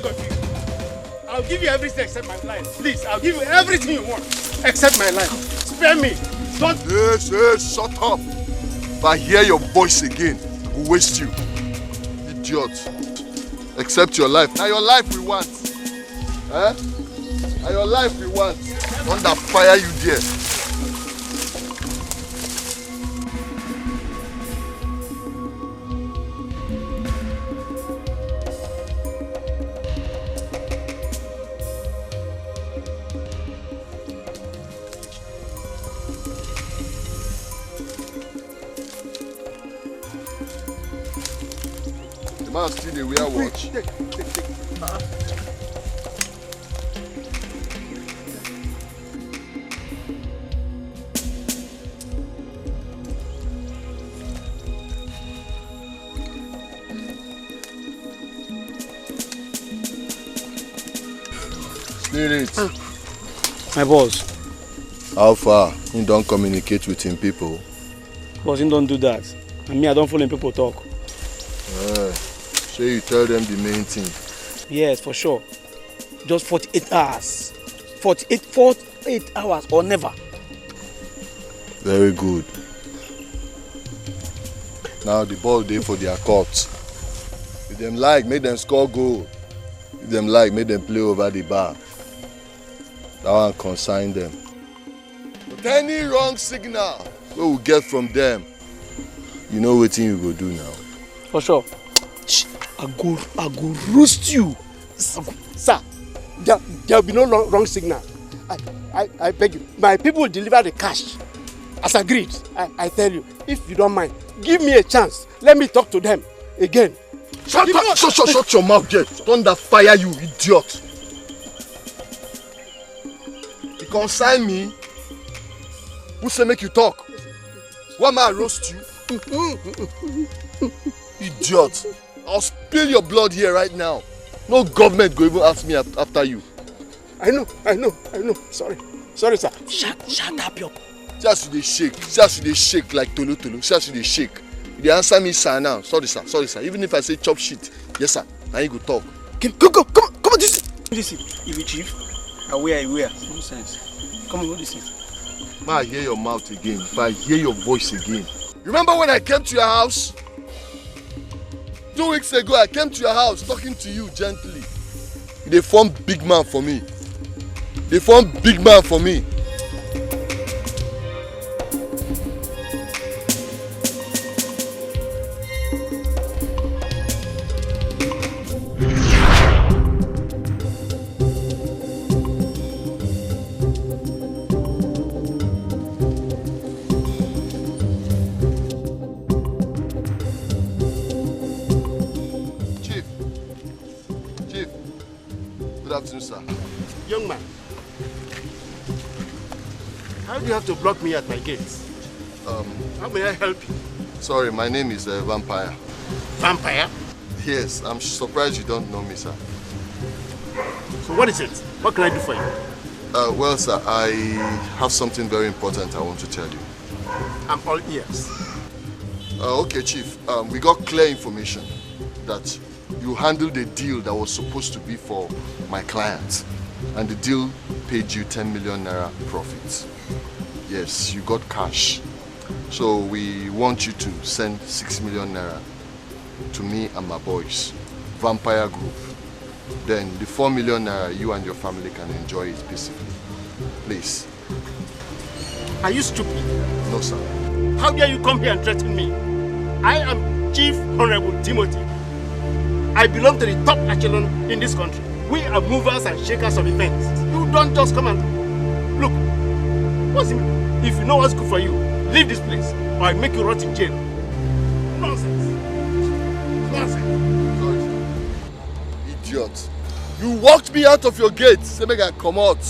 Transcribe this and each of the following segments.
beg of you. I'll give you everything except my life. Please, I'll give you everything you want except my life. Spare me. Don't. Yes, shut up. If I hear your voice again, I will waste you. Idiot. Accept your life. Now your life we want. Eh? Now your life we want. Don't that fire you there. The man still dey wear watch. Spirit. My boss. How far? He don't communicate with him people. Boss, he don't do that. And me, I don't follow him people talk. So you tell them the main thing. Yes, for sure. Just 48 hours. 48 hours or never. Very good. Now the ball day for their court. If them like, make them score goal. If them like, make them play over the bar. That one consign them. But any wrong signal we will get from them, you know what thing you go do now. For sure. I go roast you. Sir, there will be no wrong signal. I beg you. My people will deliver the cash. As agreed, I tell you, if you don't mind, give me a chance. Let me talk to them again. Shut your mouth, Jet. Don't that fire you, idiot. You consign me. Who say make you talk? Why am I roast you? Idiot. I'll spill your blood here right now. No government go even ask me after you. I know. Sorry, sir. Shut up, yo. See as you dey shake like tolo. See as you dey shake. You dey answer me, sir, now. Sorry, sir. Even if I say chop shit, yes, sir. Now you go talk. Come on, this seat. If you chief, where? Nonsense. Come on, go this seat. Ma, I hear your mouth again. If I hear your voice again. Remember when I came to your house? 2 weeks ago, I came to your house talking to you gently. They formed big man for me. Good afternoon, sir. Young man, how do you have to block me at my gates? How may I help you? Sorry, my name is Vampire. Vampire? Yes, I'm surprised you don't know me, sir. So what is it? What can I do for you? Well, sir, I have something very important I want to tell you. I'm all ears. Okay, Chief. We got clear information that you handled a deal that was supposed to be for my client, and the deal paid you 10 million naira profit. Yes, you got cash. So we want you to send 6 million naira to me and my boys, Vampire Group. Then the 4 million naira you and your family can enjoy it peacefully. Please. Are you stupid? No, sir. How dare you come here and threaten me? I am Chief Honorable Timothy. I belong to the top echelon in this country. We are movers and shakers of events. You don't just come and... Look, what's it? If you know what's good for you, leave this place or I'll make you rot in jail. Nonsense. Idiot. You walked me out of your gate. Say make I come out.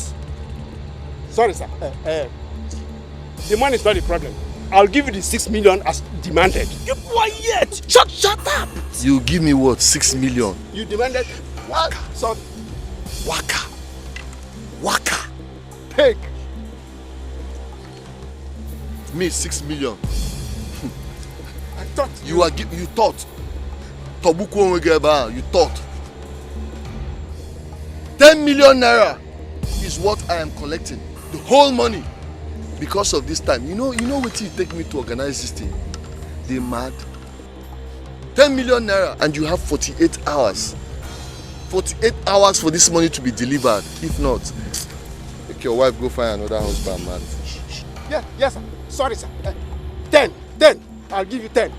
Sorry, sir. The money is not the problem. I'll give you the 6 million as demanded. Keep quiet! Shut up! You give me what? 6 million? You demanded what? Son. Waka. Take. Me 6 million. I thought you thought. Tobuku onwegeba, you thought. 10 million naira is what I am collecting. The whole money. Because of this time. You know what it take me to organize this thing? They mad. 10 million naira and you have 48 hours. 48 hours for this money to be delivered. If not, make your wife go find another husband, man. Yes, sir. Sorry, sir. 10. I'll give you 10.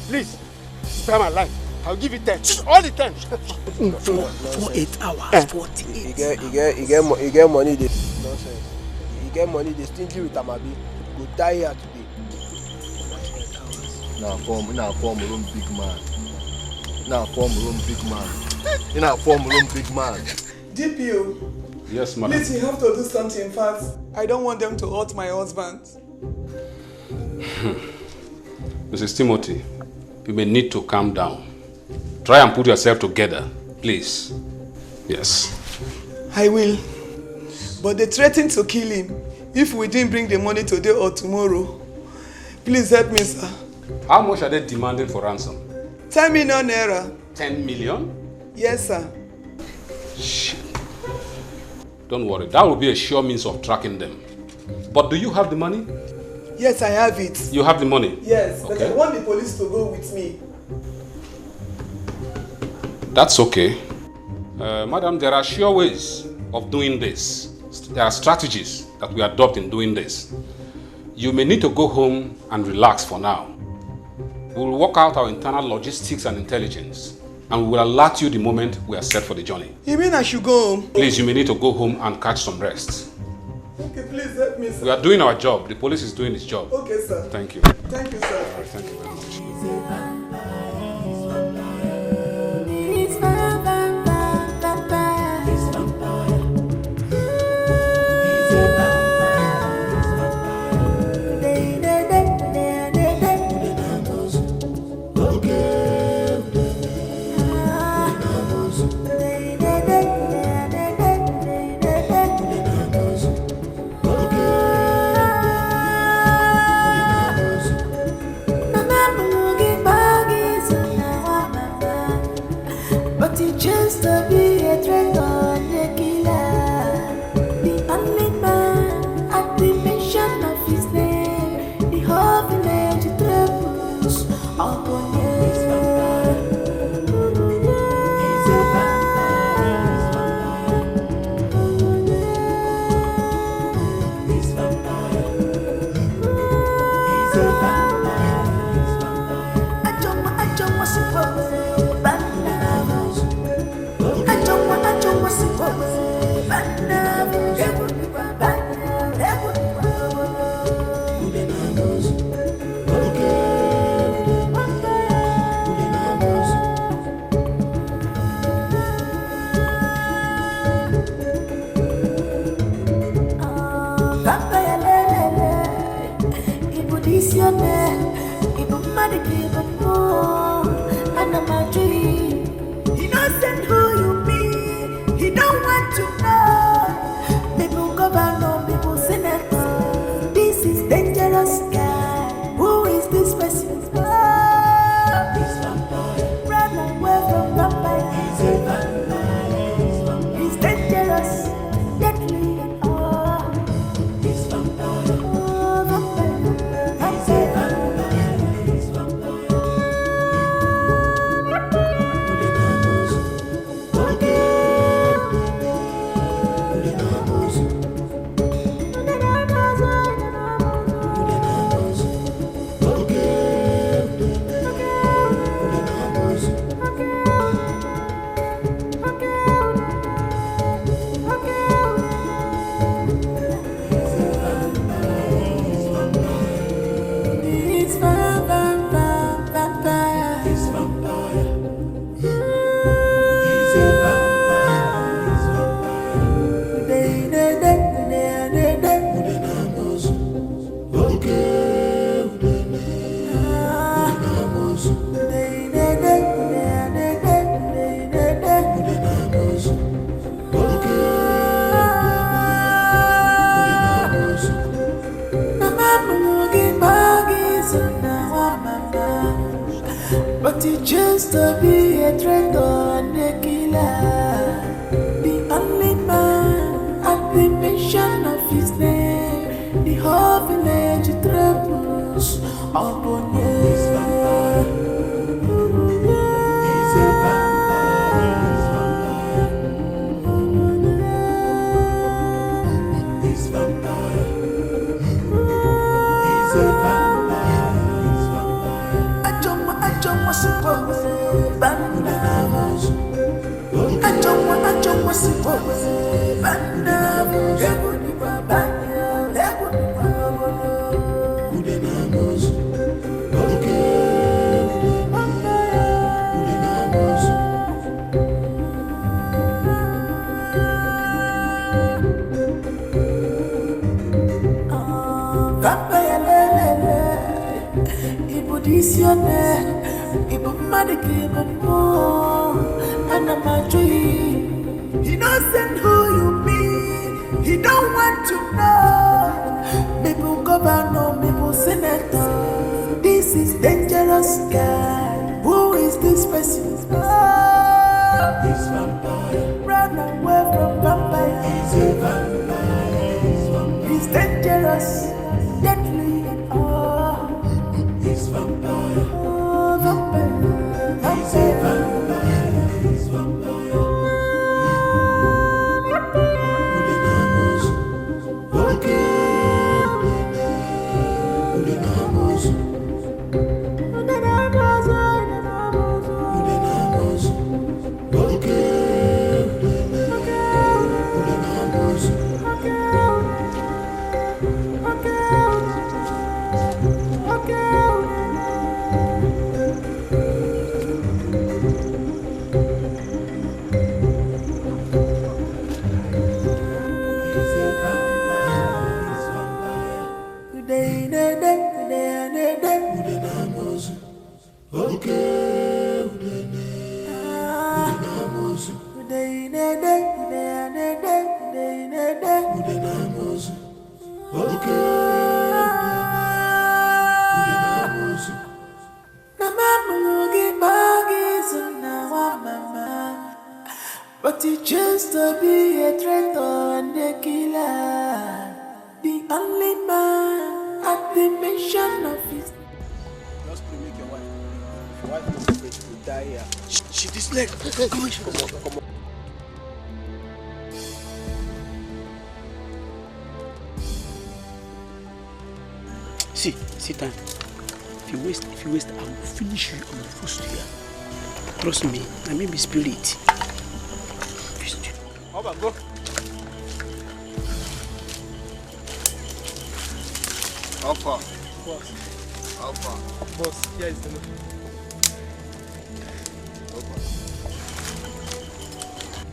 Please, spare my life. I'll give you 10. All the 10. For 8 hours, 48. You get money, they nonsense. You get money, they stingy with Amabi. Go die here today. Now form alone big man. Now form alone big man. Big man. DPO. Yes, madam. Please, you have to do something fast. I don't want them to hurt my husband. Mrs. Timothy, you may need to calm down. Try and put yourself together, please. Yes. I will. But they threatened to kill him if we didn't bring the money today or tomorrow. Please help me, sir. How much are they demanding for ransom? 10 million naira. 10 million? Yes, sir. Shit. Don't worry, that will be a sure means of tracking them. But do you have the money? Yes, I have it. You have the money? Yes, but okay. I want the police to go with me. That's okay. Madam, there are sure ways of doing this. There are strategies that we adopt in doing this. You may need to go home and relax for now. We'll work out our internal logistics and intelligence, and we will alert you the moment we are set for the journey. You mean I should go home? Please, you may need to go home and catch some rest. Okay, please help me, sir. We are doing our job. The police is doing its job. Okay, sir. Thank you. Thank you, sir. All right, thank you very much. Just to be a traitor, the killer, the only man at the mention of his name, the whole village trembles upon his vampire. He's a vampire. He's vampire. He's a vampire. I don't want to But you just to be a traitor and a killer, the only He doesn't who you mean. He don't want to know. People governor, people senator. This is dangerous guy. Who is this person? Oh, he's vampire. Run away from vampire. He's a vampire. He's dangerous, deadly. Oh, he's vampire. Oh, vampire. He's a vampire. He's vampire. But he chose to be a traitor and a killer. The only man at the mission of his. Just to make your wife. Your wife is afraid to die here. She this leg. Come on. Come on. See time. If you waste, I will finish you. I will force you here. Trust me, I may be spirit. Over, go. How far? Boss. How far? Boss, here is the note.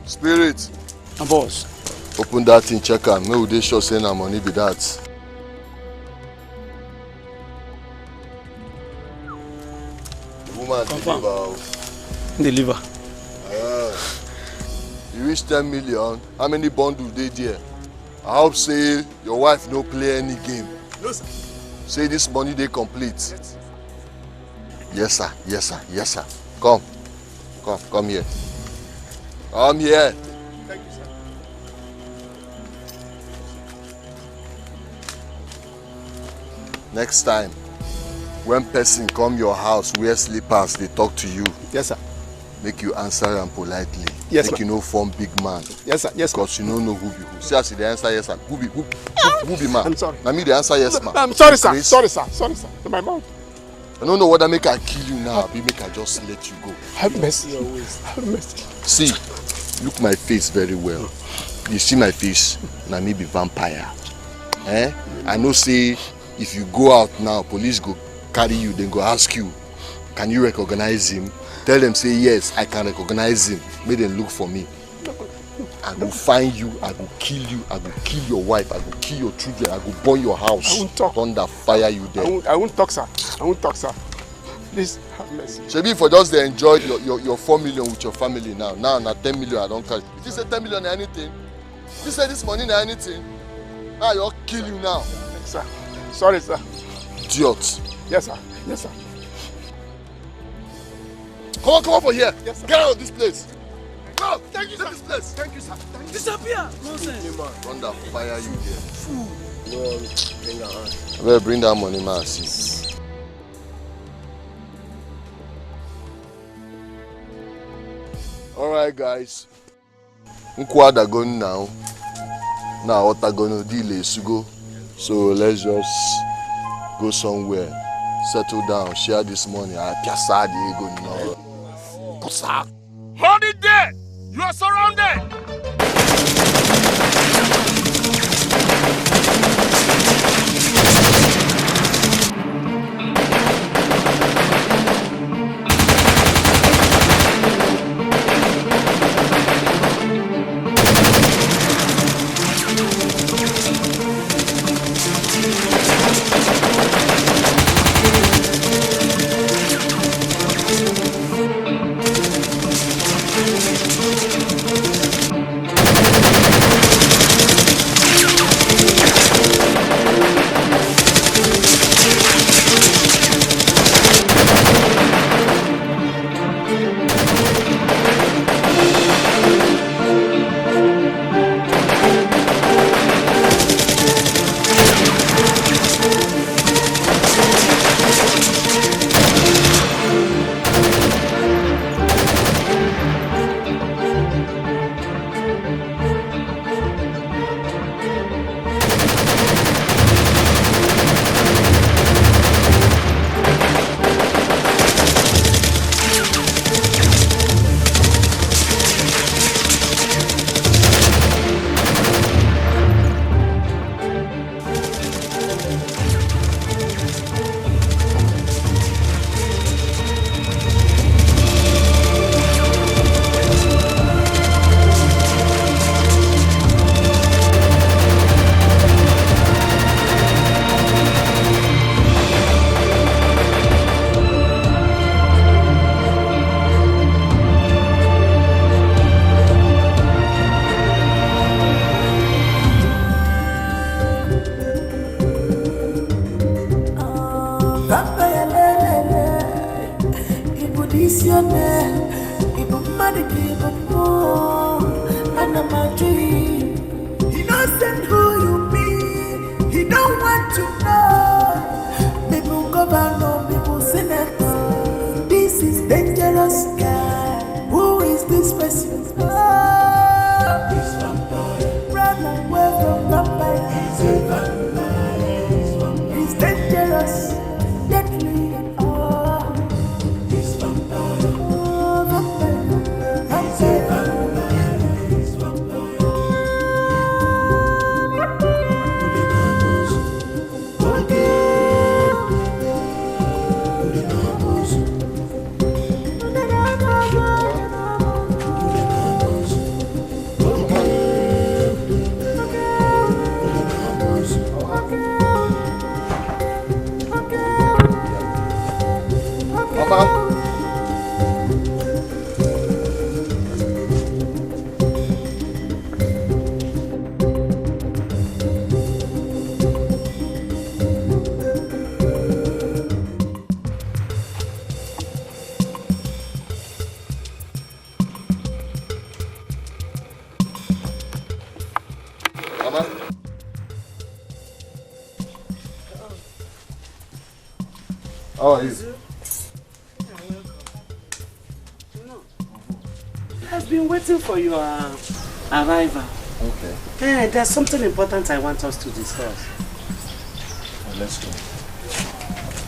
Spirit. Boss. Open that thing, check am. May they sure say na money be that. Woman Deliver. You reach 10 million. How many bundles they there? I hope say your wife no play any game. No, sir. Say this money they complete. Yes, sir. Yes, sir. Yes, sir. Come here. Come here. Thank you, sir. Next time, when person come your house, wear slippers, they talk to you. Yes, sir. Make you answer them politely. Yes, make you no form big man. Yes, sir. Yes, because you don't know who be who. See, I see the answer yes, sir. Who be man? I'm sorry. I mean the answer yes, man. I'm sorry, sir. Grace. Sorry, sir. To my mouth. I don't know whether make I kill you now, or make I just let you go. Have mercy always. Have mercy. See, look my face very well. You see my face? Now me be vampire. I know say if you go out now, police go carry you, then go ask you, can you recognize him? Tell them say yes, I can recognize him. Make them look for me. I will find you, I will kill you, I will kill your wife, I will kill your children, I will burn your house. I won't talk. Thunder fire you there. I won't talk, sir. I won't talk, sir. Please have mercy. Shebi for just they enjoy your 4 million with your family now. Now 10 million I don't carry. If you say 10 million or anything, if you say this money or anything, I'll kill you now. Yes, sir. Sorry, sir. Idiot. Yes, sir. Yes, sir. Come on for here. Yes, sir. Get out of this place. Go. Thank you, sir. This place. Thank you, sir. Thank you. Disappear. Nonsense. Thunder fire you there. No, bring your hand. I better bring that money, man. See. Alright, guys. Nkwadagon now. Now, Otagono deal sugo. So let's just go somewhere, settle down, share this money. Hold it there! You are surrounded! How are you? I've been waiting for your arrival. Okay. Hey, there's something important I want us to discuss. Well, let's go.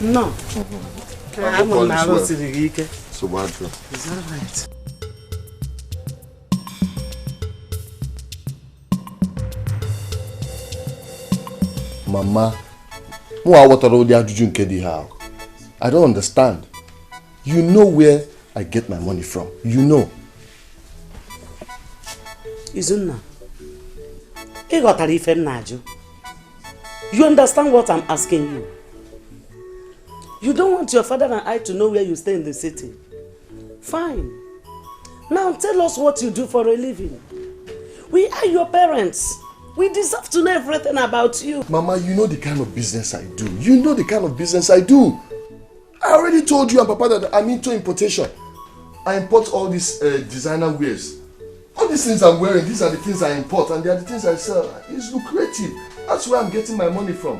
No. I'm on my road to the weekend. So bad, bro. Is that right? Mama, what are all the ajujun kedi how? I don't understand. You know where I get my money from. You know. Izunna, you understand what I'm asking you? You don't want your father and I to know where you stay in the city. Fine. Now tell us what you do for a living. We are your parents. We deserve to know everything about you. Mama, you know the kind of business I do. You know the kind of business I do. I already told you and Papa that I'm into importation. I import all these designer wares. All these things I'm wearing, these are the things I import and they are the things I sell. It's lucrative. That's where I'm getting my money from.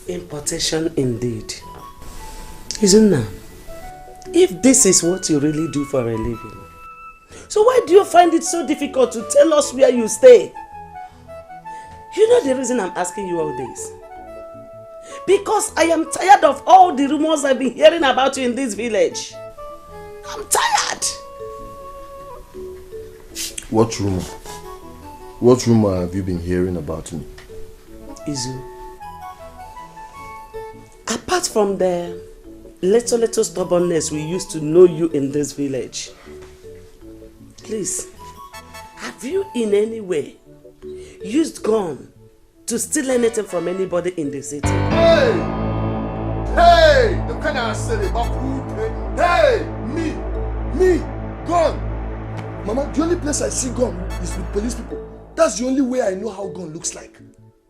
Importation indeed. Isn't that? If this is what you really do for a living, so why do you find it so difficult to tell us where you stay? You know the reason I'm asking you all this? Because I am tired of all the rumors I've been hearing about you in this village. I'm tired. What rumor? What rumor have you been hearing about me? Izu, apart from the little stubbornness we used to know you in this village, please, have you in any way used gun to steal anything from anybody in the city? Hey! Hey! The kind of silly hey! Me! Gun! Mama, the only place I see gun is with police people. That's the only way I know how gun looks like.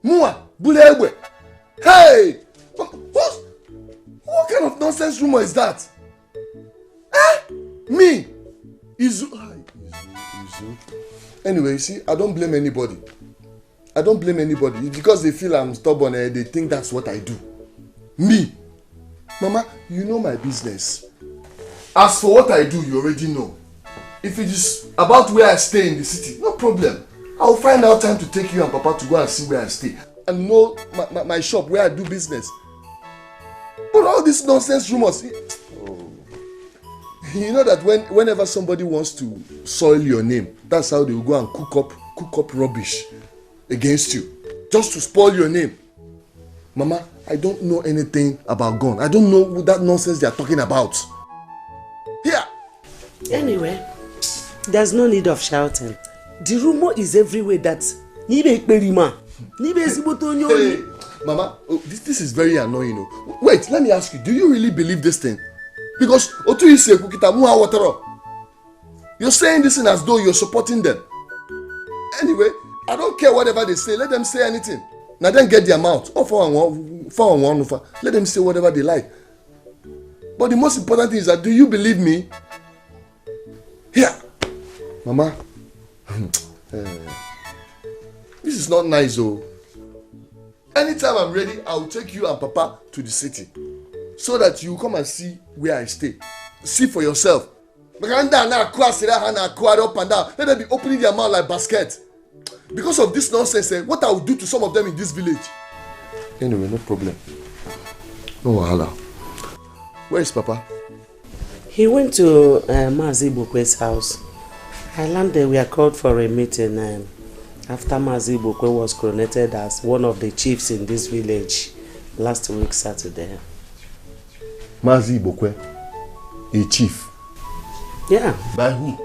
Mua! Bulewe! Hey! What kind of nonsense rumor is that? Eh? Me? Izu. Anyway, you see, I don't blame anybody. Because they feel I'm stubborn and they think that's what I do. Me? Mama, you know my business. As for what I do, you already know. If it is about where I stay in the city, no problem. I'll find out time to take you and Papa to go and see where I stay. And know my shop where I do business. But all these nonsense rumors, you know that whenever somebody wants to soil your name, that's how they will go and cook up rubbish against you, just to spoil your name. Mama, I don't know anything about gun. I don't know that nonsense they are talking about. Here. Anyway, there's no need of shouting. The rumor is everywhere that Hey, Mama, this is very annoying. Wait, let me ask you, do you really believe this thing? Because you're saying this thing as though you're supporting them. Anyway, I don't care whatever they say. Let them say anything. Now then get their mouth. Let them say whatever they like. But the most important thing is that, do you believe me? Here. Mama. This is not nice, oh. Anytime I'm ready, I'll take you and Papa to the city. So that you come and see where I stay. See for yourself. Let them be opening their mouth like basket. Because of this nonsense, what I will do to some of them in this village. Anyway, no problem. No wahala. Where is Papa? He went to Mazi Bokwe's house. I landed, we are called for a meeting after Mazi Bokwe was coronated as one of the chiefs in this village last week Saturday. Mazi Bokwe? A chief? Yeah. By who?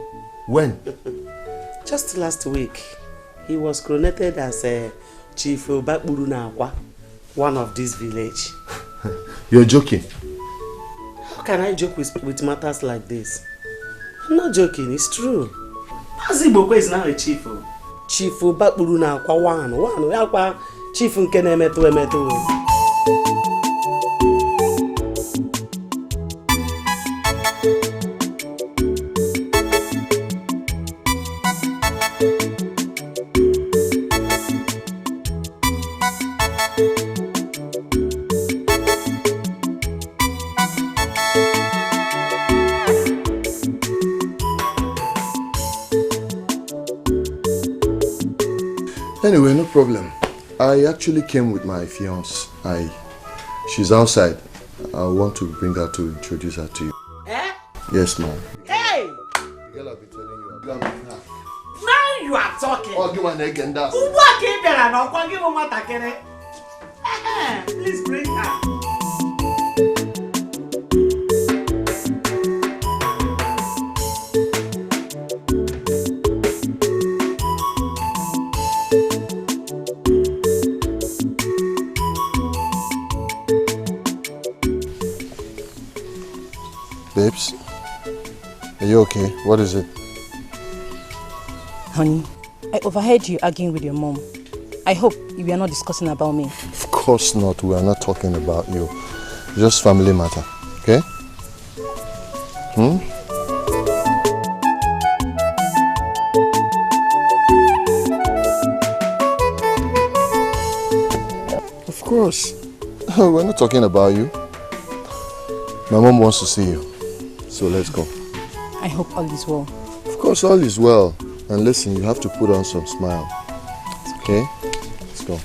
When? Just last week. He was coronated as a chief Bakburu Nakwa, one of this village. You're joking? How can I joke with matters like this? I'm not joking, it's true. Mazi Bokwe is now a chief. Chief Bakburu Nakwa one. Chief Nkene Emeto. Anyway, no problem. I actually came with my fiance. She's outside. I want to bring her to introduce her to you. Eh? Yes, ma'am. Hey! The girl I'll be telling you about. Now you are talking. Oh, give an egg and that's. Please bring her. Babes, are you okay? What is it? Honey, I overheard you arguing with your mom. I hope you are not discussing about me. Of course not. We are not talking about you. Just family matter, okay? Of course. We're not talking about you. My mom wants to see you. So let's go. I hope all is well. Of course, all is well. And listen, you have to put on some smile. Okay? Let's go.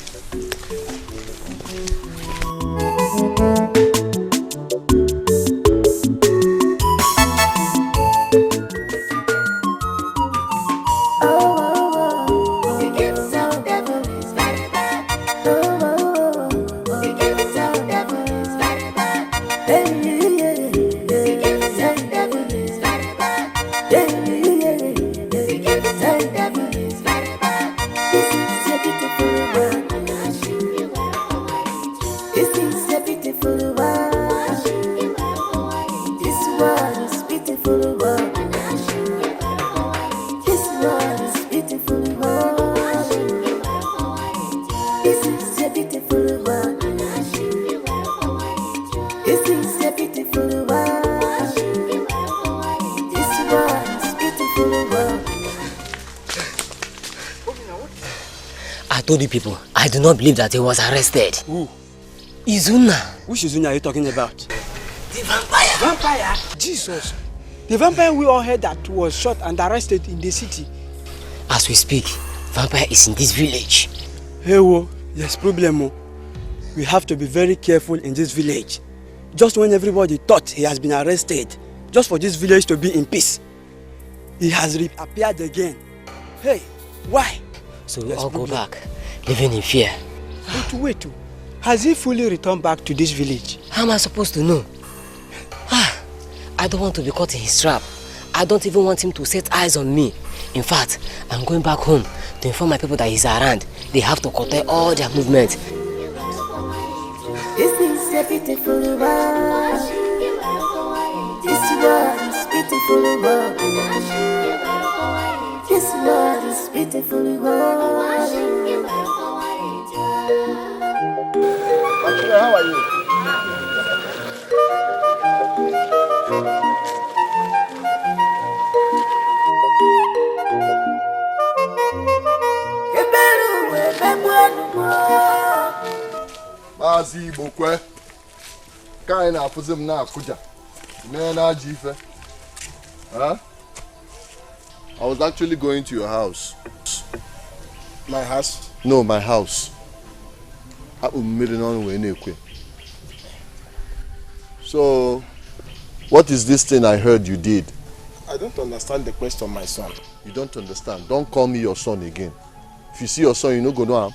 I told you people, I do not believe that he was arrested. Who? Izuna. Which Izuna are you talking about? The vampire. Vampire? Jesus. The vampire we all heard that was shot and arrested in the city. As we speak, vampire is in this village. Hey, wo, yes, problem. We have to be very careful in this village. Just when everybody thought he has been arrested, just for this village to be in peace, he has reappeared again. Hey, why? So we all go back, living in fear. Wait. Has he fully returned back to this village? How am I supposed to know? I don't want to be caught in his trap. I don't even want him to set eyes on me. In fact, I'm going back home to inform my people that he's around. They have to curtail all their movements. This is a beautiful world. This world is beautiful world. This world is beautiful world. How are you? Mazi Bokwe. Kaina afuzim na akuja. Nena jife. Huh? I was actually going to your house. My house? No, my house. So, what is this thing I heard you did? I don't understand the question, my son. You don't understand. Don't call me your son again. If you see your son, you know go know him.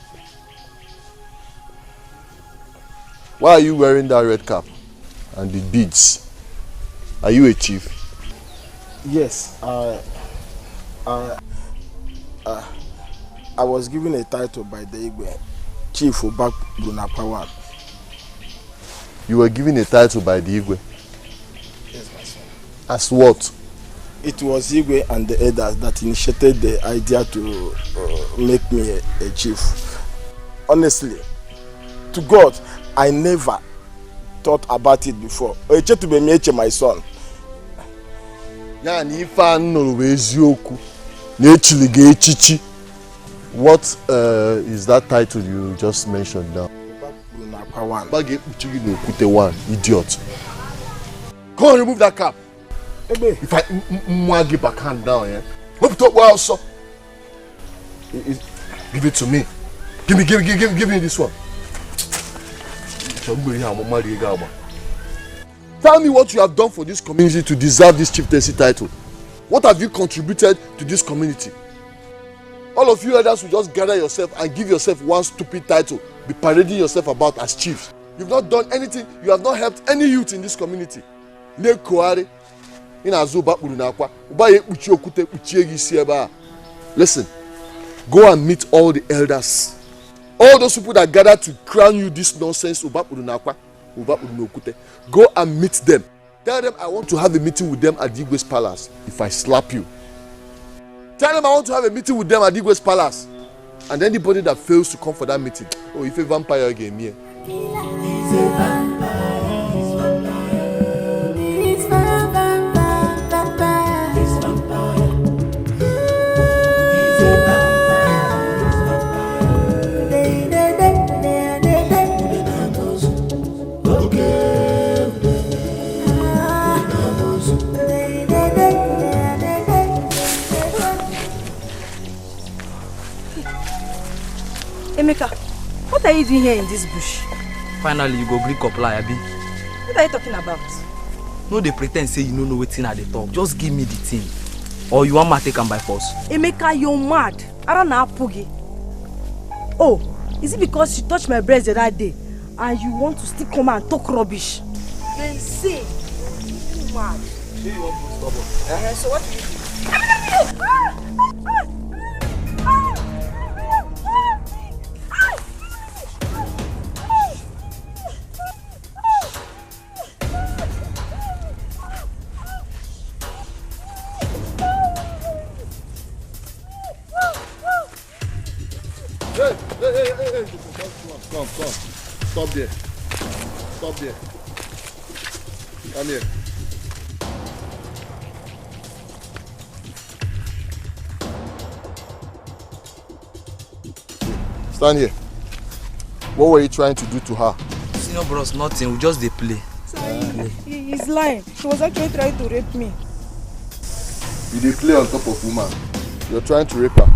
Why are you wearing that red cap and the beads? Are you a chief? Yes, I was given a title by the Igwe, Chief Obak Bunapawan. You were given a title by the Igwe? Yes, my son. As what? It was Igwe and the elders that initiated the idea to make me a chief. Honestly, to God, I never thought about it before. My son. What is that title you just mentioned now? Idiot. Go and remove that cap. If I get back hand down, yeah. Give it to me. Give me this one. Tell me what you have done for this community to deserve this chieftaincy title. What have you contributed to this community? All of you elders will just gather yourself and give yourself one stupid title, be parading yourself about as chiefs. You've not done anything, you have not helped any youth in this community. Listen, go and meet all the elders. All those people that gathered to crown you this nonsense. Go and meet them. Tell them I want to have a meeting with them at Igwe's palace. If I slap you. Tell them I want to have a meeting with them at Igwe's palace. And anybody that fails to come for that meeting, oh, if a vampire game here. Emeka, what are you doing here in this bush? Finally, you go gree comply, abi? What are you talking about? No, they pretend say you don't know wetin I dey talk. Just give me the thing. Or you want me to take am by force? Emeka, you're mad. I don't know Pugi. Oh, is it because you touched my breast the other day and you want to still come and talk rubbish? Then say, you're mad. Do you want to stop us? So what do you do? Hey, come. Stop there. Come here. Stand here. What were you trying to do to her? Senior bros, nothing. We just dey play. Sorry, he's lying. She was actually trying to rape me. You dey play on top of woman. You're trying to rape her.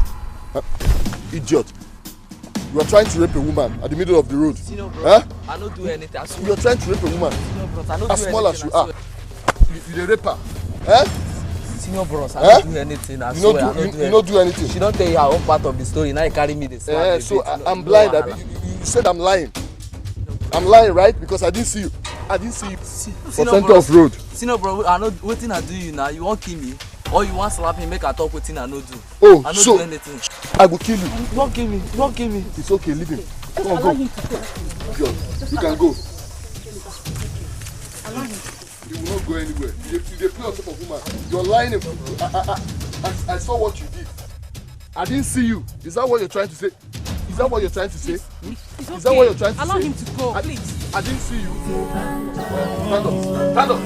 Huh? Idiot. You are trying to rape a woman at the middle of the road. Senior bros, huh? I don't do anything. You are trying to rape a woman. Senior bros, I don't as do small anything, as you are. You dey rape her. Eh? Senior bros, I don't do anything. I swear, I don't do anything. You don't do anything. She don't tell you her own part of the story. Now you carry me the slap. So I'm blind. You said I'm lying. I'm lying, right? Because I didn't see you. For center of road. Senior bro, I know wetin I do you now. You won't kill me, or you want slap me, make I talk wetin I no do. Oh, I no so do anything. I will kill you. Don't kill me. It's okay, leave him. Come on, go. Good. You can go. You will not go anywhere. You play on top of woman. You're lying. I saw what you did. I didn't see you. Is that what you're trying to say? Is that what you're trying to say? Is that what you're trying to say? Allow him to go, please. I didn't see you. Stand up.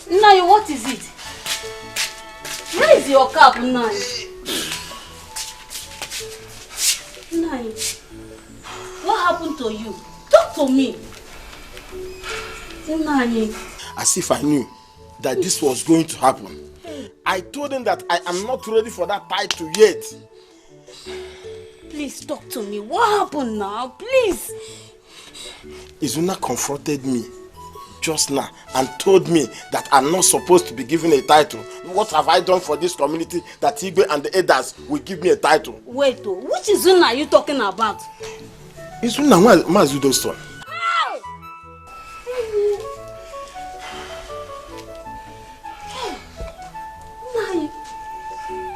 Nai, what is it? Where is your cap, Nai? Nai, what happened to you? Talk to me. Nai. As if I knew that this was going to happen. I told him that I am not ready for that title yet. Please talk to me. What happened now? Please. Izuna confronted me just now and told me that I'm not supposed to be given a title. What have I done for this community that Igwe and the elders will give me a title? Wait, which Izuna are you talking about? Izuna Mazudo's son.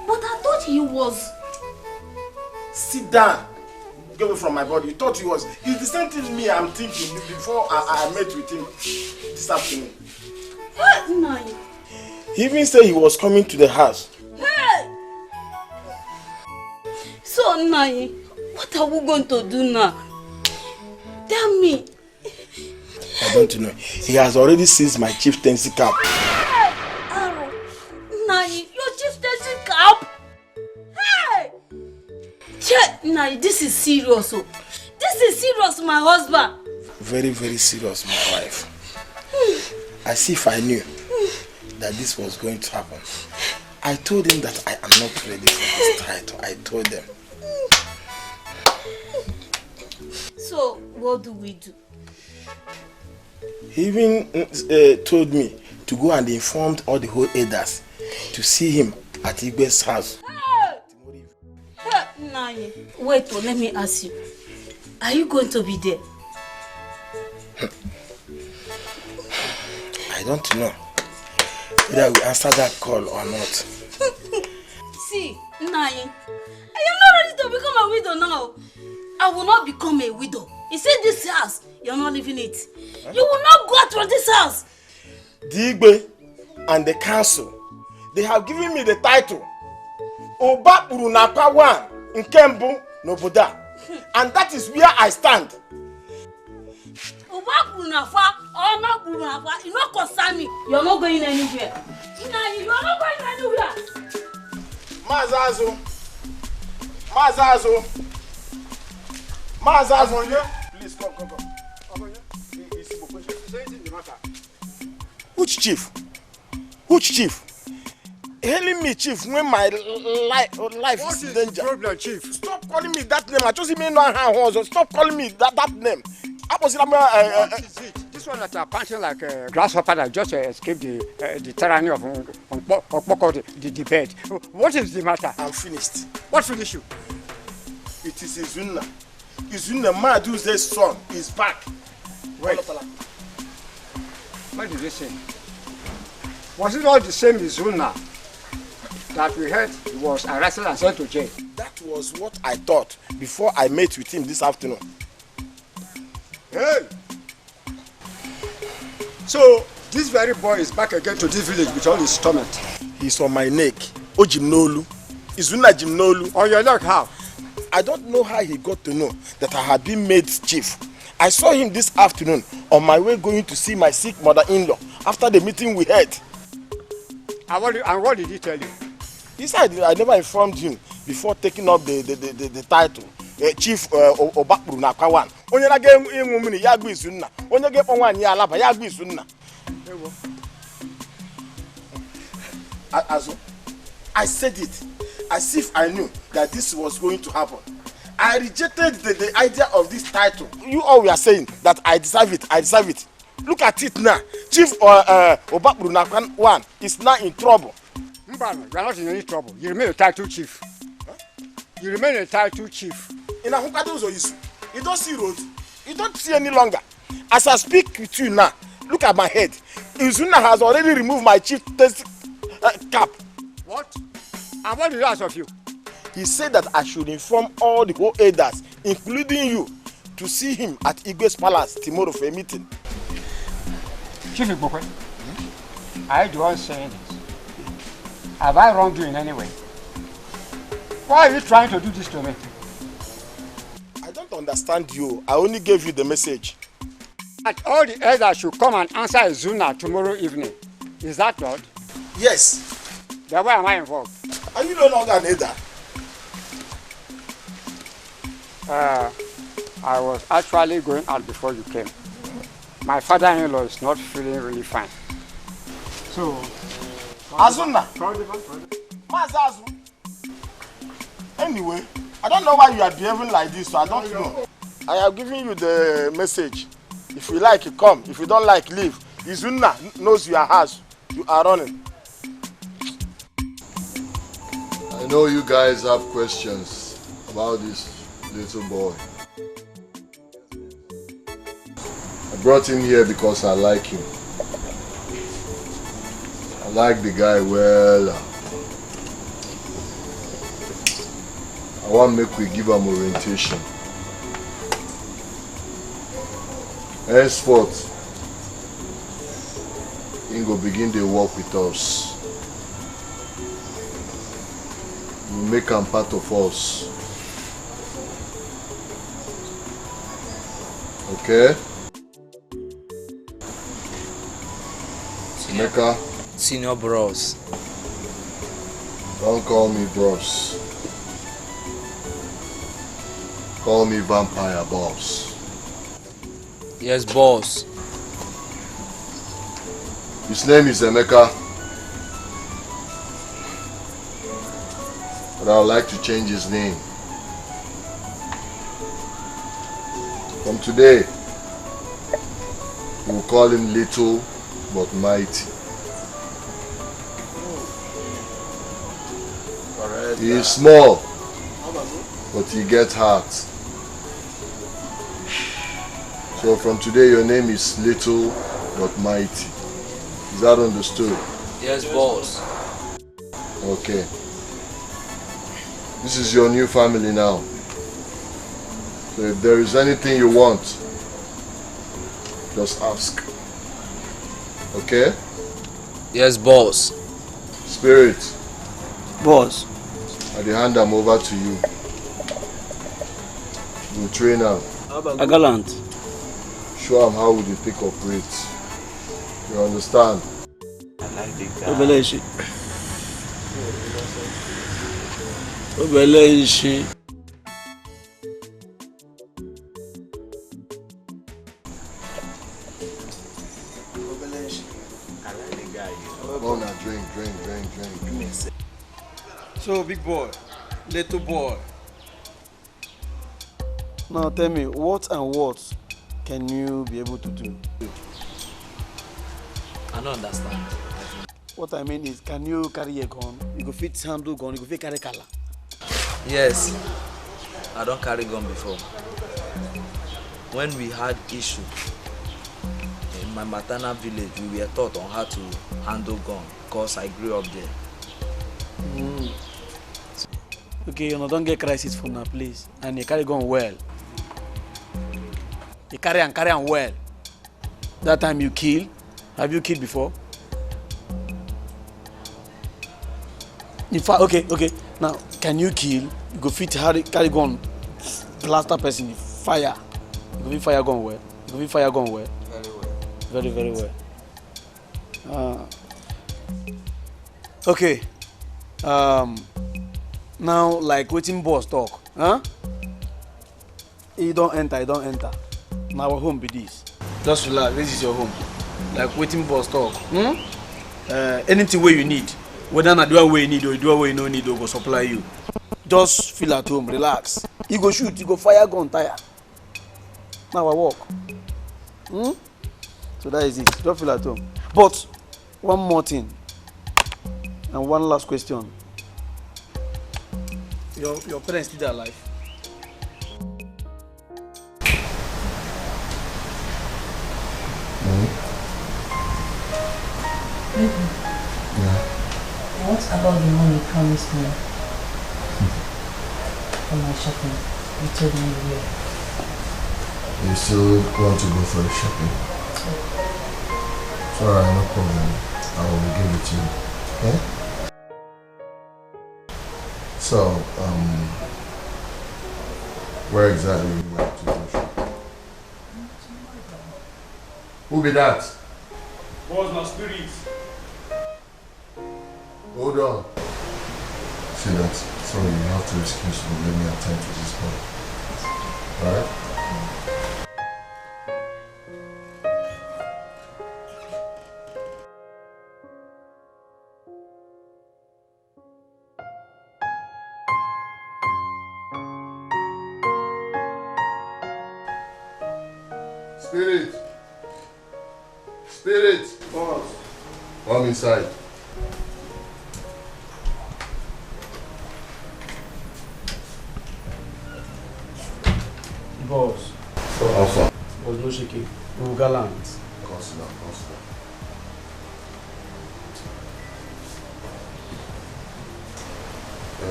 But I thought he was... Sit down. Get away from my body. You thought he was... It's the same thing me I'm thinking before I met with him this afternoon. What, Nai? He even said he was coming to the house. Hey! So, Nai, what are we going to do now? Tell me. I don't know. He has already seized my chieftaincy cap. Hey! Aro, Nai, your chieftaincy cap? Hey! Check, Nai, this is serious. This is serious, my husband. Very, very serious, my wife. As if I knew that this was going to happen. I told him that I am not ready for this title. I told them. So, what do we do? He even told me to go and inform all the whole elders to see him at Igwe's house. Nai, wait, let me ask you. Are you going to be there? I don't know whether we answer that call or not. See, Nai, I am not ready to become a widow now. I will not become a widow. You see this house, you're not living it. You will not go out from this house. The Igwe and the council, they have given me the title Oba Urunakwa 1 in Kembu, Noboda. And that is where I stand. or not Bunafa, you not concern me. You're not going anywhere. You're not going anywhere. Mazazo, please come. Which chief? Hailing me, chief, when my life is in danger. Problem, chief? Stop calling me that name. I just mean no hand. Stop calling me that name. What is it? This one that are punching like a grasshopper that just escaped the tyranny of the bed. What is the matter? I'm finished. What finished you? It is Izunna. Izunna Madu's son is back. Wait. What did they say? Was it not the same Izunna that we heard he was arrested and sent to jail? That was what I thought before I met with him this afternoon. Hey! So, this very boy is back again to this village with all his torment. He's on my neck. Oh, Jimnolu. Izunna Jimnolu. On your neck, how? I don't know how he got to know that I had been made chief. I saw him this afternoon on my way going to see my sick mother-in-law after the meeting we had. And what did he tell you? He said I never informed him before taking up the title. Chief Obakuru na Kawan. Onye na game mumini ya gbu Izunna. Onye ge ponwani ya alaba ya gbu Izunna. I said it as if I knew that this was going to happen. I rejected the idea of this title. You all were saying that I deserve it. Look at it now. Chief Obakuru na Kawan is now in trouble. Mbano, you are not in any trouble. You remain a title chief. Huh? You remain a title chief. In a you don't see road. You don't see any longer. As I speak with you now, look at my head. Izunna has already removed my chief cap. What? And what did he ask of you? He said that I should inform all the whole elders, including you, to see him at Igwe's palace tomorrow for a meeting. Chief Ibokwe, I do not say this. Have I wronged you in any way? Why are you trying to do this to me? I don't understand you. I only gave you the message. That all the elders should come and answer Izunna tomorrow evening. Is that right? Yes. Then why am I involved? Are you no longer an elder? I was actually going out before you came. My father-in-law is not feeling really fine. So, Azunna. Mazazu. Anyway, I don't know why you are behaving like this, so I don't know. I have given you the message. If you like, you come. If you don't like, leave. Izunna knows your house. You are running. I know you guys have questions about this little boy. I brought him here because I like him. I like the guy well. I want to make we give him orientation. Henceforth, he go begin to work with us. We make him part of us. Okay? Emeka? Senior bros. Don't call me bros. Call me vampire boss. Yes, boss. His name is Emeka. But I would like to change his name. From today, we will call him Little but Mighty. He is small, but he gets heart. So from today, your name is Little but Mighty. Is that understood? Yes, boss. Okay. This is your new family now. So if there is anything you want, just ask. Okay? Yes, boss. Spirit. Boss. I hand them over to you. We'll train her. A gallant. show them how we take operate. You understand? I like the guy. Obeleshi. I like the guy. Go now, drink. So, big boy, little boy. Now tell me, what and what can you be able to do? I don't understand. What I mean is, can you carry a gun? You go fit handle gun, you go fit carry color. Yes, I don't carry gun before. When we had issue in my maternal village, we were taught on how to handle gun because I grew up there. Okay, you don't get crisis from that place, and you carry gun well. You carry on well. That time you kill. Have you killed before? In fact, okay. Now, can you kill? You go fit carry gun, blaster person, fire. You go fit fire gun well. Very well. Very, very well. Okay. Now, like waiting boss talk, huh? You don't enter. Now our home be this. Just relax. This is your home. Like waiting boss talk. Anything where you need, whether not do what you need or do what you don't need, or go supply you. Just feel at home, relax. You go shoot, you go fire gun, tire. Now I walk. So that is it. Just feel at home. But one more thing, and one last question. Your parents still alive? Yeah. What about the money you promised me for my shopping? You told me where. You still want to go for the shopping? It's alright, no problem. I will give it to you. Okay? So, where exactly would you like to go shopping? Who be that? Boss, my spirit. Hold on. See that? Sorry, you have to excuse me. Let me attend to this one. Alright? Spirit! Boss. Come inside. Boss. So how far? Boss, no shaking. We will gallant. Consider.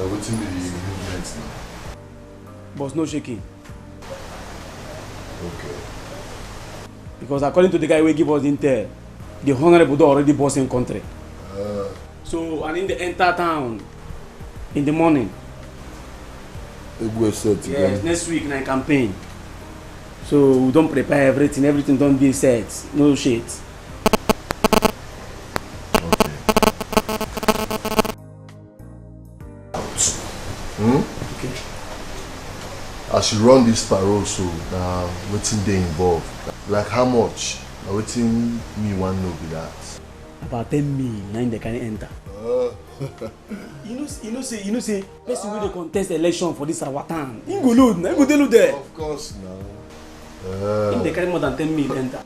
What's in the movements now? Boss, no shaking. Okay. Because according to the guy who give us intel, the honorable do already boss in country. So, and in the enter town in the morning. Yes, next week na campaign. So we don't prepare everything don't be set. No shit. Okay. I should run this parole, so now waiting they involved. Like how much? Waiting me one know be that. About 10 million, now they can enter. You know say person wey dey contest election for this our town. Him go load na, him go dey load there. Of course now. Him dey carry more than 10 million enter.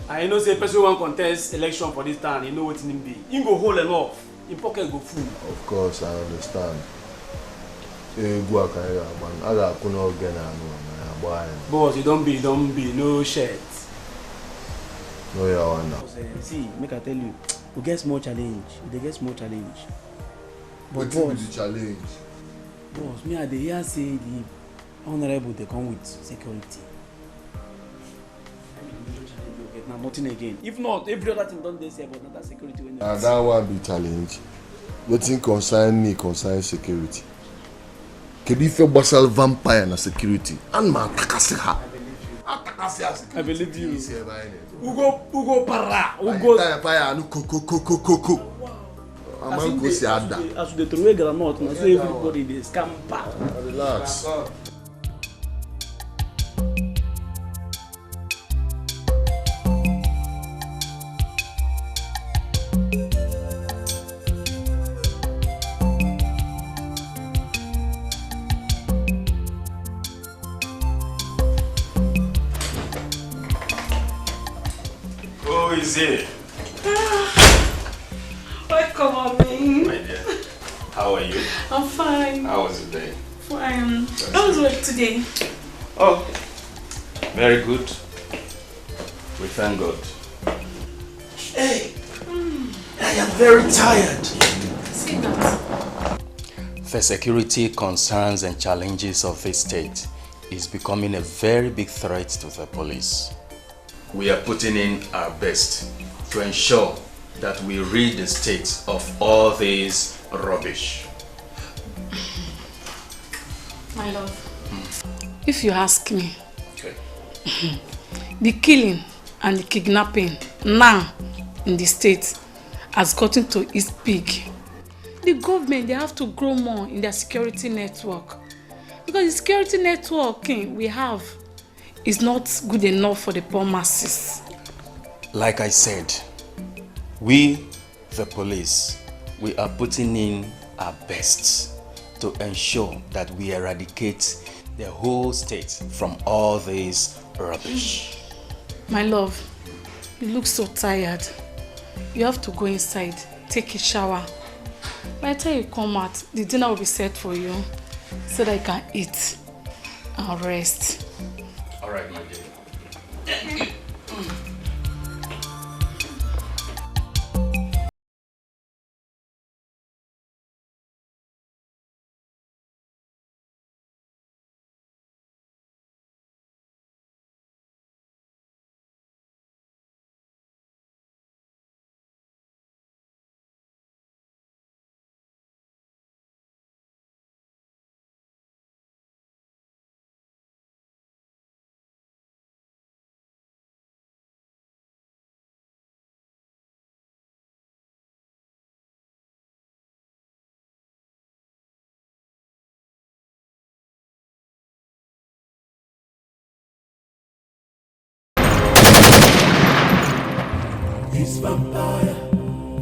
I know say person wey wan contest election for this town, he know wetin him be. Him go hold enough, him pocket go full. Of course, I understand. Boss, you don't be, no shirt. No, you are now. See, make I tell you, we get small challenge. They get small challenge. But what is the challenge? Boss, me I dey hear say the honorable they come with security. Now nothing again. If not, every other thing don't they say about that security. And that one be challenge. Wetin concern me concern security. Can you feel basal vampire na security? And man takasiha. I believe you. Ugo para. Ugo. As the throw granite, now so everybody dey scamper. Relax. Who is here? Welcome, mommy. My dear, how are you? I'm fine. How was the day? Fine. How was work today? Oh, very good. We thank God. Hey, I am very tired. See that? The security concerns and challenges of this state is becoming a very big threat to the police. We are putting in our best to ensure that we rid the state of all this rubbish. My love, if you ask me, okay. The killing and the kidnapping now in the state has gotten to its peak. The government, they have to grow more in their security network. Because the security networking we have is not good enough for the poor masses. Like I said, we, the police, we are putting in our best to ensure that we eradicate the whole state from all this rubbish. My love, you look so tired. You have to go inside, take a shower. By the time you come out, the dinner will be set for you so that you can eat and rest. All right, my dear. He's vampire.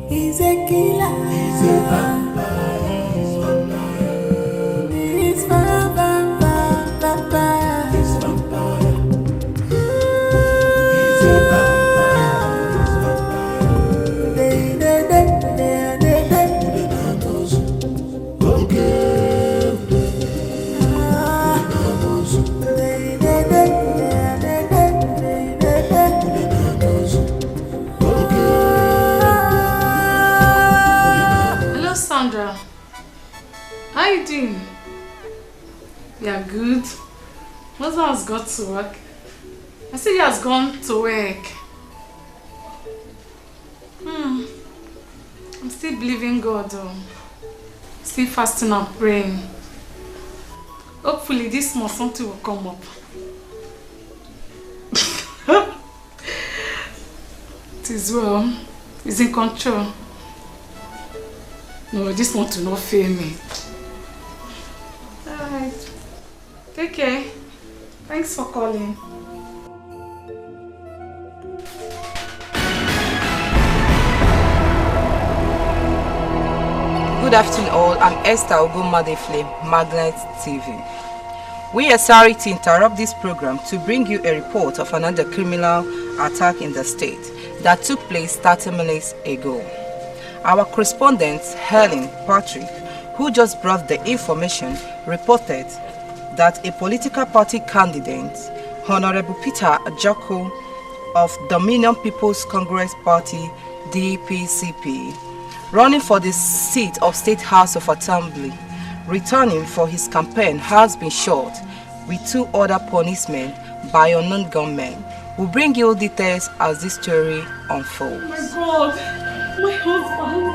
He's a killer. He's a vampire. He's vampire. He's vampire. He's vampire. He's a vampire. He's Sandra, how you doing? Yeah, good. Husband has got to work. I said he has gone to work. I'm still believing God though. Still fasting and praying. Hopefully this month something will come up. It is well. He's in control. No, this month will not fail me. Alright. Take care. Thanks for calling. Good afternoon all, I'm Esther Ogunmadefle, Magnet TV. We are sorry to interrupt this program to bring you a report of another criminal attack in the state that took place 30 minutes ago. Our correspondent, Helen Patrick, who just brought the information, reported that a political party candidate, Honorable Peter Ajako of Dominion People's Congress Party, DPCP, running for the seat of State House of Assembly, returning for his campaign, has been shot with 2 other policemen by unknown gunmen. We'll bring you details as this story unfolds. Oh my God, my husband.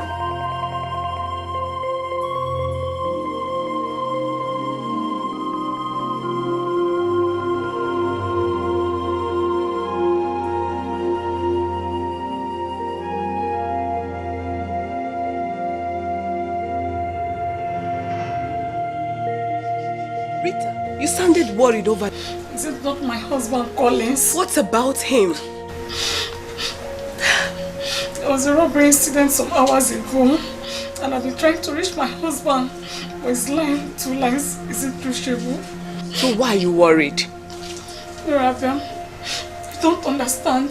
You sounded worried over... Is it not my husband, Collins? What about him? There was a robbery incident some hours ago, and I've been trying to reach my husband, but his line, 2 lines, isn't reachable. So why are you worried? Rabia, you don't understand.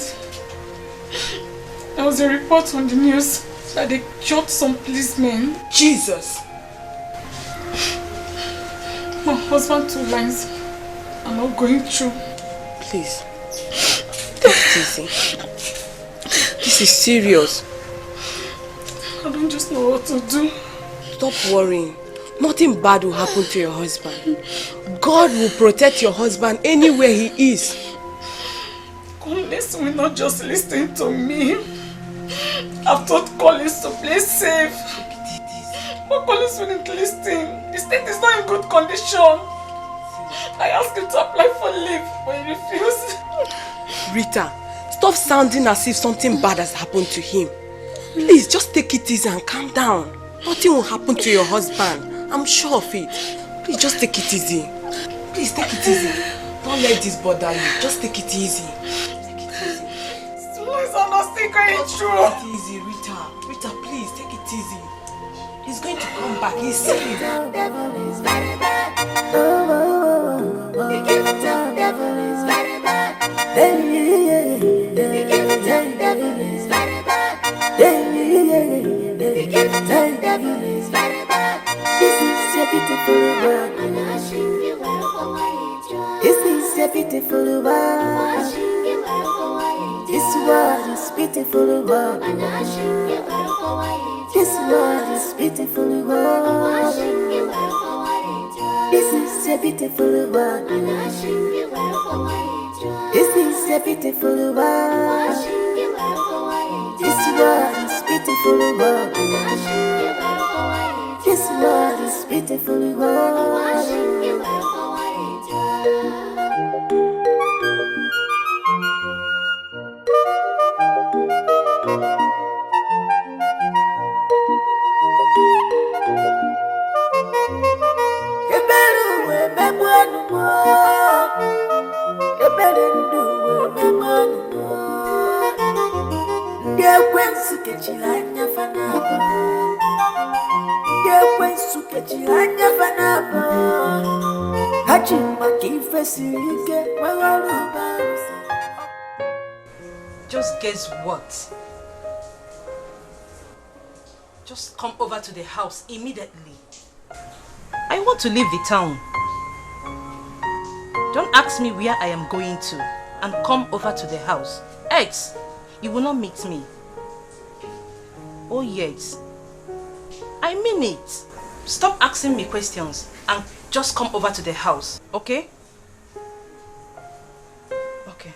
There was a report on the news that they shot some policemen. Jesus! My husband's 2 lines are not going through. Please, take it easy. This is serious. I don't just know what to do. Stop worrying. Nothing bad will happen to your husband. God will protect your husband anywhere he is. Collins will not just listen to me. I've told Collins to play safe. But Collins wouldn't listen. The state is not in good condition. I asked him to apply for leave, but he refused. Rita, stop sounding as if something bad has happened to him. Please, just take it easy and calm down. Nothing will happen to your husband. I'm sure of it. Please, just take it easy. Please, take it easy. Don't let this bother you. Just take it easy. Take it easy. Please, I'm not still going through. Take it easy, Rita. Rita, please, take it easy. He's going to come back. He's safe. The devil is very bad. The devil is very bad. The devil is very bad. The devil is very bad. This is a beautiful world. This is a beautiful world. This world is beautiful world. This world is beautiful world. This is a beautiful world. This is a beautiful world. This world is beautiful world. This world is beautiful world. Just guess what? Just come over to the house immediately. I want to leave the town. Don't ask me where I am going to, and come over to the house. Else, you will not meet me. Oh yes, I mean it. Stop asking me questions and just come over to the house, okay? Okay.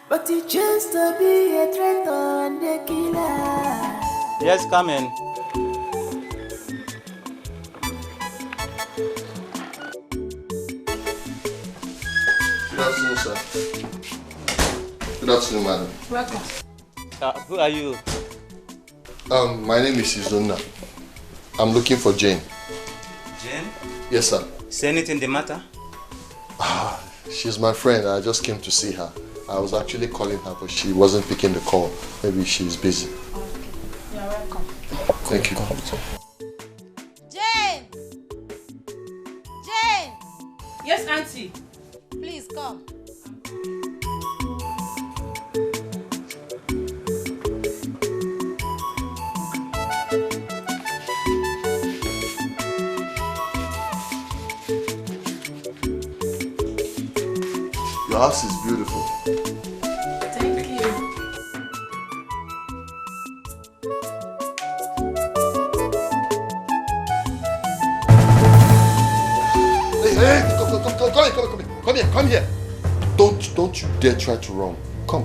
But it just to be a Yes, come in. Good afternoon, sir. Good afternoon, madam. Welcome. Who are you? My name is Izuna. I'm looking for Jane. Jane? Yes, sir. Is anything the matter? She's my friend. I just came to see her. I was actually calling her, but she wasn't picking the call. Maybe she's busy. Okay. You're welcome. Thank you. Jane! Jane! Yes, Auntie. Please come. Your house is beautiful. Thank you. Hey, come here. Don't you dare try to run. Come.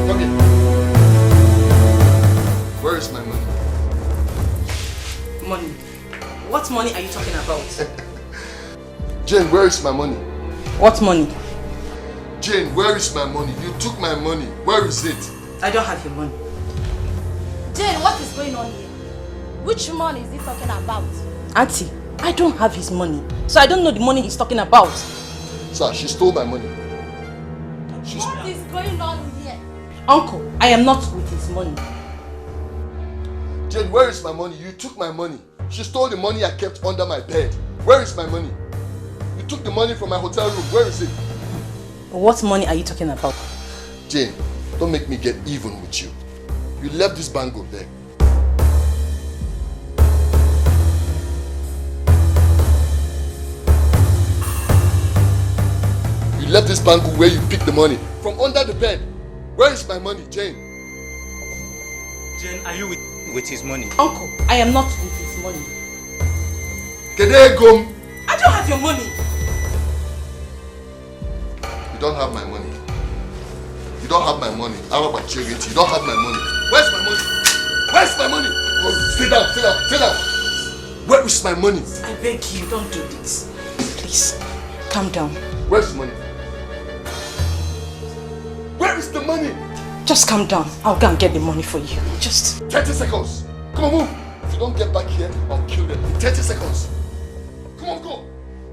Come here. Where is my money? Money? What money are you talking about? Jane, where is my money? What money? Jane, where is my money? You took my money. Where is it? I don't have your money. Jane, what is going on here? Which money is he talking about? Auntie, I don't have his money. So I don't know the money he's talking about. Sir, she stole my money. What is going on here? Uncle, I am not with his money. Jane, where is my money? You took my money. She stole the money I kept under my bed. Where is my money? You took the money from my hotel room. Where is it? What money are you talking about? Jane, don't make me get even with you. You left this bangle there. You left this bangle where you picked the money. From under the bed. Where is my money, Jane? Jane, are you with his money? Uncle, I am not with his money. Kedegom. I don't have your money. You don't have my money. You don't have my money. I'm about charity. You don't have my money. Where's my money? Where's my money? Oh, sit down, sit down, sit down. Where is my money? I beg you, don't do this. Please, calm down. Where's the money? Where is the money? Just calm down. I'll go and get the money for you. Just 30 seconds. Come on, move. If you don't get back here, I'll kill them. In 30 seconds. Come on, go.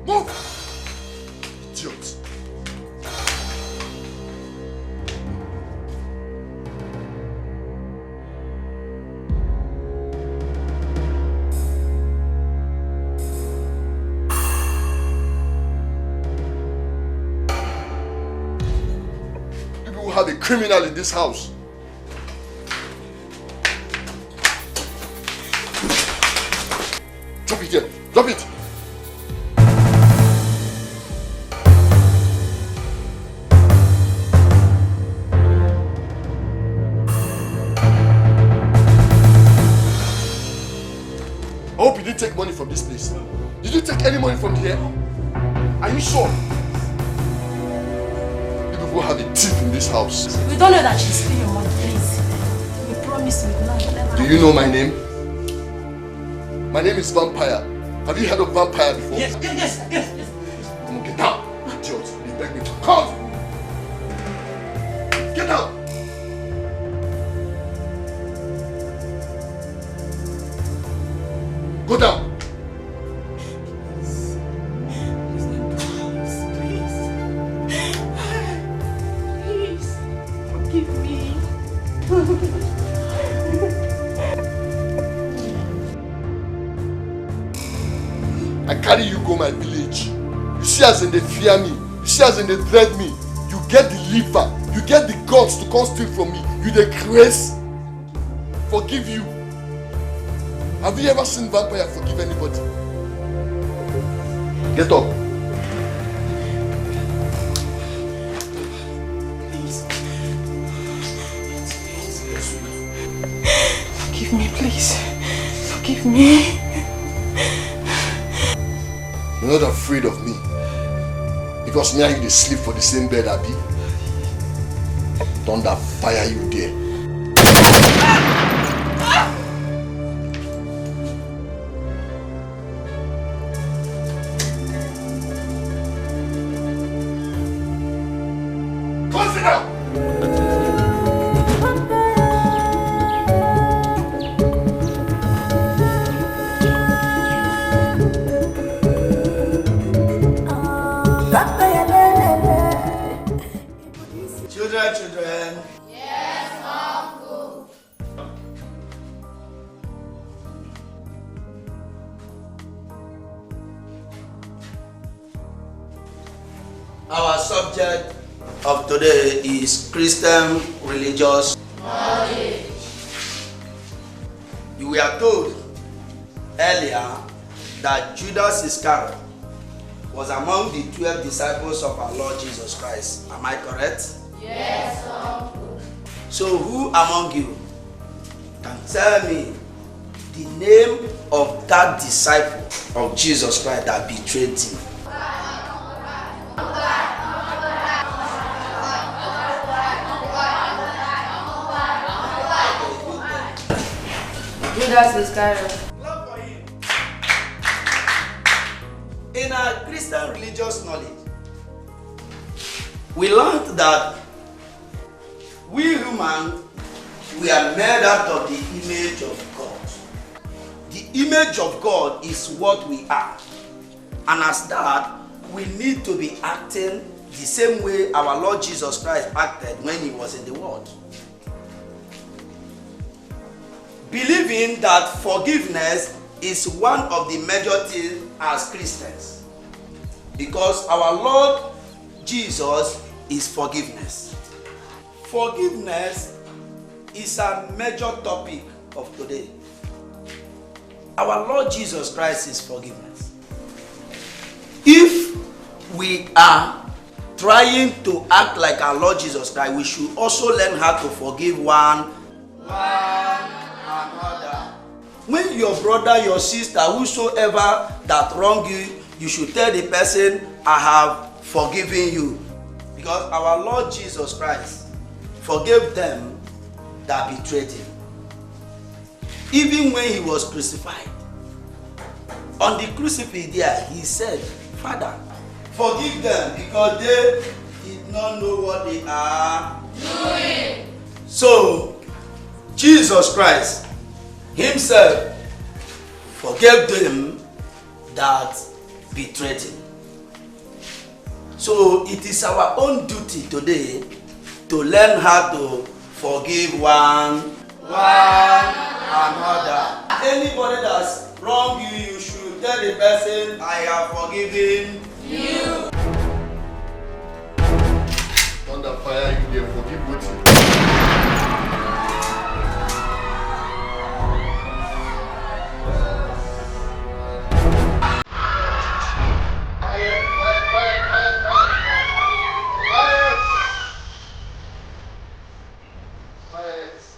Move. Idiot. People will have a criminal in this house. Drop it here. Drop it. I hope you didn't take money from this place. Did you take any money from here? Are you sure? You people have a thief in this house. We don't know that she's stealing your money, please. We promise we will not let her. Do you know my name? My name is Vampire. Have you heard of Vampire before? Yes. Come on, get down. Idiot, you beg me to come. Get down. Go down. Please, forgive me. I carry you go my village. You see as in they fear me. You see as in they dread me. You get the liver. You get the guts to come steal from me. You the grace. Forgive you. Have you ever seen Vampire forgive anybody? Get up. forgive me, please. Forgive me. You're not afraid of me. Because me and you they sleep for the same bed, Abi. Thunder fire you there. Children. Yes, Uncle. Our subject of today is Christian religious knowledge. You were told earlier that Judas Iscariot was among the 12 disciples of our Lord Jesus Christ. Am I correct? Yes, Uncle. So who among you can tell me the name of that disciple of Jesus Christ that betrayed him? Judas Iscariot. In our Christian religious knowledge, we learned that we humans, we are made out of the image of God. The image of God is what we are. And as that, we need to be acting the same way our Lord Jesus Christ acted when he was in the world. Believing that forgiveness is one of the major things as Christians. Because our Lord Jesus is forgiveness. Forgiveness is a major topic of today. Our Lord Jesus Christ is forgiveness. If we are trying to act like our Lord Jesus Christ, we should also learn how to forgive one another. When your brother, your sister, whosoever that wrong you, you should tell the person, I have forgiven you. Because our Lord Jesus Christ forgave them that betrayed him. Even when he was crucified, on the crucifix there, he said, Father, forgive them because they did not know what they are doing. So, Jesus Christ himself forgave them that betrayed him. So it is our own duty today to learn how to forgive one another. Anybody that's wronged you, you should tell the person, I have forgiven you. Thunder fire you there, forgive what you.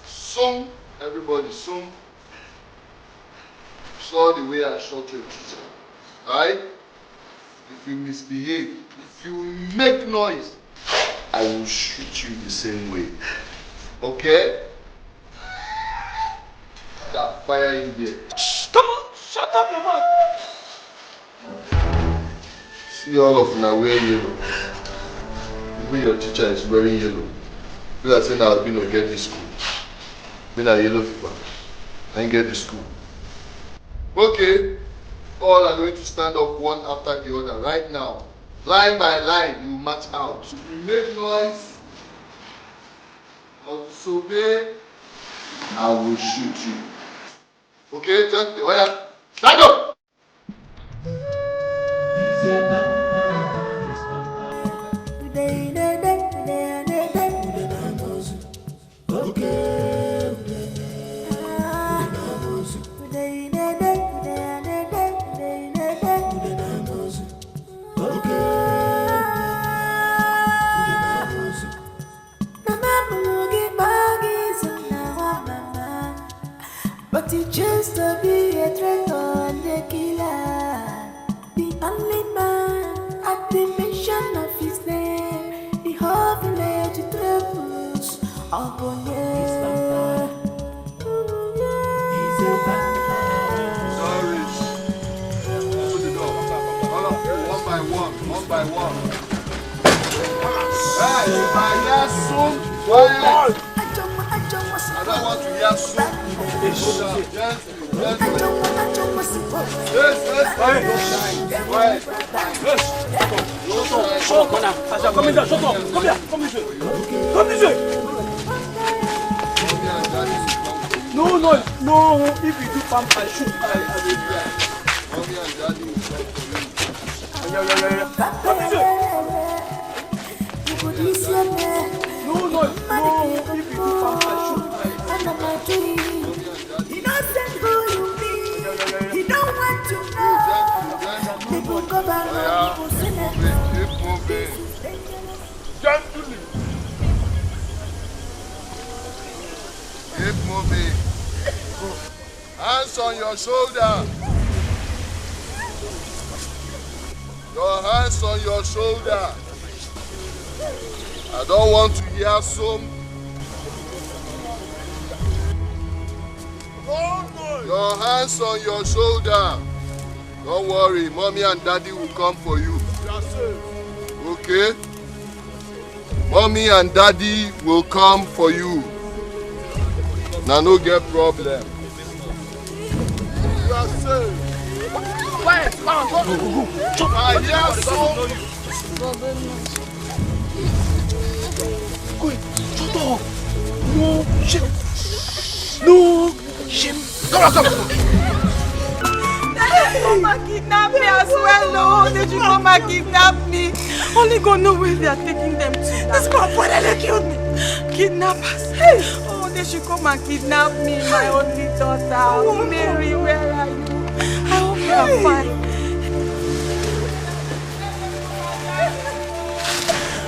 Soon, everybody, soon. Saw the way I shot your teacher. Alright? If you misbehave, if you make noise, I will shoot you the same way. Okay? That fire in there. Stop! Shut up, your mouth! See all of them are wearing yellow. Even your teacher is wearing yellow. You are saying I've been to get this school. Been a yellow fever. I ain't get this school. Okay. All are going to stand up one after the other right now. Line by line, you march out. If you make noise or disobey, I will shoot you. Okay, just the way. Stand up! But it just to be a threat on the One by one. Hey, if I hear soon, quiet. I don't want to hear soon. Yes. Quiet. Shut up, man. As you're coming down, shut up. Come here. Come this way. Come this way. No. If you do pump, I shoot. I will do that. Mommy and Daddy will come for you. Yeah. Come this way. No. If you do pump, I shoot. He doesn't who you be. He don't want to know. People go back home. Keep moving. Gently. Keep moving. Hands on your shoulder. Your hands on your shoulder. I don't want to hear some. Your hands on your shoulder. Don't worry, Mommy and Daddy will come for you. Okay? Mommy and Daddy will come for you. Now no get problem. You are safe. Quiet, man. Go. I hear some. Quick, shut up. No shame. No shame. Come on. They come and kidnap me as well, oh. They should come and kidnap me. Only God knows where they are taking them to. This company, they killed me. Kidnappers. Oh, they should come and kidnap me, my only daughter. Oh, Mary, where are you? I hope you are fine.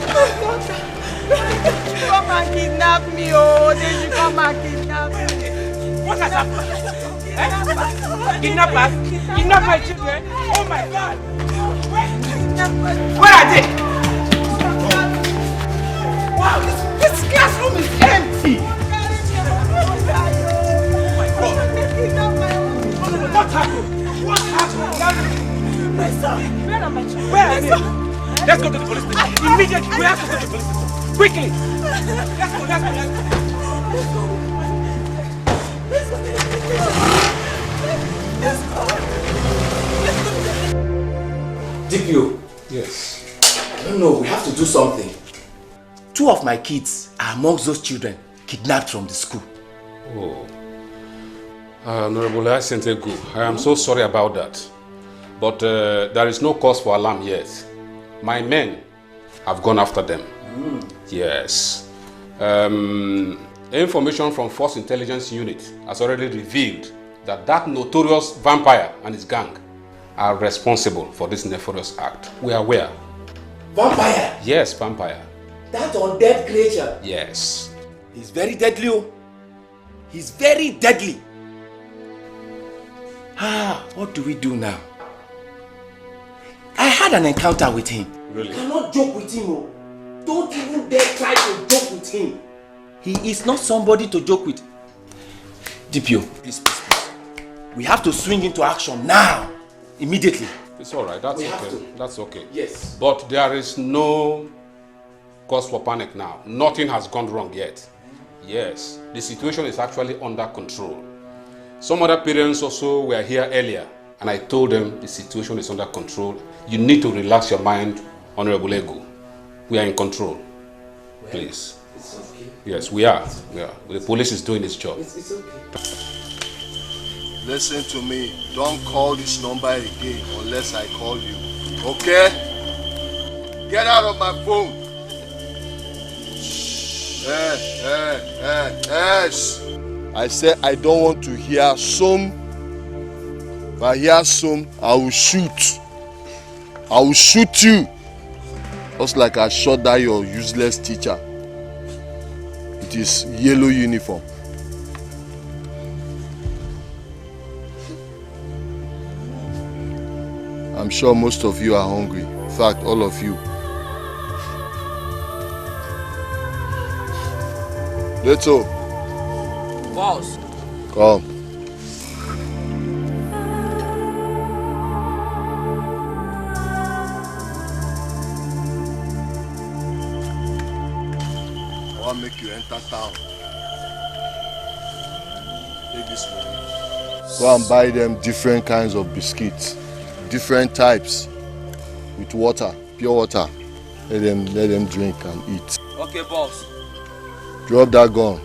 My daughter. Come and kidnap me, oh. They should come and kidnap me. What has happened? Kidnappers? Kidnap my children? Oh my God! Where are they? Wow, this classroom is empty! Oh my God! What happened? My son! Where are my children? Where are they? Let's go to the police station. Immediately, we have to go to the police station. Quickly! Let's go. DPO. Yes. I don't know, we have to do something. 2 of my kids are amongst those children kidnapped from the school. Oh. Honorable Sentegu, I am so sorry about that. But there is no cause for alarm yet. My men have gone after them. Yes. Information from Force Intelligence Unit has already revealed that notorious vampire and his gang are responsible for this nefarious act. We are aware. Vampire? Yes, vampire. That undead creature? Yes. He's very deadly, oh. He's very deadly. What do we do now? I had an encounter with him. Really? You cannot joke with him, oh. Don't even dare try to joke with him. He is not somebody to joke with. DPO, please. We have to swing into action now. Immediately. It's all right. That's okay. That's okay. Yes. But there is no cause for panic now. Nothing has gone wrong yet. Yes. The situation is actually under control. Some other parents also were here earlier, and I told them the situation is under control. You need to relax your mind, Honorable Ego. We are in control. Well, please. It's okay. Yes, we are. Yeah. The police is doing its job. It's okay. Listen to me. Don't call this number again unless I call you. Okay? Get out of my phone. Yes. I said I don't want to hear some. If I hear some, I will shoot. I will shoot you. Just like I shot that your useless teacher. With his yellow uniform. I'm sure most of you are hungry. In fact, all of you. Leto. Boss. Come. want to make you enter town. Take this money. Go and buy them different kinds of biscuits, different types, with water, pure water. Let them drink and eat. Okay, boss. Drop that gun.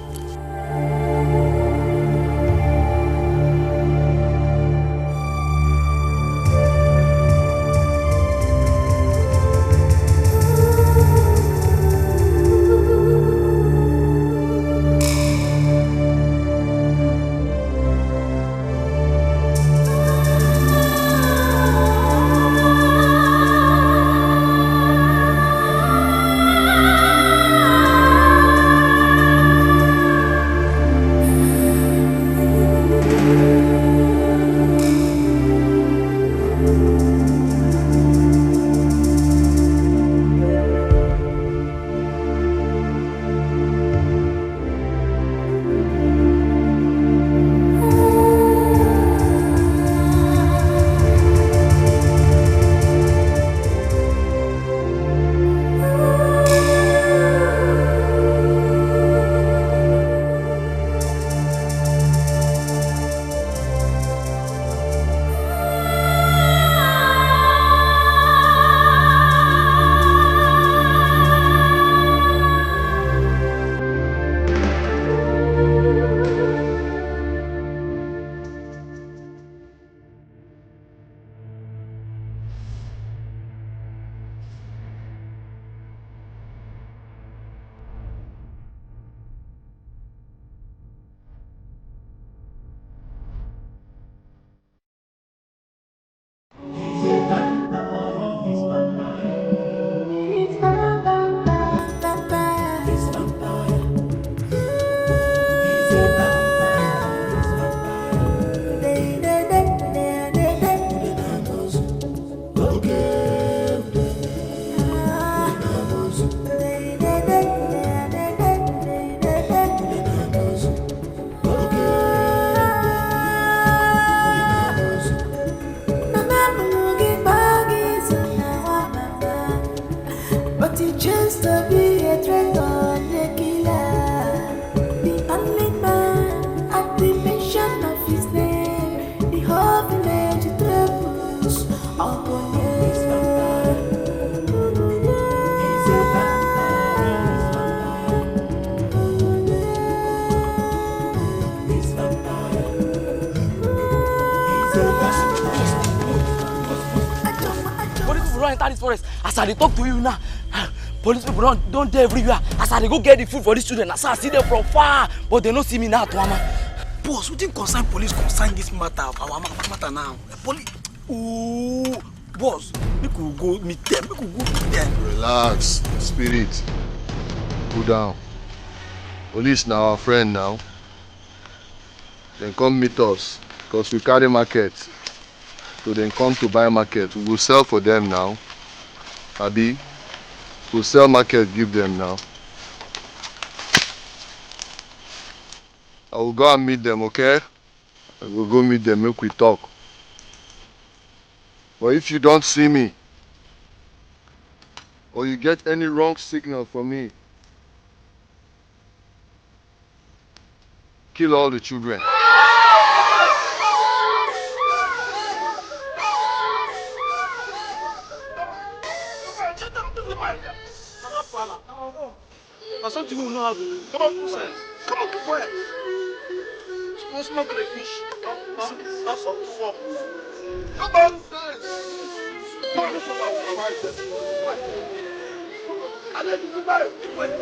As I talk to you now, police people don't dare everywhere. As I go get the food for these children, as I see them from far, but they don't see me now, Tuama. Boss, we didn't concern police concern this matter of our matter now. Police, ooh, boss, we could go meet them. We could go meet them. Relax, spirit. Cool down. Police now our friend now. Then come meet us, because we carry market. So then come to buy market. We will sell for them now. Abi, we'll sell market, give them now. I will go and meet them, okay? I will go meet them, make we talk. But if you don't see me, or you get any wrong signal from me, kill all the children. Something will not happen. Come on, come on, keep quiet. Let's not the fish. That's all for. Come on, come on, I let you go. Keep quiet.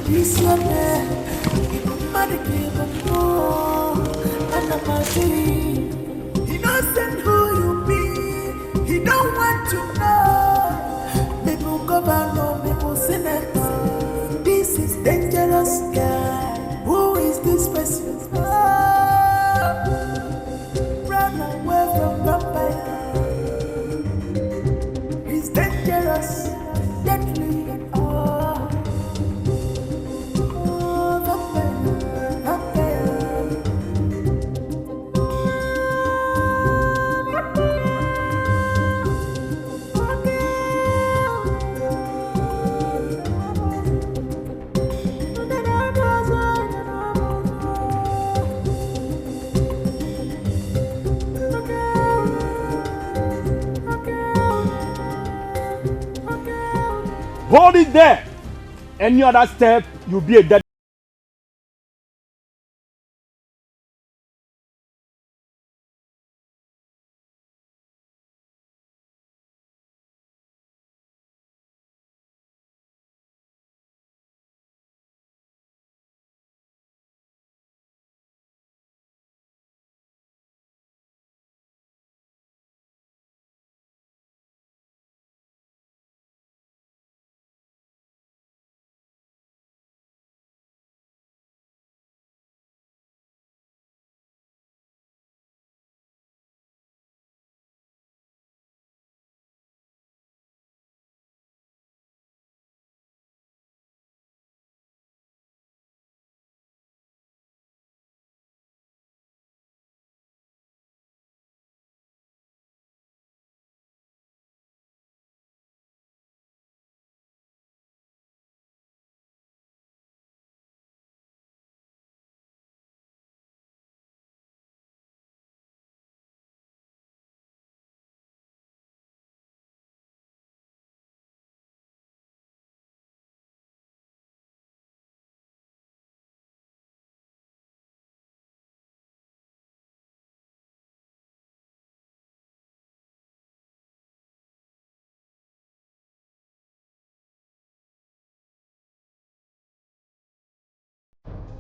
This wanna give him more. And I'm a dream. He doesn't who you be. He don't want to know. People governor, people senate. This is dangerous guy. Who is this person? Run away from vampire. He's dangerous, deadly. Hold it there. Any other step, you'll be a dead.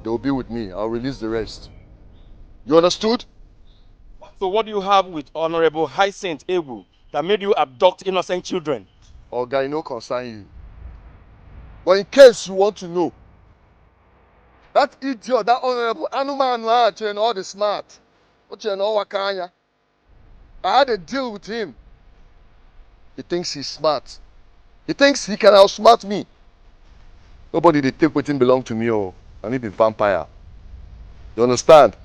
They'll be with me. I'll release the rest. You understood? So what do you have with Honorable Hyacinth Ebu that made you abduct innocent children? Oh, guy, no concern you. But in case you want to know, that idiot, that Honorable Anuman, and all the smart. What you know, Wakanya? I had a deal with him. He thinks he's smart. He thinks he can outsmart me. Nobody they take what belong to me, or I need a vampire. You understand?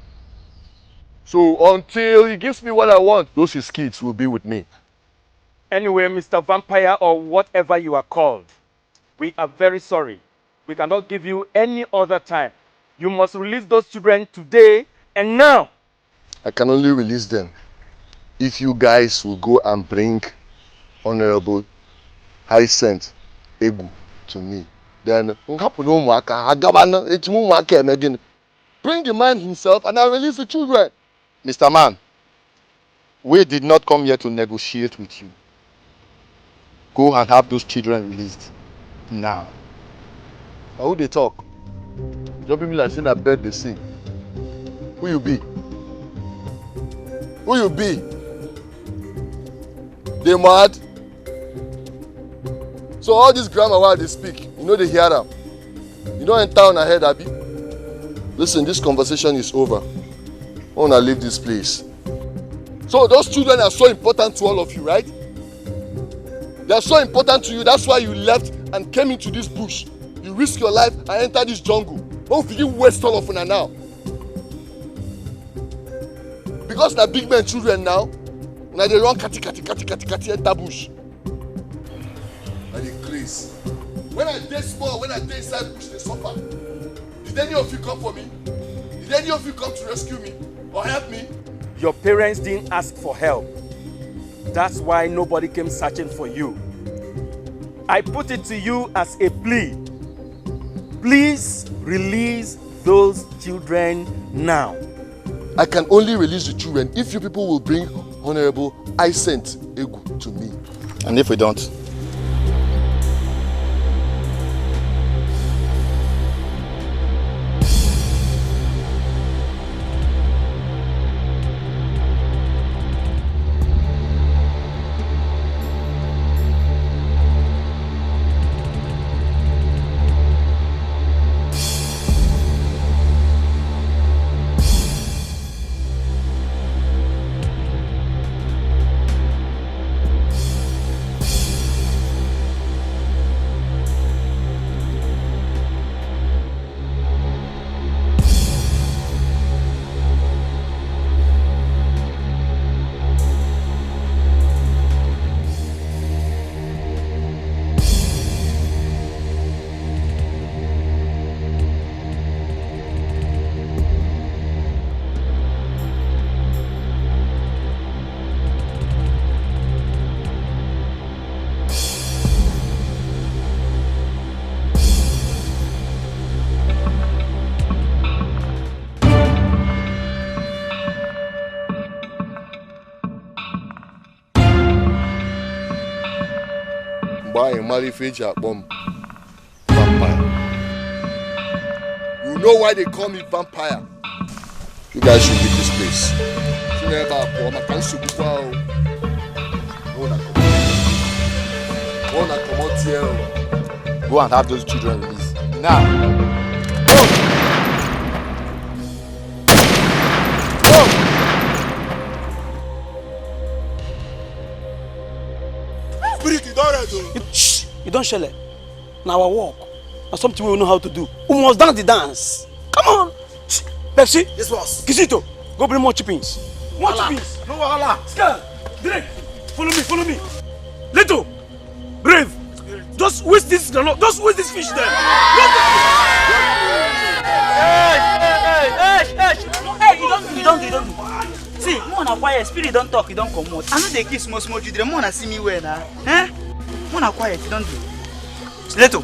So until he gives me what I want, those his kids will be with me. Anyway, Mr. Vampire or whatever you are called, we are very sorry. We cannot give you any other time. You must release those children today and now. I can only release them if you guys will go and bring Honorable Hyacinth Ebu to me. Then bring the man himself and I'll release the children. Mr. Man, we did not come here to negotiate with you. Go and have those children released now. How they talk? Jumping me like saying that bird they sing. Who you be? Who you be? They mad? So all this grammar while they speak, you know they hear them. You don't enter on ahead, Abby. Listen, this conversation is over. I wanna leave this place. So those children are so important to all of you, right? They are so important to you. That's why you left and came into this bush. You risk your life and enter this jungle. Don't forget waste all of them now. Because they're big men children now, they run kati enter bush. And they crazy. When I dey small, when I dey inside bush, they suffer. Did any of you come for me? Did any of you come to rescue me or help me? Your parents didn't ask for help. That's why nobody came searching for you. I put it to you as a plea. Please release those children now. I can only release the children if you people will bring Honorable Hyacinth Ebu to me. And if we don't? Buy a marry feature bomb. Vampire. You know why they call me vampire? You guys should leave this place. Go and have those children released. Now. Spirit, you don't ready. Shh! You don't shell it. Now our walk. That's something we know how to do. We must dance the dance. Come on! Shh! Pepsi? Yes, boss. Kisito, go bring more chippings. More chippings. No wahala. Scan. Drake. Follow me. Leto. Brave. Just whisk this fish there. Hey, you don't do. See, more na quiet, spirit don't talk, you don't come out. I know they kiss small children, more na see me well now. Eh? More na quiet, you don't do. Leto.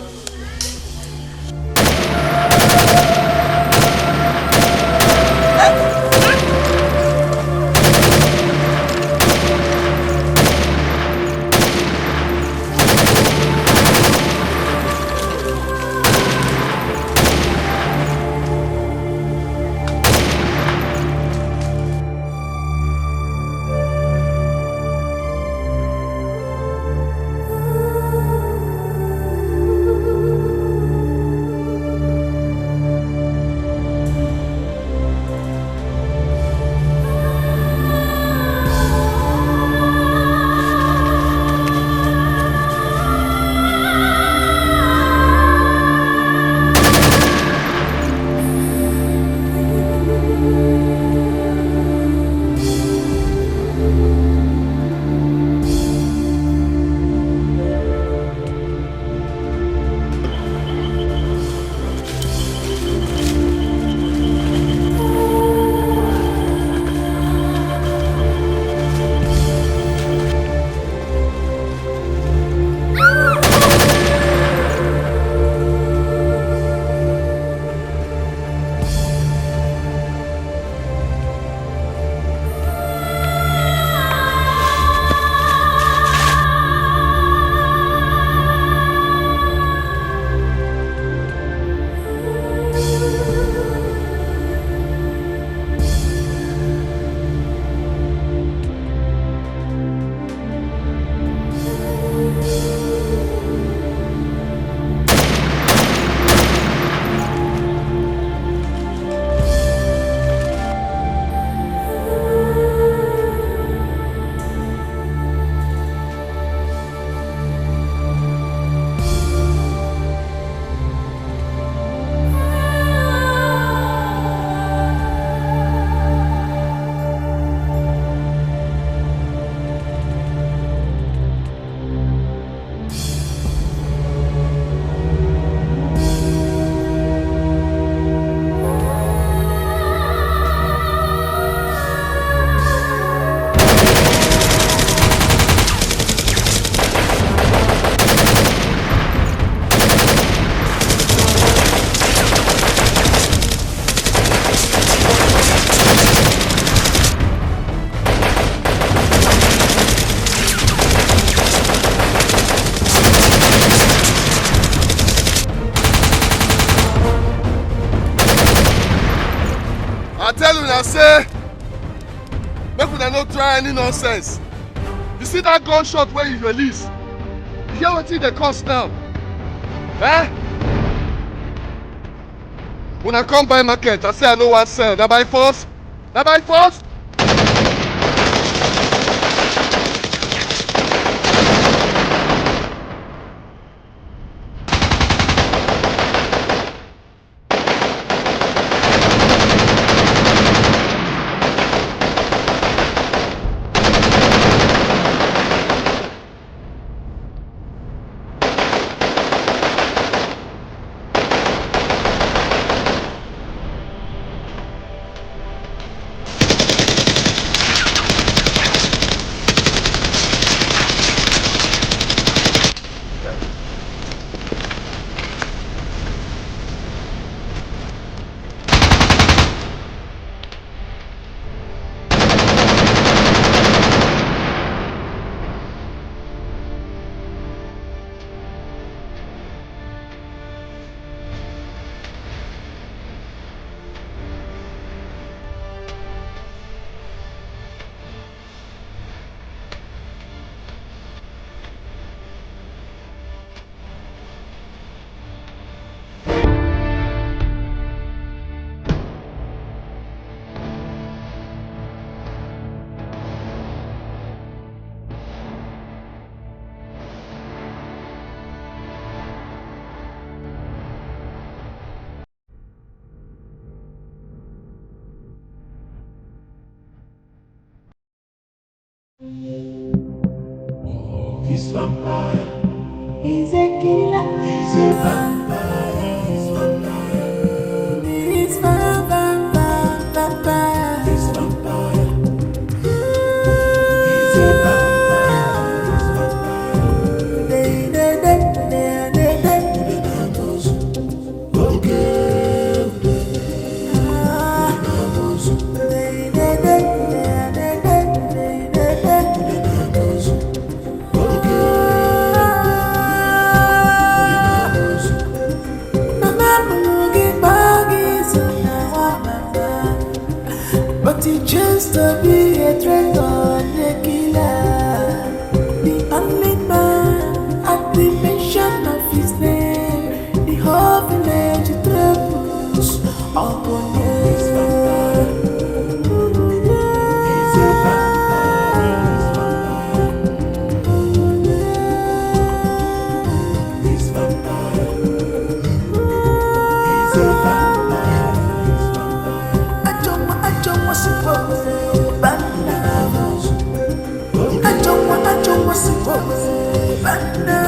I say, make una no try any nonsense. You see that gunshot where you release? You hear what they cost now? Eh? When I come buy market, I say I no want sell. That by force? That by force? He's vampire. He's a killer. He's a vampire. He's vampire. He's vampire. He's vampire. He's a vampire. He's vampire. But he chose to be a traitor and a killer. The only man at the mention of his name, the whole village trembles upon his vampire. He's a vampire. He's vampire. He's a vampire. I don't want to bananas. I don't want to bananas.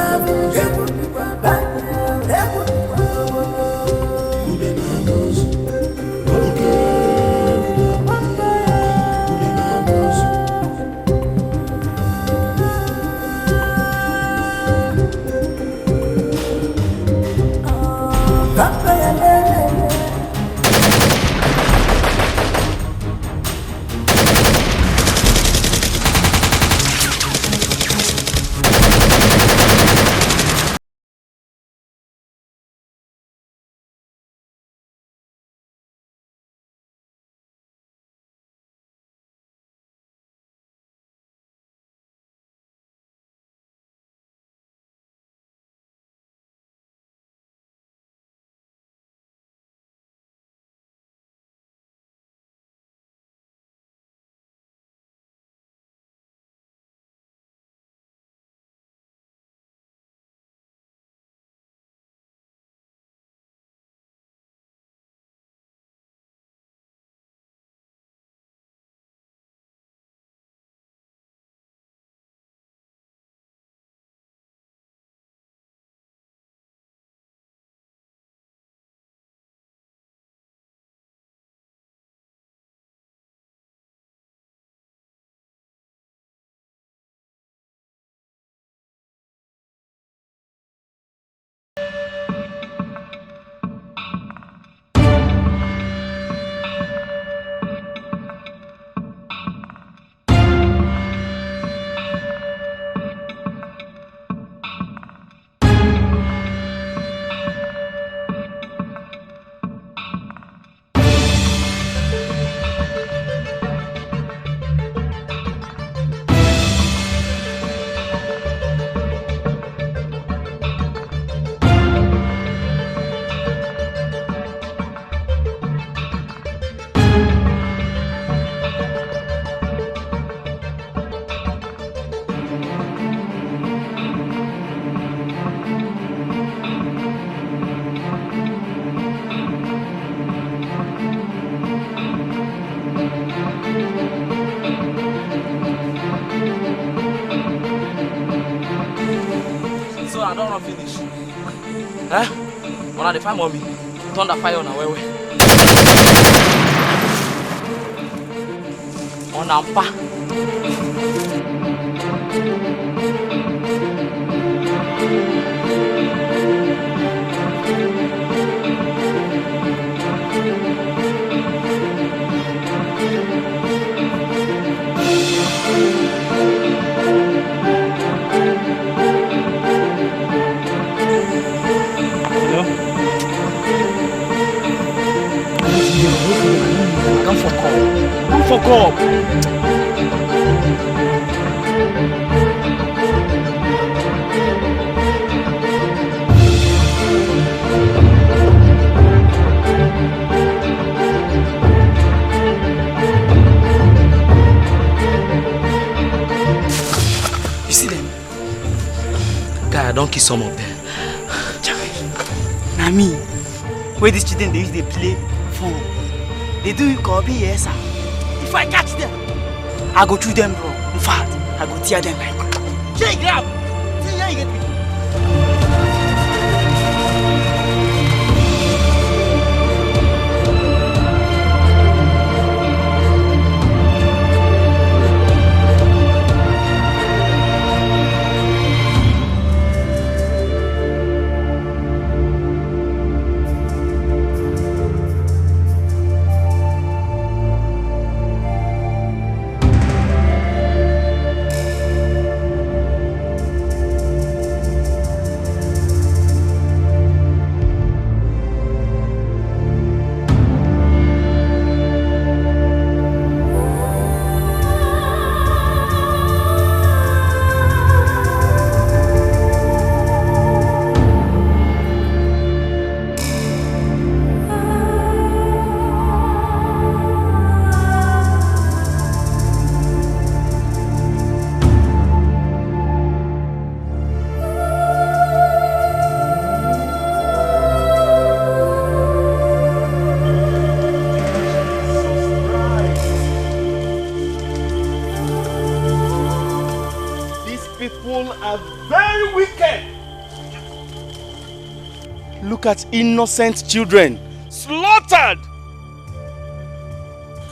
I don't want to finish. Eh? When I find mommy, turn the fire on our way. On Ampa. Don't fuck up. Don't fuck up. You see them? Guy, I don't kill some of them. Na me. Where these children they use they play phone. They do it copy, yes sir. If I catch them, I go through them, bro. In fact, I go tear them like. Jay, grab! people are very wicked. Look at innocent children slaughtered.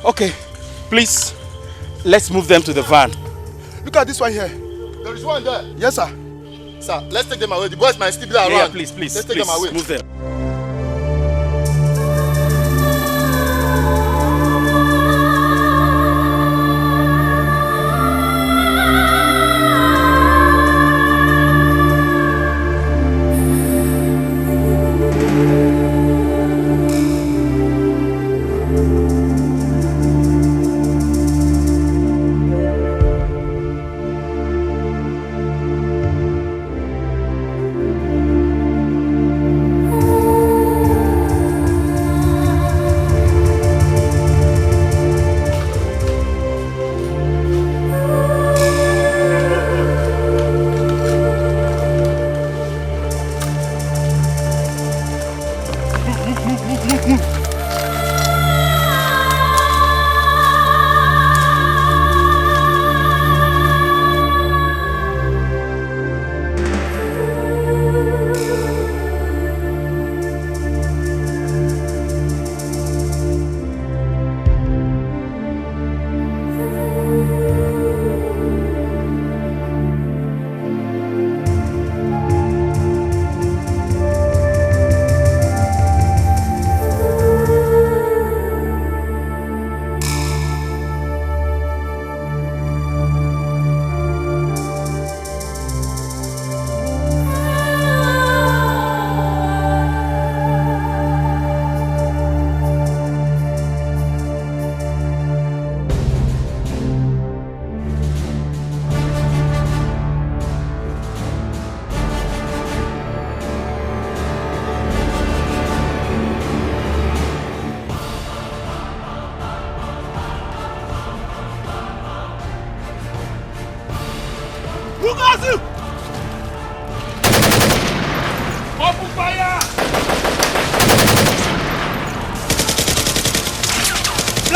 Okay, please, let's move them to the van. Look at this one here. There is one there. Yes, sir. Sir, let's take them away. The boys might still be around. Yeah, please, let's take them away. Move them.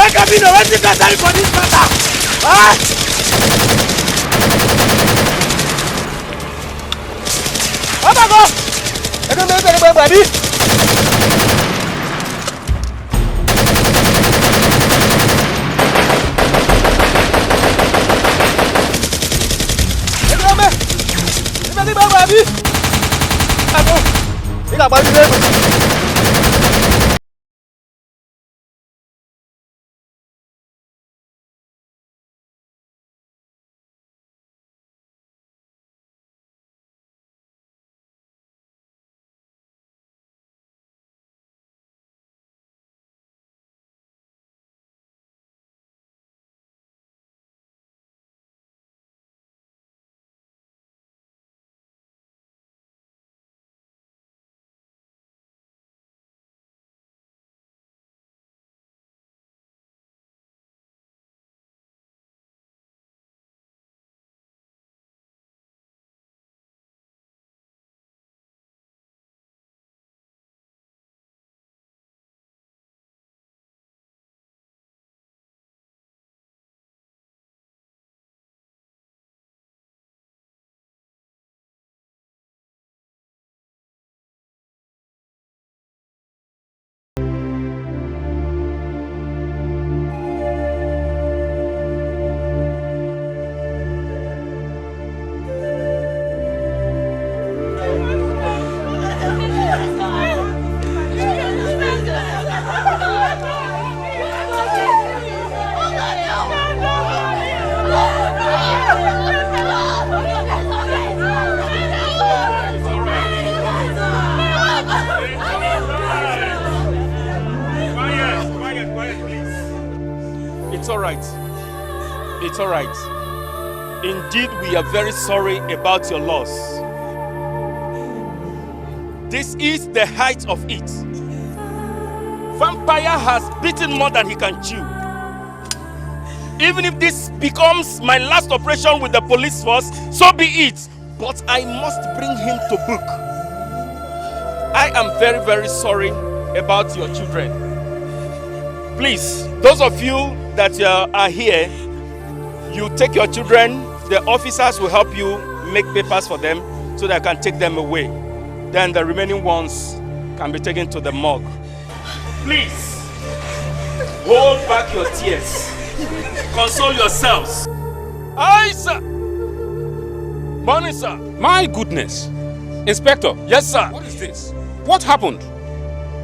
Cabino, what's the time for this matter? Ah! Go! I don't know anybody. It's all right. Indeed, we are very sorry about your loss. This is the height of it. Vampire has bitten more than he can chew. Even if this becomes my last operation with the police force, so be it. But I must bring him to book. I am very, very sorry about your children. Please, those of you that are here, you take your children The officers will help you make papers for them so that I can take them away. Then the remaining ones can be taken to the morgue. Please, hold back your tears. Console yourselves. Aye, sir. Morning, sir. My goodness. Inspector. Yes, sir. What is this? What happened?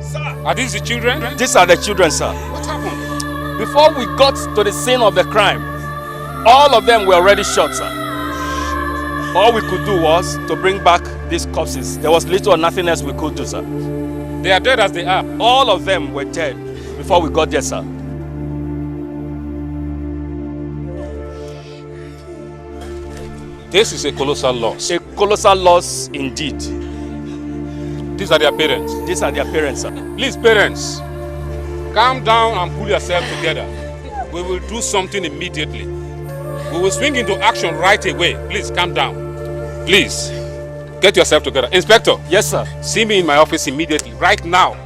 Sir. Are these the children? These are the children, sir. What happened? Before we got to the scene of the crime, all of them were already shot, sir. All we could do was to bring back these corpses. There was little or nothing else we could do, sir. They are dead as they are. All of them were dead before we got there, sir. This is a colossal loss. A colossal loss indeed. These are their parents. These are their parents, sir. Please, parents, calm down and pull yourself together. We will do something immediately. We will swing into action right away. Please, calm down. Please, get yourself together. Inspector. Yes, sir. See me in my office immediately, right now.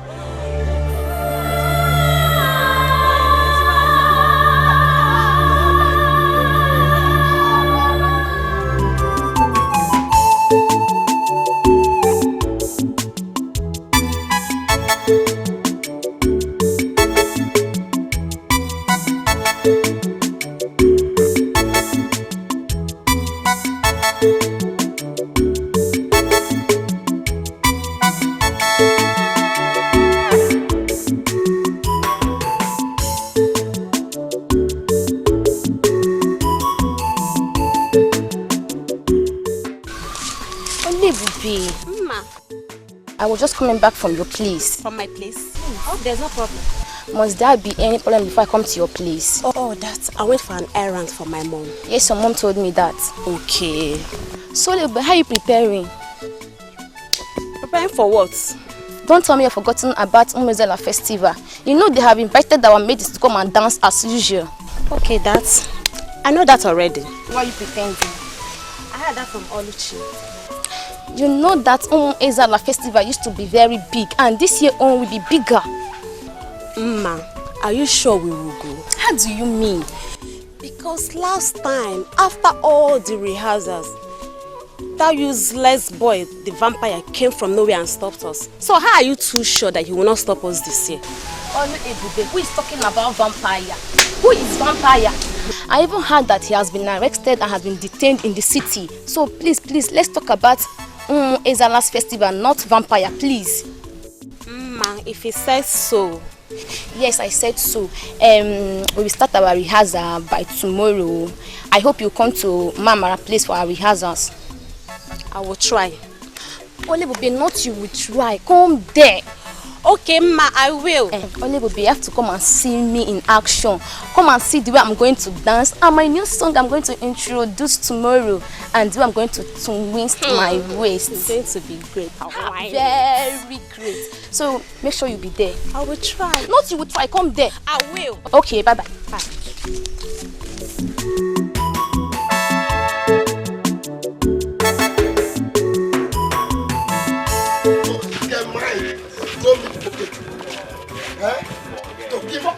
I was just coming back from your place. From my place? Oh, there's no problem. Must there be any problem before I come to your place? Oh, that. I went for an errand for my mom. Yes, your mom told me that. Okay. So, how are you preparing? Preparing for what? Don't tell me you've forgotten about Umezela festival. You know they have invited our mates to come and dance as usual. Okay, I know that already. Why are you pretending? I heard that from Oluchi. You know that Ezala festival used to be very big, and this year will be bigger. Are you sure we will go? How do you mean? Because last time, after all the rehearsals, that useless boy, the vampire, came from nowhere and stopped us. So how are you too sure that he will not stop us this year? Who is talking about vampire? Who is vampire? I even heard that he has been arrested and has been detained in the city. So please, let's talk about Ezala's festival, not vampire, please. If he says so. Yes, I said so. We will start our rehearsal by tomorrow. I hope you come to Mamara place for our rehearsals. I will try. Olebobe, not you will try. Come there. Okay, I will. Olebobe, you have to come and see me in action. Come and see the way I'm going to dance and my new song I'm going to introduce tomorrow, and the way I'm going to twist my waist. It's going to be great. Very great. So make sure you be there. I will try. Not you will try. Come there. I will. Okay, bye.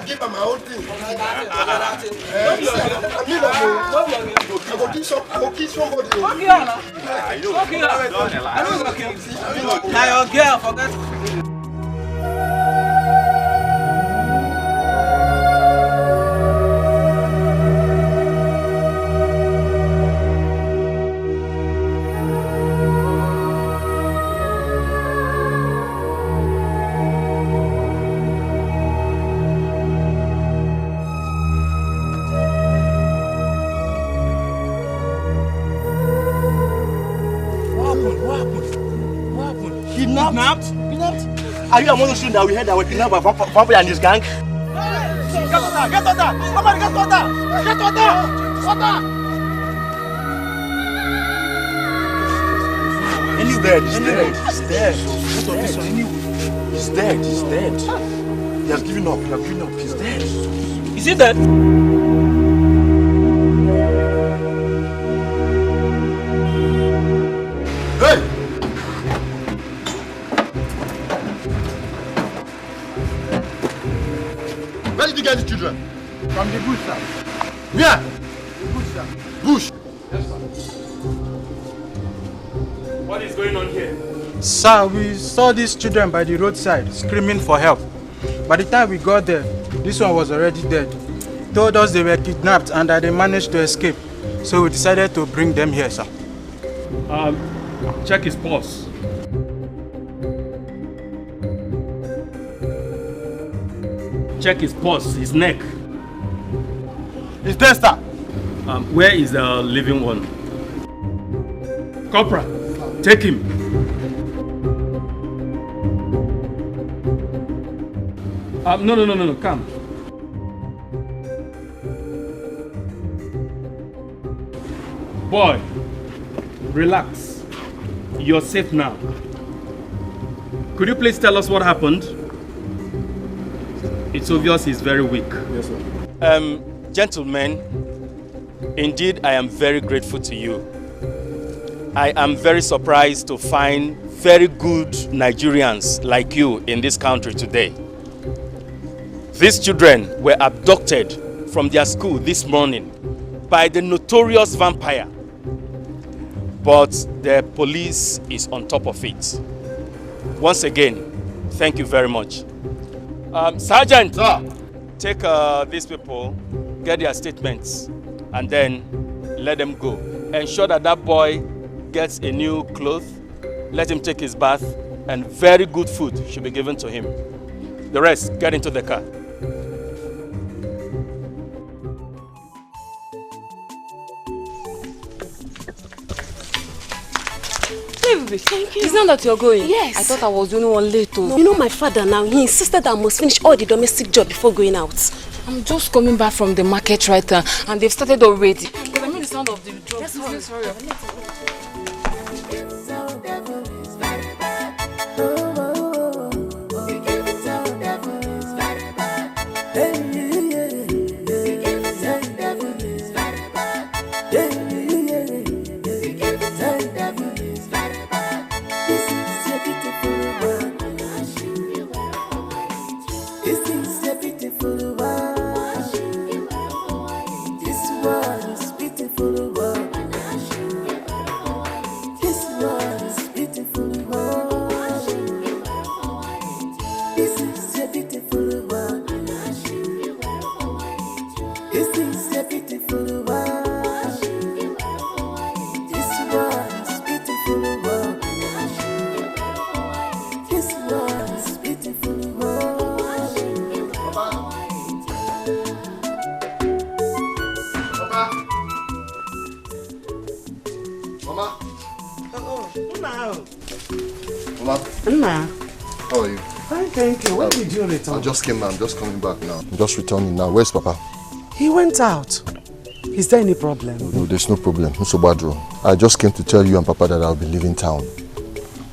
Give her my own thing. I will kill somebody. Now your girl, forget. Kidnapped? Are you among those students that we heard that were kidnapped by Vampire and his gang? Get water! Get water! Somebody get water! Get water! Water! He's dead. He's dead. He's dead. He's dead. He's dead. He has given up. He has given up. He's dead. Is he dead? Hey! Where did you get these children? From the bush, sir. Where? The bush, sir. Bush? Yes, sir. What is going on here? Sir, we saw these children by the roadside screaming for help. By the time we got there, this one was already dead. Told us they were kidnapped and that they managed to escape. So we decided to bring them here, sir. Check his pulse. Check his pulse, his neck. It's there, sir. Where is the living one? Corporal, take him. No, come. Boy, relax. You're safe now. Could you please tell us what happened? It's obvious he's very weak. Yes, sir. Gentlemen, indeed I am very grateful to you. I am very surprised to find very good Nigerians like you in this country today. These children were abducted from their school this morning by the notorious vampire. But the police is on top of it. Once again, thank you very much. Sergeant, take these people, get their statements, and then let them go. Ensure that that boy gets a new cloth, let him take his bath, and very good food should be given to him. The rest, get into the car. Thank you. It's not that you're going? Yes. I thought I was the only one late. No. You know my father now, he insisted I must finish all the domestic job before going out. I'm just coming back from the market right now and they've started already. Because I mean the sound of the job. Let's hurry up. How are you? Fine, thank you. When did you return? I just came now. I'm just coming back now. I'm just returning now. Where's Papa? He went out. Is there any problem? No, there's no problem. Badro. I just came to tell you and Papa that I'll be leaving town.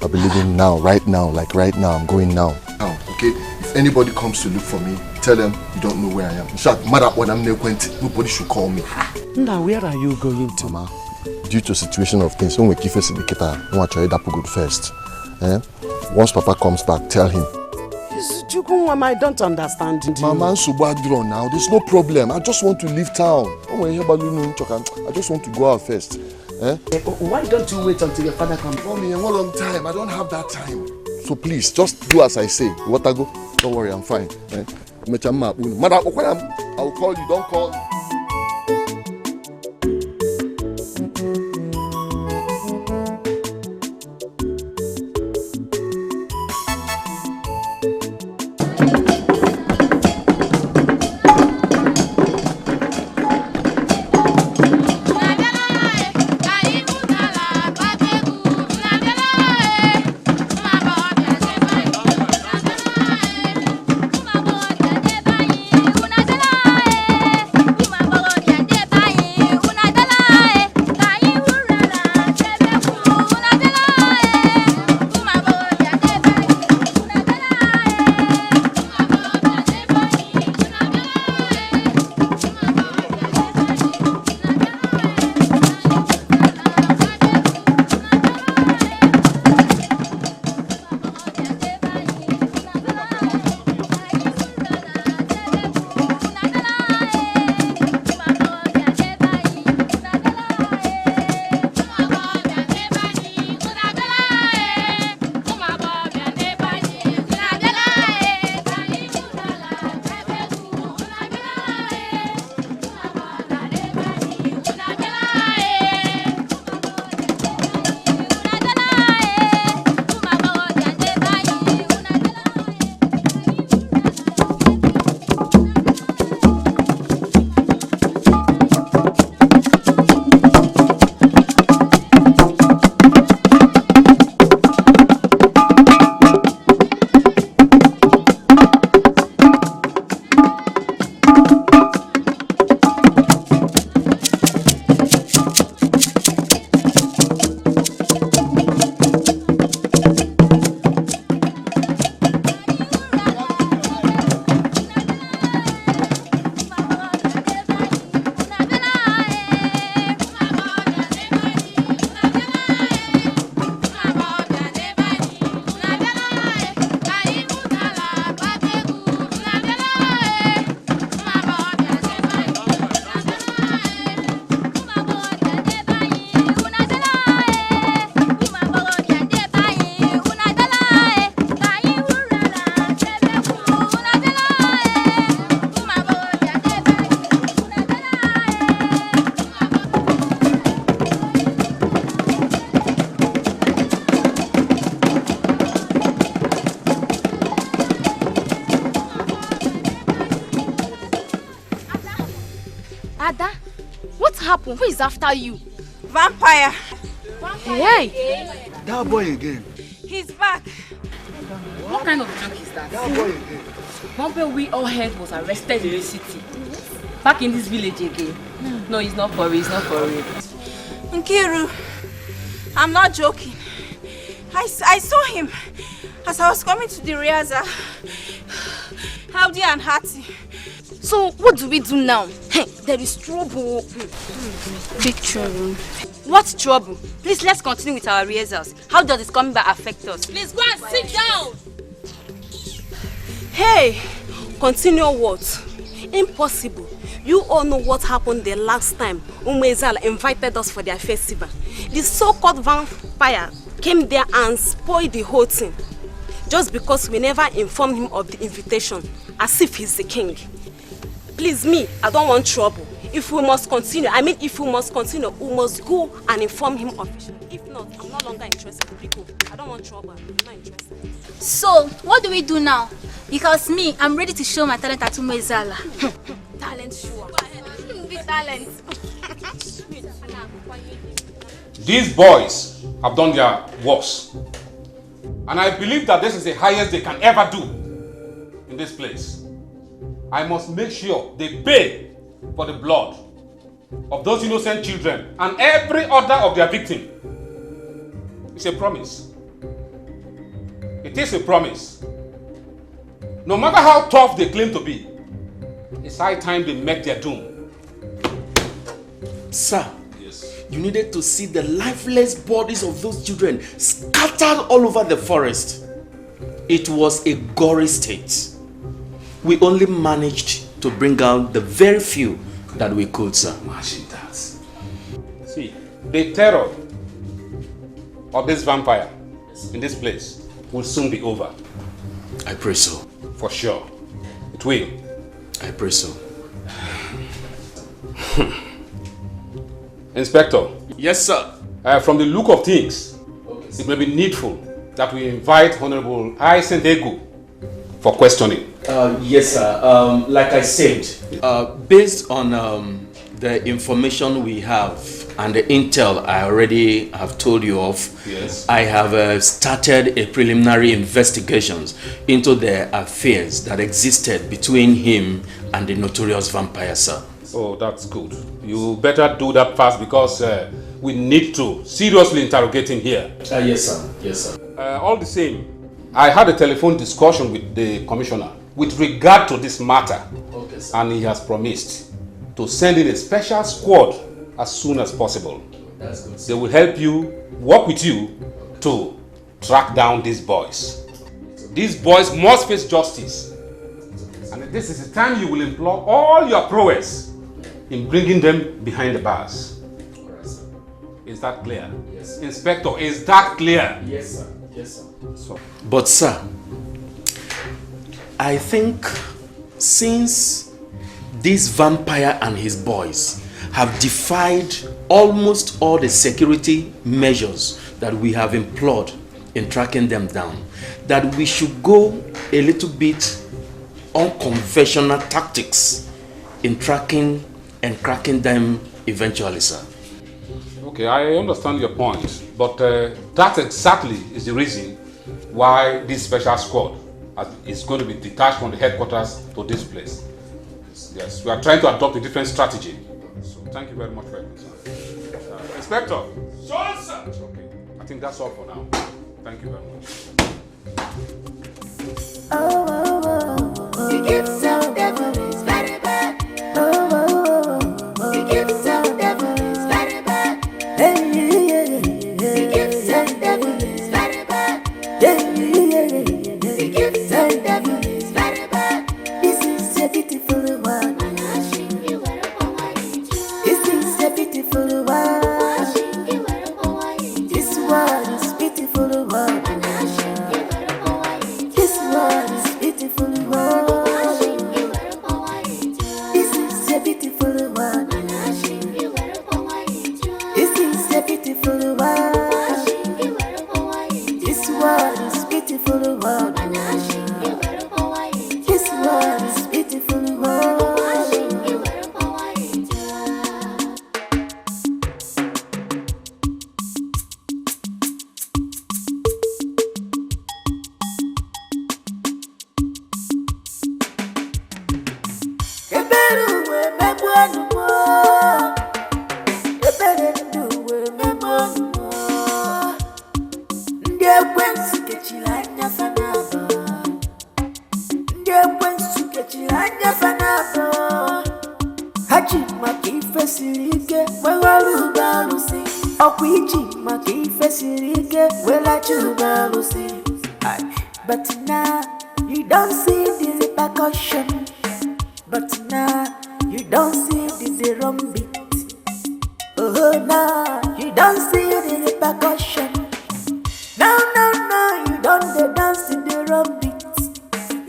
I'll be leaving now, right now, like right now. I'm going now. Now, okay? If anybody comes to look for me, tell them you don't know where I am. In fact, matter what I'm nobody should call me. Now, where are you going to? Mama, due to a situation of things, when we keep facing the kita, I want to try that good first. Once Papa comes back, tell him. I don't understand you. Mama, now. There's no problem. I just want to leave town. I just want to go out first. Why don't you wait until your father comes? Mommy, a long time. I don't have that time. So please, just do as I say. Watago, don't worry, I'm fine. I'll call you. Don't call me. happened? Who is after you? Vampire. Hey! That boy again. He's back. What kind of joke is that? That boy again. One boy we all heard was arrested in the city. Back in this village again. No, it's not for real, it's not for real. Nkiru, I'm not joking. I saw him as I was coming to the rehearsal. Healthy and hearty. So, what do we do now? Hey, there is trouble. Big trouble. What trouble? Please, let's continue with our rehearsals. How does this coming back affect us? Please go and sit down. Hey, continue what? Impossible. You all know what happened the last time Umezala invited us for their festival. The so-called vampire came there and spoiled the whole thing. Just because we never informed him of the invitation, as if he's the king. Please, me, I don't want trouble. If we must continue, we must go and inform him officially. If not, I'm no longer interested. I don't want trouble. I'm not interested. So, what do we do now? Because me, I'm ready to show my talent at Umezala. Talent sure. Big talent. These boys have done their worst. And I believe that this is the highest they can ever do in this place. I must make sure they pay for the blood of those innocent children and every other of their victim. It's a promise. It is a promise. No matter how tough they claim to be, it's high time they met their doom. Sir, you needed to see the lifeless bodies of those children scattered all over the forest. It was a gory state. We only managed to bring out the very few that we could, sir. Imagine that. See, the terror of this vampire in this place will soon be over. I pray so. For sure. It will. I pray so. Inspector. Yes, sir. From the look of things, it may be needful that we invite Honorable Ego for questioning. Yes, sir. Like I said, based on the information we have and the intel I already have told you of, yes, I have started a preliminary investigations into the affairs that existed between him and the notorious vampire, sir. Oh, that's good. You better do that fast because we need to seriously interrogate him here. Yes, sir. Yes, sir. All the same, I had a telephone discussion with the commissioner with regard to this matter. Okay, sir. And he has promised to send in a special squad as soon as possible. That's good, sir. They will help you, work with you to track down these boys. These boys must face justice. And this is the time you will employ all your prowess in bringing them behind the bars. Is that clear? Yes. Inspector, is that clear? Yes, sir. Yes, sir. So. But, sir, I think since this vampire and his boys have defied almost all the security measures that we have employed in tracking them down, that we should go a little bit unconventional tactics in tracking and cracking them eventually, sir. Okay, I understand your point, but that exactly is the reason why this special squad is going to be detached from the headquarters to this place. Yes, we are trying to adopt a different strategy. So thank you very much for your concern. Inspector. Sure, sir. Okay, I think that's all for now. Thank you very much. You give some devil is very bad. You give some devil is very bad. You give some devil is very bad. You give some devil is very bad. This is a beautiful world. This is a beautiful world. This world is beautiful world. This world is ekwensu kechilanya fanabo. Ndi ekwensu kechilanya fanabo. Hachi makife sirike wewalu balusi. Okwichi makife sirike wela chubalusi. But now you don't see the repercussion. But now you don't see the drum beat. Oh, now you don't see the repercussion. No, you don't dance in the drum beat.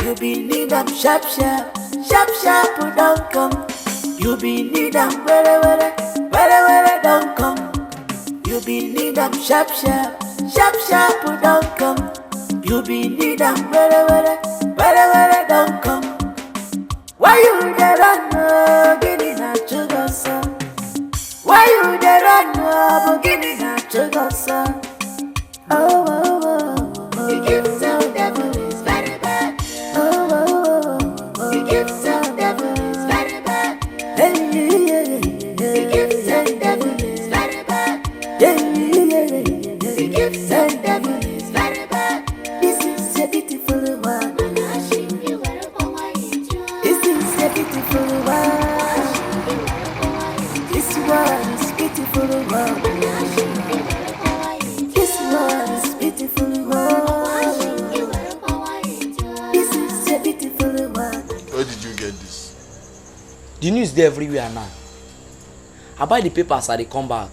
You be need them sharp, who don't come. You be need them where don't come. You be need them sharp, who don't come. You be need them where don't come. Why you there run no beginning at sugar son? Why you there run no beginning at sugar son? You give some devil is very bad. You give some devil is very bad. You give some devil is very bad. You give some devil is very bad. This is a beautiful one. This is a beautiful one. This one is beautiful one. This one is beautiful one. This is a beautiful one. Where did you get this? The news there everywhere now. I buy the papers as they come back.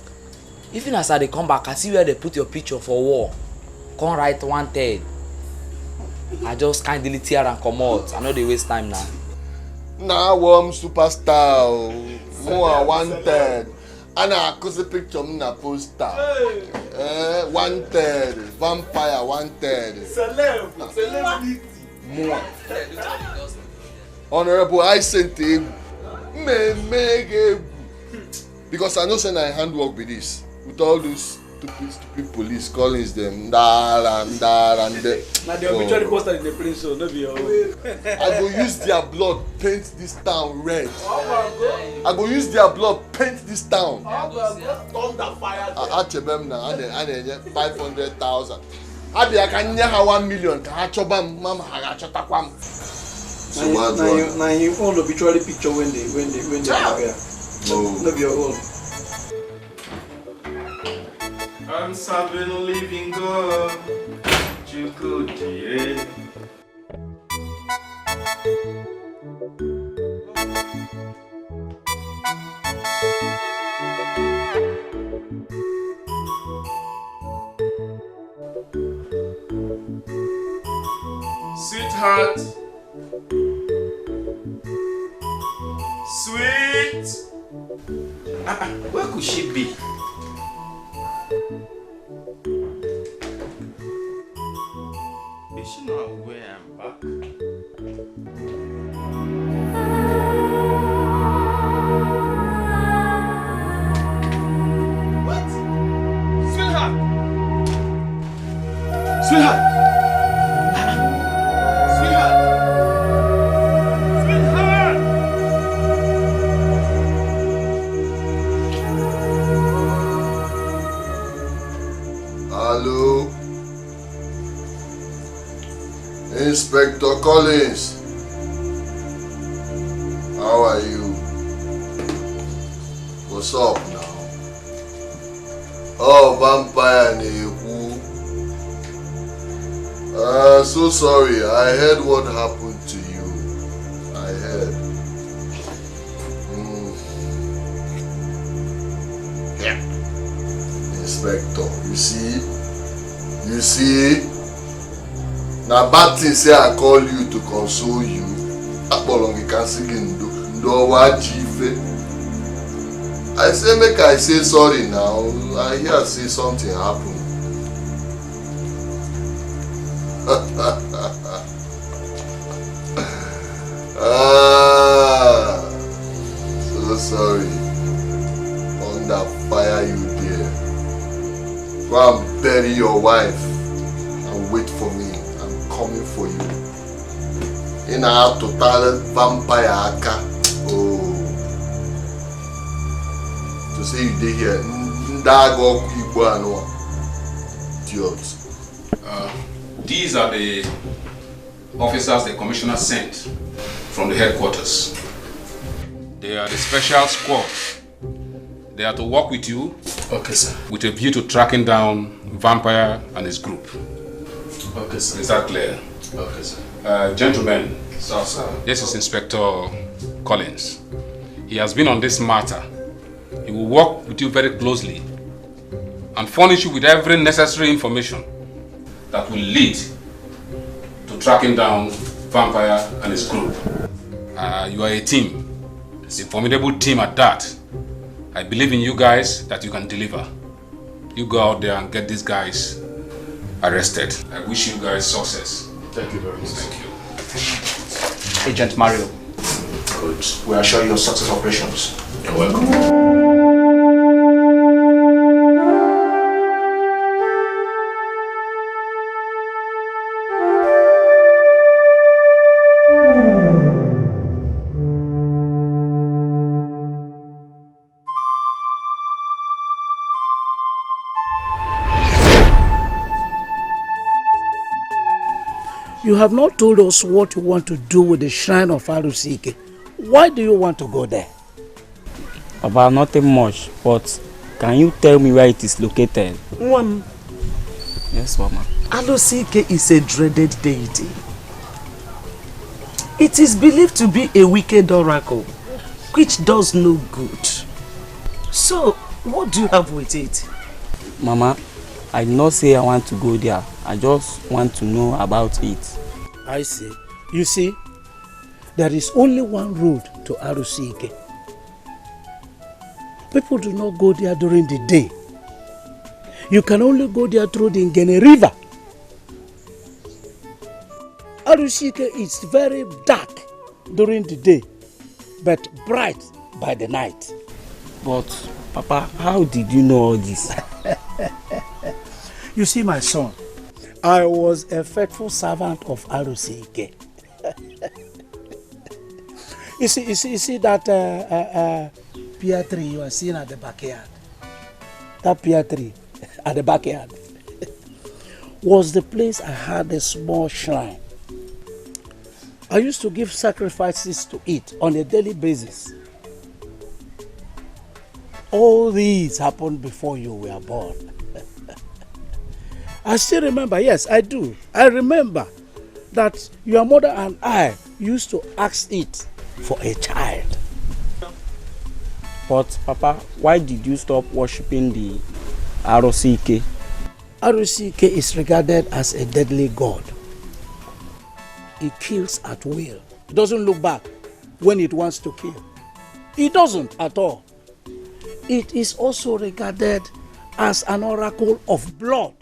Even as they come back, I see where they put your picture for war. Come write 1/3. I just kindly tear and come out. I know they waste time now. Now I'm superstar. More 1/3. And I cause a picture in a poster. 1/3. Vampire 1/3. Celebrity. More. Honorable, I sent him. Because I know send I handwork with this. With all those stupid police callings them and there. Now the obituary poster in the print, so no be your own. I go use their blood paint this town red. I go use their blood paint this town. I them now and 500,000. I can near 1 million. Now you own obituary picture when they appear. No be your own. I'm serving living God. You could hear. Sweetheart. Sweet. Where could she be? Is she not aware I'm back? What? Sweetheart! Sweetheart! Sweetheart! Sweetheart! Hello? Inspector Collins, how are you? What's up now? Oh, vampire Nehu. So sorry, I heard what happened to you. I heard. Yeah. Inspector, you see? Now bad thing say I call you to console you. I say make I say sorry now. I hear say something happen. So sorry. Under fire you there. Go and bury your wife and wait for me. Coming for you in a total vampire aka. Oh, to say you did here, Ndago Ibuano, idiot. These are the officers the commissioner sent from the headquarters. They are the special squad. They are to work with you. Okay, sir. With a view to tracking down Vampire and his group. Okay, sir. Is that clear? Okay, sir. Gentlemen, sir. This is Inspector Collins. He has been on this matter. He will work with you very closely and furnish you with every necessary information that will lead to tracking down Vampire and his group. You are a team, a formidable team at that. I believe in you guys that you can deliver. You go out there and get these guys arrested. I wish you guys success. Thank you very much. Thank you. Agent Mario. Good. We assure you of success operations. You're welcome. You have not told us what you want to do with the shrine of Arusike. Why do you want to go there? About nothing much, but can you tell me where it is located? One. Yes, Mama. Arusike is a dreaded deity. It is believed to be a wicked oracle, which does no good. So, what do you have with it? Mama, I did not say I want to go there. I just want to know about it. I see. You see, there is only one road to Arusike. People do not go there during the day. You can only go there through the Ngene River. Arusike is very dark during the day, but bright by the night. But, Papa, how did you know all this? You see, my son, I was a faithful servant of Arusike. You see that pear tree you are seeing at the backyard? That pear tree at the backyard was the place I had a small shrine. I used to give sacrifices to it on a daily basis. All these happened before you were born. I still remember, yes, I do. I remember that your mother and I used to ask it for a child. But, Papa, why did you stop worshipping the Arusike? Arusike is regarded as a deadly god. It kills at will. It doesn't look back when it wants to kill. It doesn't at all. It is also regarded as an oracle of blood.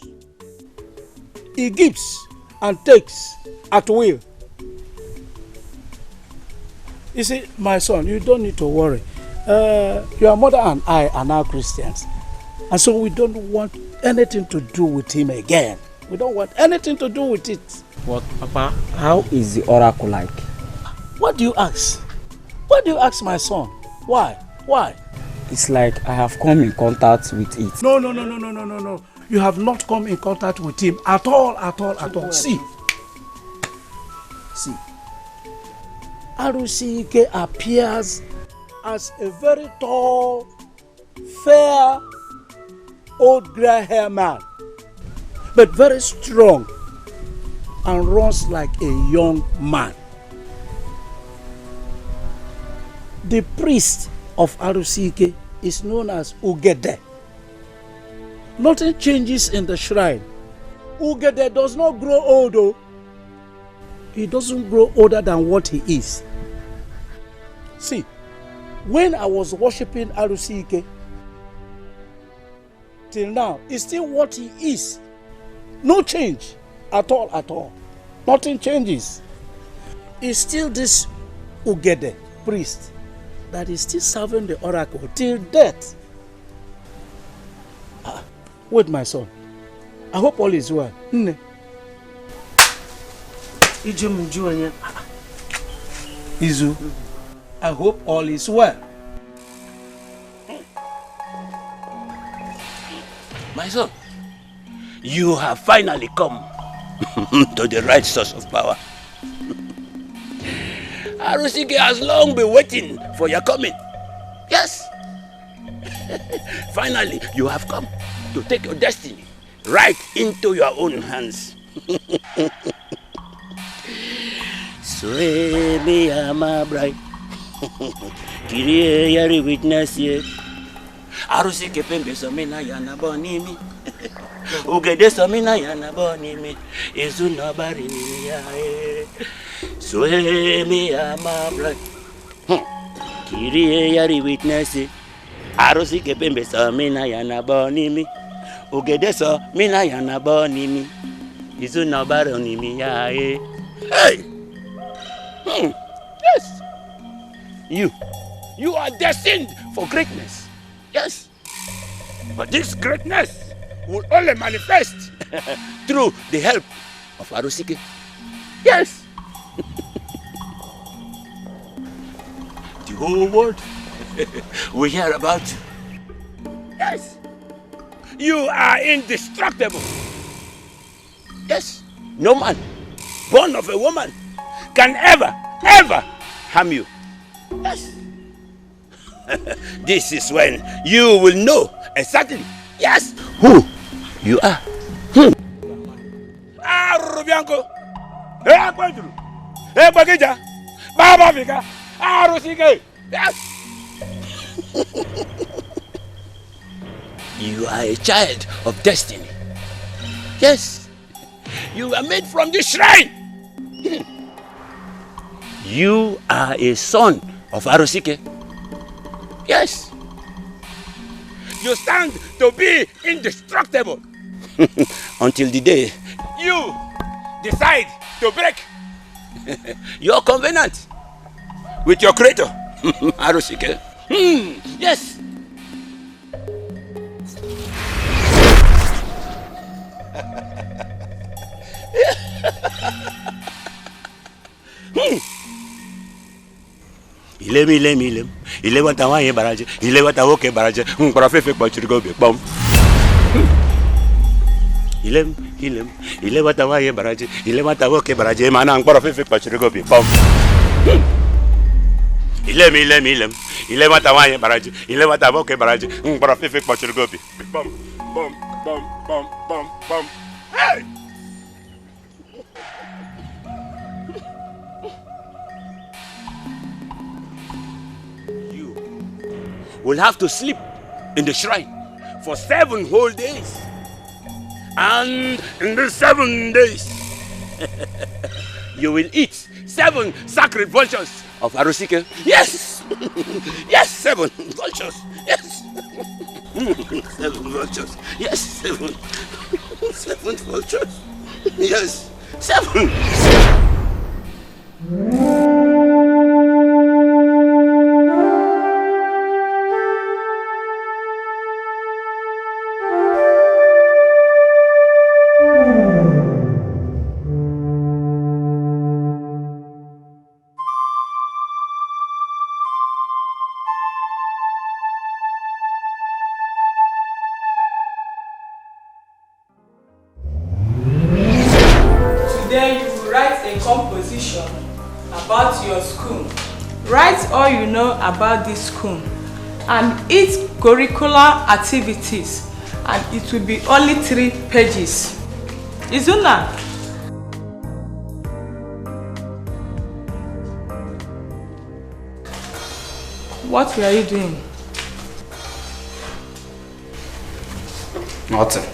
It gives and takes at will. You see, my son, you don't need to worry. Your mother and I are now Christians. And so we don't want anything to do with him again. We don't want anything to do with it. But, Papa, how is the oracle like? What do you ask? What do you ask, my son? Why? Why? It's like I have come in contact with it. No. You have not come in contact with him at all. See. Arusike appears as a very tall, fair, old grey-haired man, but very strong and runs like a young man. The priest of Arusike is known as Ugede. Nothing changes in the shrine. Ugede does not grow old though. He doesn't grow older than what he is. See, when I was worshipping Arusike, till now, it's still what he is. No change at all. Nothing changes. It's still this Ugede priest that is still serving the oracle till death. Wait, my son. I hope all is well. Izu, I hope all is well. My son, You have finally come to the right source of power. Arusike has long been waiting for your coming. Yes. Finally, you have come to take your destiny right into your own hands. Sway me, my bride. Kiriye yari witness ye. Arusike pembe somina yana bonimi. Ugede somina yana bonimi. Izuna bari ni ya. Sway me, my bride. Kiriye yari witness ye. Arusike pembe somina yana bonimi. Ugede somina yana bonimi. Izuna bari ni ya. Hey. Yes. You are destined for greatness. Yes. But this greatness will only manifest through the help of Arusike. Yes. The whole world will hear about you. Yes. You are indestructible. Yes. No man born of a woman can ever harm you. Yes. This is when you will know exactly, yes, who you are. Rubianko, Quadru, Bagija, Baba Vika, Arusike. Yes. You are a child of destiny. Yes. You are made from this shrine. You are a son of Arusike. Yes. You stand to be indestructible until the day you decide to break your covenant with your creator, Arusike. Yes. Ile wata wanye baraje, ile wata woke baraje, profefe kwa chirigo be bom. Ile wata wanye baraje, ile wata woke baraje, mana profefe kwa chirigo be bom. Ile wata wanye baraje, ile wata woke baraje, profefe kwa chirigo be bom, bom, bom, bom, bom, bom. Hey! Will have to sleep in the shrine for 7 whole days. And in the 7 days, you will eat 7 sacred vultures of Arusike. Yes! Yes, 7 vultures. Yes! 7 vultures. Yes, 7. 7 vultures. Yes, 7. Write all you know about this school and its curricular activities, and it will be only 3 pages. Izuna. What were you doing? Nothing.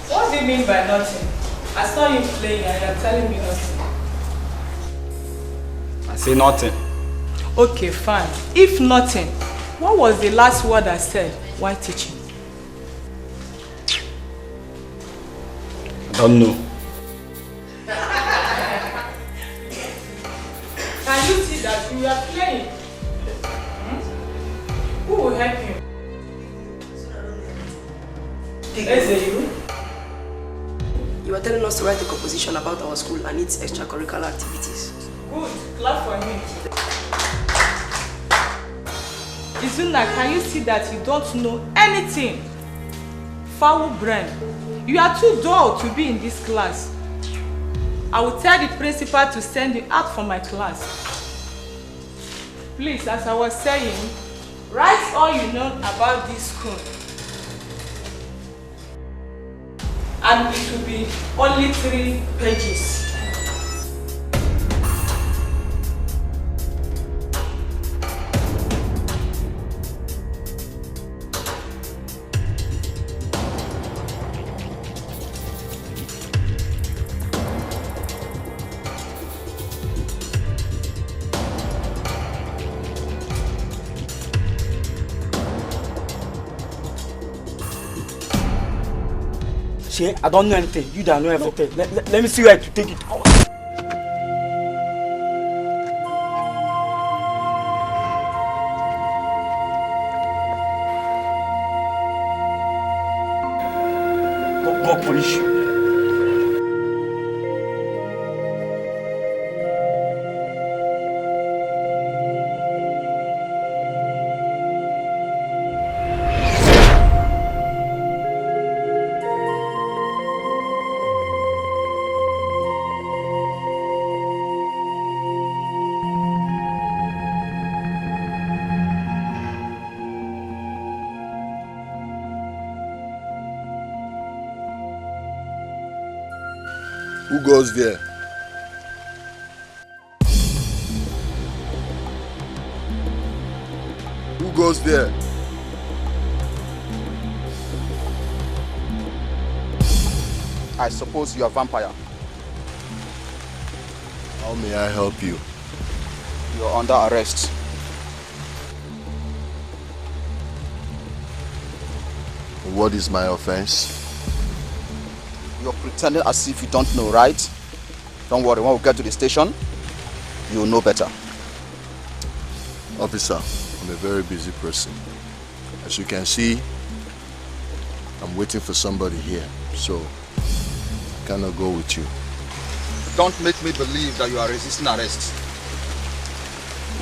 What do you mean by nothing? I saw you playing and you're telling me nothing. I say nothing. Okay, fine. If nothing, what was the last word I said while teaching? I don't know. Can you see that you are playing? Who will help you? Is you? You were telling us to write a composition about our school and its extracurricular activities. Good. Clap for him. Izuna, can you see that you don't know anything? Foul brain. You are too dull to be in this class. I will tell the principal to send you out from my class. Please, as I was saying, write all you know about this school. And it will be only 3 pages. I don't know anything. You don't know everything. Let me see where to take it. God punish you. Who goes there? Who goes there? I suppose you are a vampire. How may I help you? You are under arrest. What is my offense? You're pretending as if you don't know, right? Don't worry, when we get to the station, you'll know better. Officer, I'm a very busy person. As you can see, I'm waiting for somebody here, so I cannot go with you. Don't make me believe that you are resisting arrest.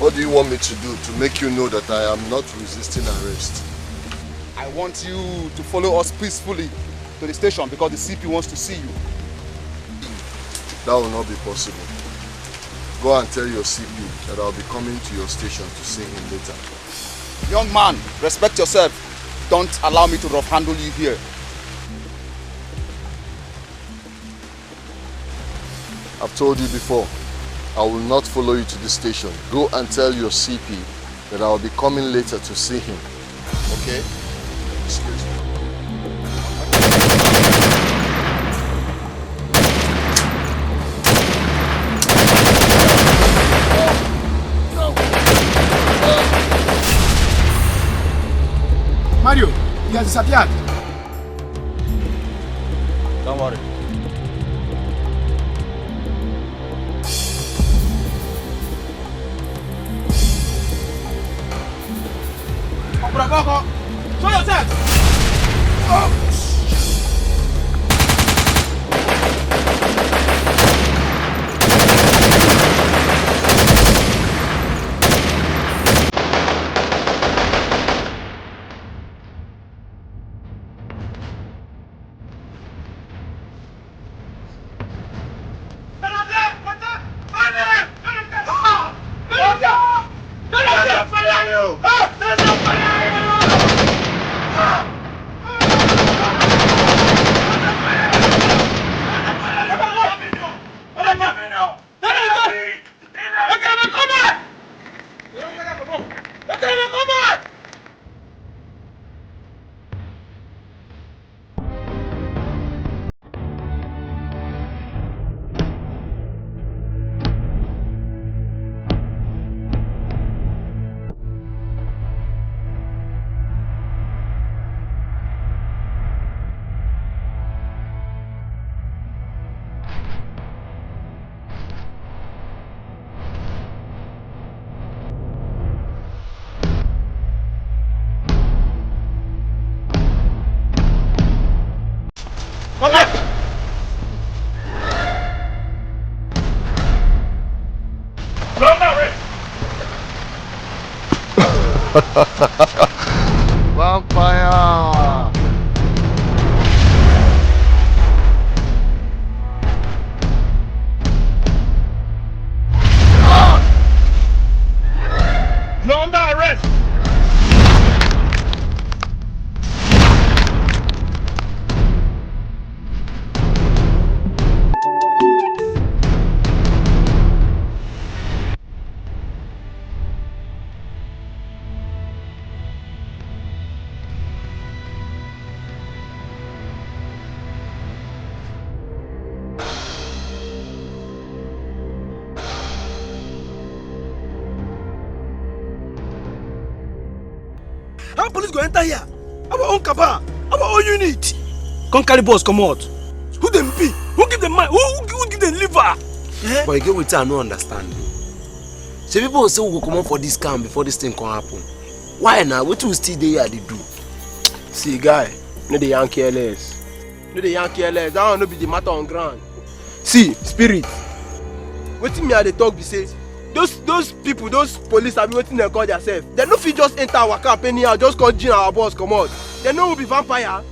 What do you want me to do to make you know that I am not resisting arrest? I want you to follow us peacefully to the station because the CP wants to see you. That will not be possible. Go and tell your CP that I'll be coming to your station to see him later. Young man, respect yourself. Don't allow me to rough handle you here. I've told you before, I will not follow you to the station. Go and tell your CP that I'll be coming later to see him. Okay? Excuse me. Mario, he has disappeared. Don't worry. Bravo, show yourself. Oh. Come back! Vampire! How police go enter here? Our own cabal, our own unit. Come carry boss, come out. Who them be? Who give them mind? Who give them liver? Yeah? But you get what I no understand. So people say we go come out for this camp before this thing can happen. Why now? What we still there they do? See, guy, no the young careless. No the young careless. That will not be the matter on ground. See, spirit. What me are they talk? Be say those people, those police are waiting they call themselves. They no fit just enter our camp anyhow. Just call Jean our boss come out. They know we be vampire.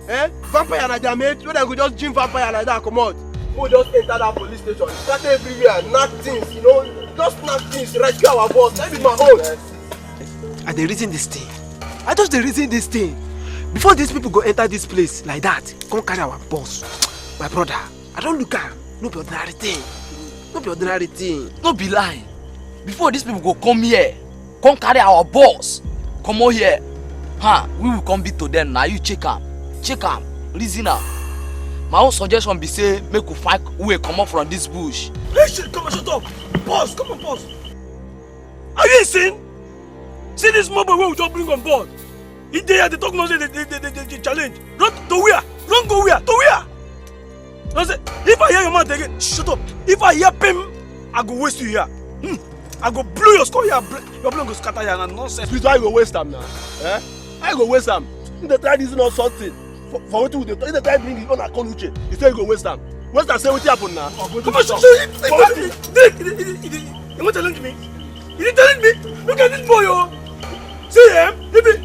Eh? Vampire na their mate. So they go just Jean vampire like that come out. We just enter that police station. Start everywhere, knock things, you know. Just knock things, rescue our boss. That be my own. I dey reason this thing. I just dey reason this thing. Before these people go enter this place like that, come carry our boss. My brother, I don't look at no be ordinary thing. No be ordinary thing. No be lie. Before these people go come here, come carry our boss, come over here. We will come beat to them. Now you check am, reason am. My own suggestion be say make we find way come up from this bush. Hey, shit, come on, shut up. Boss, come on, boss. Are you insane? See this mobile where we just bring on board. If they talk nonsense, they challenge. Run to where? Run go where? To where? If I hear your mouth again, shut up. If I hear him, I go waste you here. I go blow your skull here. Your blood go scatter here and nonsense. Please, why you go waste them now? Eh? I go waste them. If they try this not something. For what you do, if they try bring it on a Uche, you say you go waste them. Waste them, say what happen now. Come on, shut up. You want to challenge me? You didn't challenge me? Look at this boy, yo. See him? Spirit.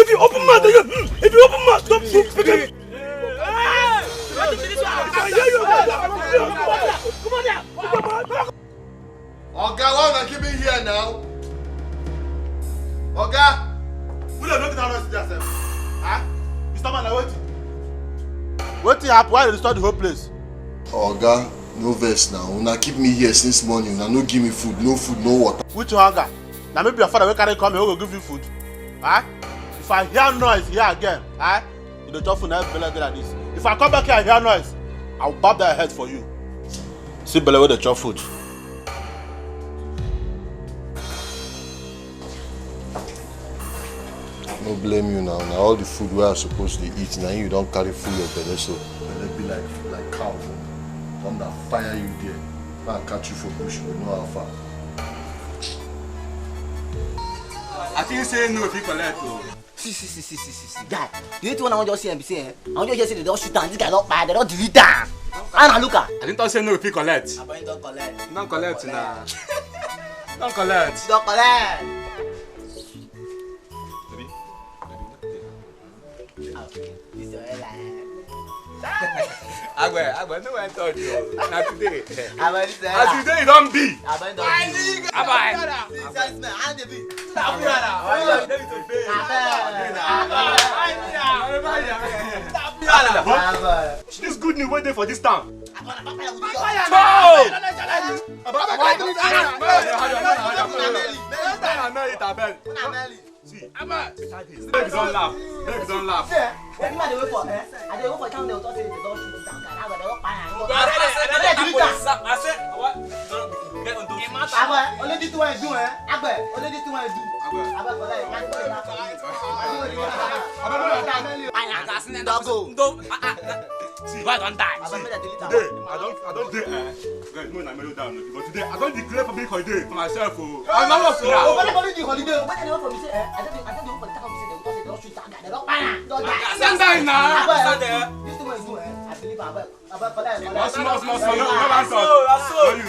If you open mouth, don't pick him. Oga, why not keep me here now? Oga, we don't know that yourself. Huh? Mr. Man, what happened? Why did you start the whole place? Oga, no verse now. Una keep me here since morning. Una no give me food, no water. Which hunger? Now maybe your father will carry come here who will give you food. Huh? If I hear noise here again, you don't talk for never like this. If I come back here and hear noise, I'll bob their head for you. See Bella with the chop food. No blame you now. Now all the food we are supposed to eat, now you don't carry food your belly, so belly be like cow. Come down, fire you there. I'll catch you for bush, we know how far. I think say no if you collect though. See, guy. The only one I want to see and be saying, I want to just say they don't shoot down. This guy don't buy, they don't delete down. I look at. I didn't say no if you collect. I don't collect. Don't collect now. Don't collect. Don't collect. Okay, this is your airline. Agbe, no one told you. Not today. As today, you don't be. Abandon. This good news waiting for this town. See, don't laugh. Don't laugh. I wait for town. They will talk say they don't shoot down. They don't fire. I said what? Get on those. Only this one do, only this one do. See, why don't die? Today, I don't dare. Guys, no, I'm mellow down. But today, I don't declare public holiday for myself. I'm not for that. What about the holiday? What do you want from me? Say, I don't want for town. Say they don't shoot down. They don't fire. Don't die. Stand there now. Stand there. This one do, I believe about. Small. No, you.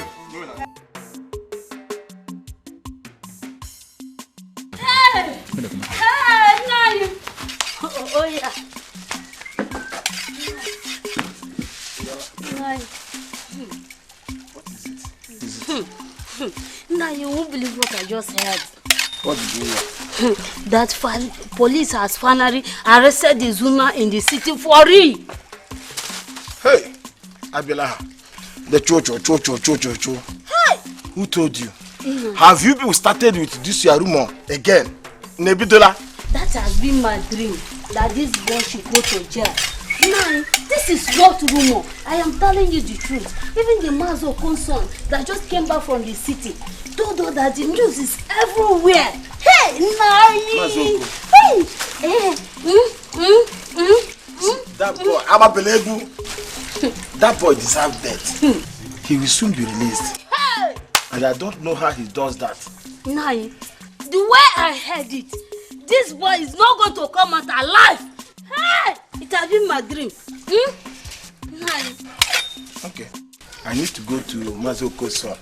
Hey, Nani. Oh yeah. Now you won't believe what I just heard. What did you hear? That police has finally arrested the Zuna in the city for real. Hey, Abiola, the cho. Hey! Who told you? Have you people started with this your rumor again? Nebidola? That has been my dream, that this boy should go to jail. Nine, this is not rumor. I am telling you the truth. Even the Mazoko son that just came back from the city told us that the news is everywhere. Hey, Nine! Hey! That boy, Amabelegu, that boy deserves death. He will soon be released. Hey! And I don't know how he does that. Nine, the way I heard it, this boy is not going to come out alive. Hey! It has been my dream. Nine. Okay. I need to go to Mazoko's son.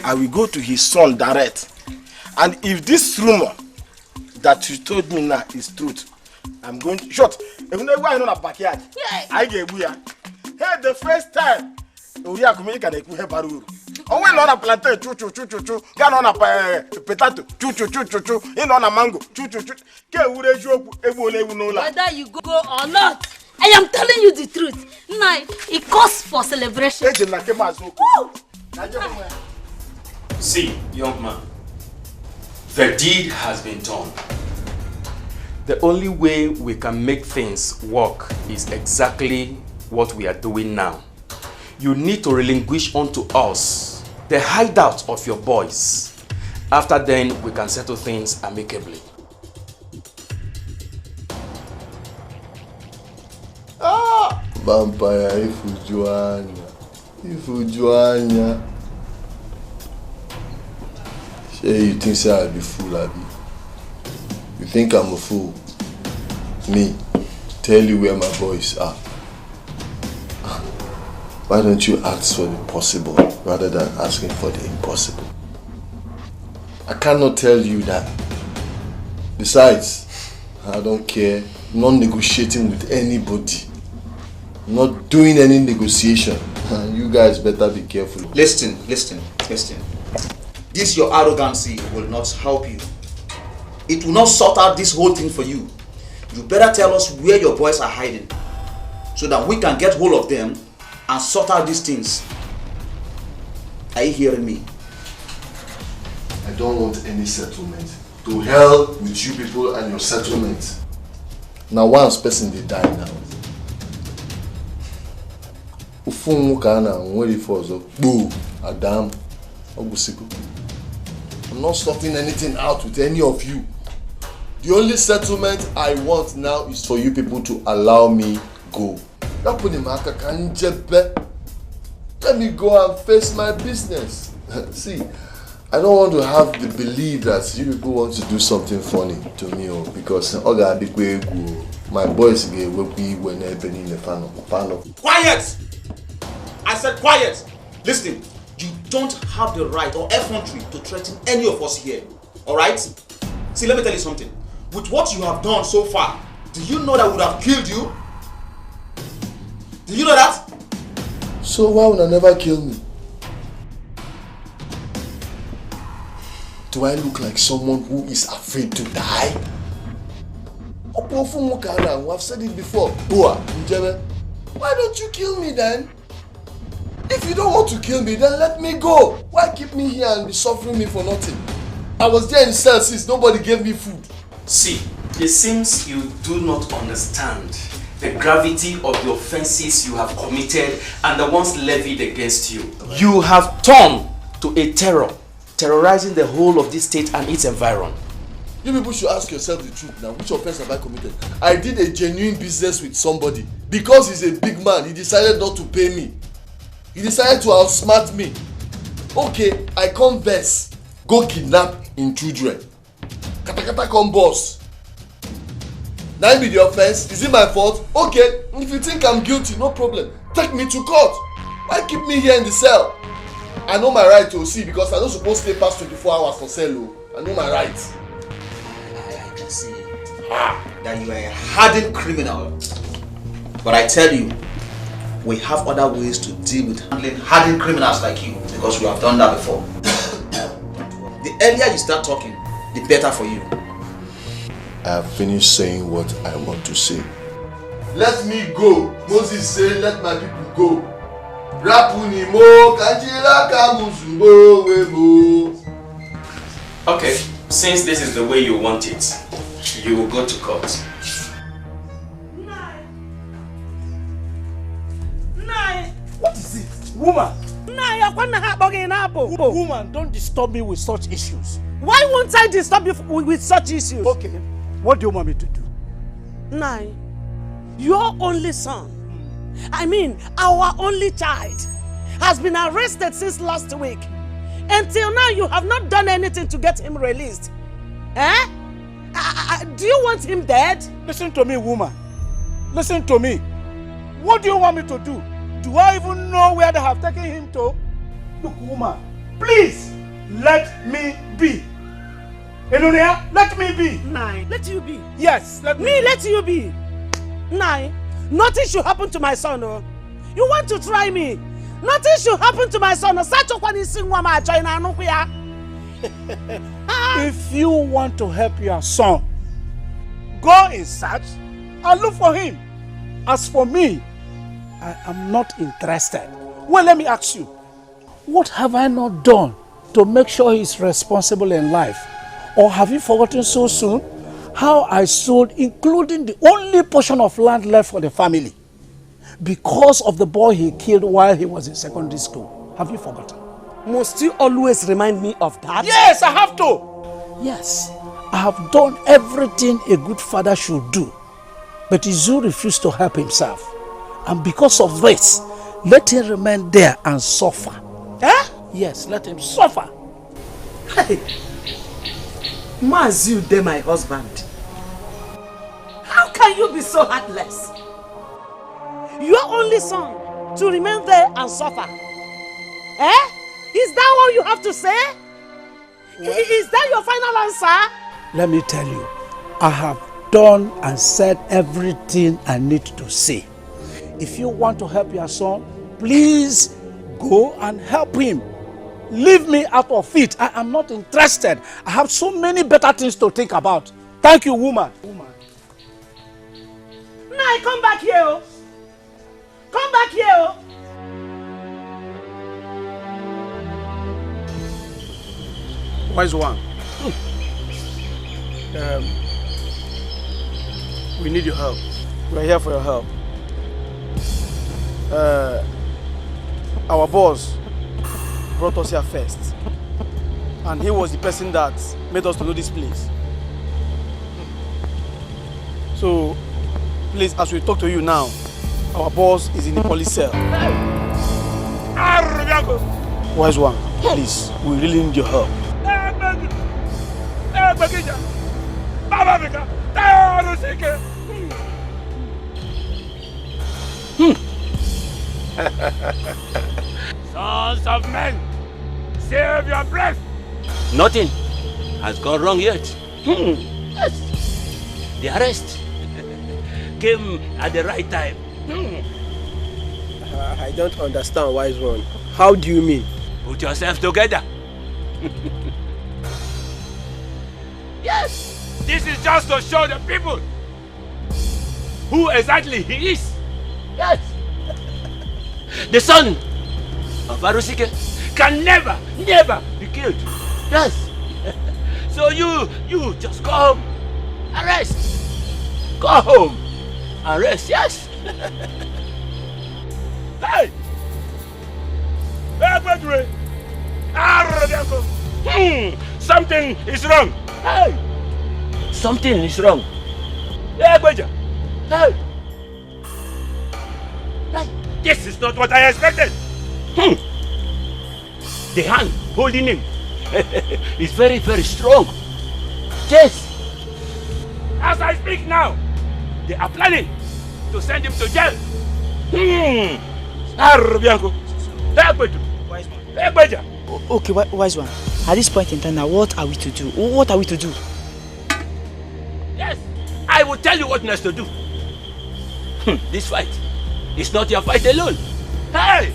I will go to his son direct. And if this rumor that you told me now is truth, I'm going to shut. Even though I know that backyard, I get we are. Hey, the first time, we are communicating with Baru. Oh, we on a plantain, choo. Get on a potato, choo. In on a mango, choo. Whether you go or not, I am telling you the truth. Nine, it calls for celebration. See, young man, the deed has been done. The only way we can make things work is exactly what we are doing now. You need to relinquish unto us the hideout of your boys. After then, we can settle things amicably. Vampire, if Joanna. Say you think say I'll be fool, Abby? You think I'm a fool? Me, tell you where my boys are. Why don't you ask for the possible rather than asking for the impossible? I cannot tell you that. Besides, I don't care. I'm not negotiating with anybody. I'm not doing any negotiation. You guys better be careful. Listen. This your arrogancy will not help you. It will not sort out this whole thing for you. You better tell us where your boys are hiding so that we can get hold of them and sort out these things. Are you hearing me? I don't want any settlement. To hell with you people and your settlement. Now once person they die now. I'm not sorting anything out with any of you. The only settlement I want now is for you people to allow me go. Let me go and face my business. See, I don't want to have the belief that you people want to do something funny to me because my boys get when in the fan. Quiet! I said quiet! Listen, you don't have the right or effrontery to threaten any of us here. Alright? See, let me tell you something. With what you have done so far, do you know that I would have killed you? Do you know that? So why would I never kill me? Do I look like someone who is afraid to die? I've said it before. Why don't you kill me then? If you don't want to kill me, then let me go. Why keep me here and be suffering me for nothing? I was there in cell since nobody gave me food. See, it seems you do not understand the gravity of the offenses you have committed and the ones levied against you. You have turned to a terror, terrorizing the whole of this state and its environment. You people should ask yourself the truth now. Which offense have I committed? I did a genuine business with somebody. Because he's a big man, he decided not to pay me. He decided to outsmart me. Okay, I converse. Go kidnap in children. Kata come boss. Now be the offense. Is it my fault? Okay, if you think I'm guilty, no problem. Take me to court. Why keep me here in the cell? I know my right to see because I'm not supposed to stay past 24 hours for cell. I know my rights. I can see that you are a hardened criminal. But I tell you, we have other ways to deal with handling hardened criminals like you because we have done that before. The earlier you start talking, the better for you. I have finished saying what I want to say. Let me go. Moses said, let my people go. Okay, since this is the way you want it, you will go to court. Woman! Woman, woman, don't disturb me with such issues. Why won't I disturb you with such issues? Okay, what do you want me to do? Nai, your only son, I mean our only child, has been arrested since last week. Until now, you have not done anything to get him released. Eh? Do you want him dead? Listen to me, woman. Listen to me. What do you want me to do? Do I even know where they have taken him to? Look, woman, please let me be. Elunia, let me be. Nai, let you be. Yes, let me let you be. Nai, nothing should happen to my son. Oh. You want to try me? Nothing should happen to my son. If you want to help your son, go in search and look for him. As for me, I am not interested. Well, let me ask you, what have I not done to make sure he's responsible in life? Or have you forgotten so soon how I sold, including the only portion of land left for the family, because of the boy he killed while he was in secondary school? Have you forgotten? Must you always remind me of that? Yes, I have to. Yes, I have done everything a good father should do. But Izu refused to help himself. And because of this, let him remain there and suffer. Eh? Yes, let him suffer. Hey, Mazu, de my husband. How can you be so heartless? Your only son to remain there and suffer. Eh? Is that what you have to say? Is that your final answer? Let me tell you, I have done and said everything I need to say. If you want to help your son, please go and help him. Leave me out of it. I am not interested. I have so many better things to think about. Thank you, woman. Nah, come back here. Come back here. Wise one. We need your help. We're here for your help. Our boss brought us here first, and he was the person that made us to know this place. So, please, as we talk to you now, our boss is in the police cell. Wise one, please, we really need your help. Sons of men, save your breath. Nothing has gone wrong yet. Yes. The arrest came at the right time. I don't understand, Wise One. How do you mean? Put yourself together. Yes, this is just to show the people who exactly he is. Yes. The son of Arusike can never be killed. Yes. So you just go home, arrest. Go home, arrest. Yes. Hey. Something is wrong. Hey. Something is wrong. Hey. This is not what I expected. The hand holding him is very, very strong. Yes. As I speak now, they are planning to send him to jail. Okay, Wise One. At this point in time now, what are we to do? What are we to do? Yes, I will tell you what next to do. This fight is not your fight alone. Hey!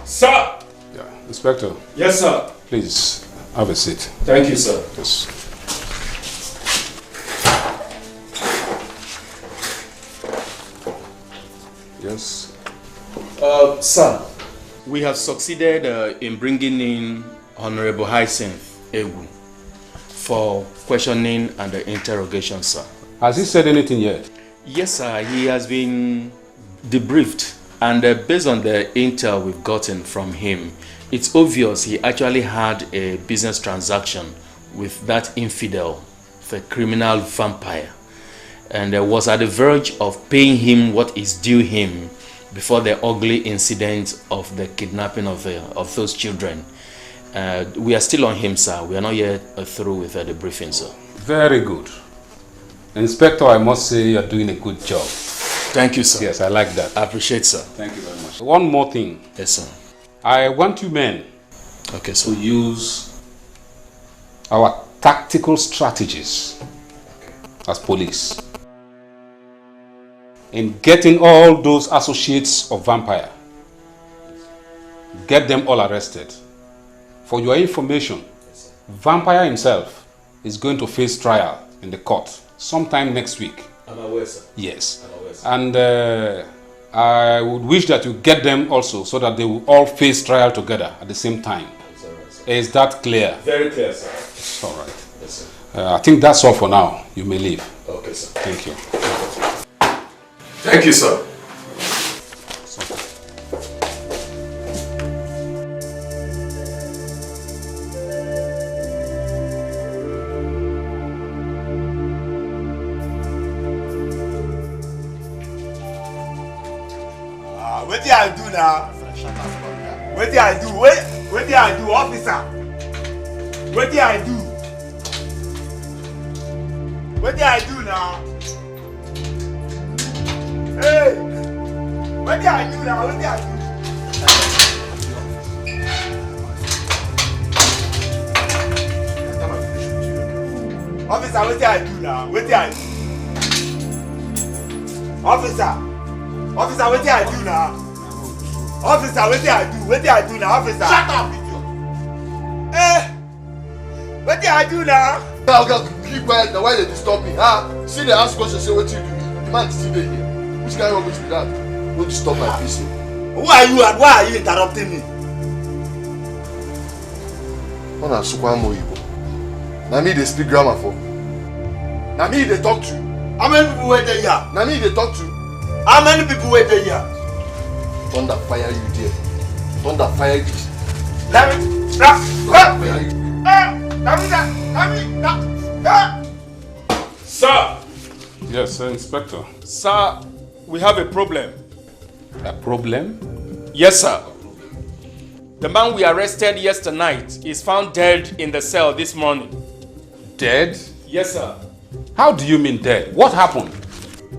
Sir! Yeah, Inspector. Yes, sir. Please, have a seat. Thank you, sir. Yes. Yes. Sir, we have succeeded in bringing in Honorable Hyacinth Ewu for questioning and the interrogation, sir. Has he said anything yet? Yes, sir. He has been debriefed, and based on the intel we've gotten from him, it's obvious he actually had a business transaction with that infidel, the criminal vampire, and was at the verge of paying him what is due him before the ugly incident of the kidnapping of those children. We are still on him, sir. We are not yet through with the briefing, sir. Very good. Inspector, I must say you're doing a good job. Thank you, sir. Yes, I like that. I appreciate, sir. Thank you very much. One more thing. Yes, sir. I want you men to use our tactical strategies as police in getting all those associates of vampire. Get them all arrested. For your information, vampire himself is going to face trial in the court sometime next week. I'm aware, sir. Yes. I'm aware, sir. And I would wish that you get them also so that they will all face trial together at the same time. Is that clear? Very clear, sir. It's all right. Yes, sir. I think that's all for now. You may leave. Okay, sir. Thank you. Thank you, sir. What did I do now? What did I do? What did I do, officer? What did I do? What did I do now? Hey! What did I do now? What did I do? Officer, what did I do now? What did I do? Officer! Officer, what did I do now? Officer, what did I do? What did I do now, officer? Shut up, idiot! What did I do now? Okay, keep quiet now. Why they disturb me? See, they ask questions, say what you do. The man is still there here. Which kind of rubbish be that? Don't disturb my peace. Who are you and why are you interrupting me? Ona Sukwamo Igbo. Na me they speak grammar for. Na me they talk to. How many people were there here? Na me they talk to. How many people were there here? Thunder fire you there. Thunder fire you. Sir! Yes, sir, Inspector. Sir, we have a problem. A problem? Yes, sir. The man we arrested yesterday night is found dead in the cell this morning. Dead? Yes, sir. How do you mean dead? What happened?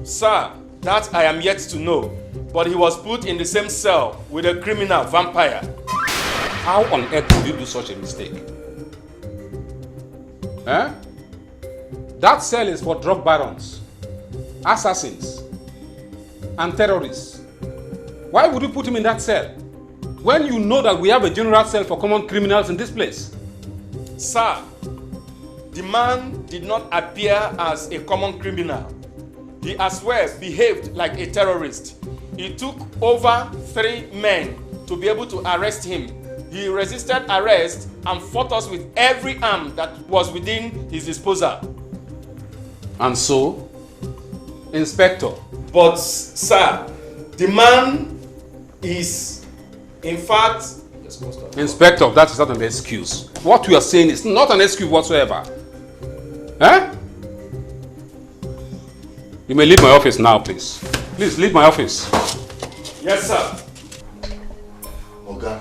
Sir, that I am yet to know. But he was put in the same cell with a criminal vampire. How on earth did you do such a mistake? Eh? That cell is for drug barons, assassins, and terrorists. Why would you put him in that cell when you know that we have a general cell for common criminals in this place? Sir, the man did not appear as a common criminal. He as well behaved like a terrorist. It took over 3 men to be able to arrest him. He resisted arrest and fought us with every arm that was within his disposal. And so, Inspector? But, sir, the man is, in fact... Inspector, that is not an excuse. What you are saying is not an excuse whatsoever. Eh? You may leave my office now, please. Please, leave my office. Yes, sir. Oga,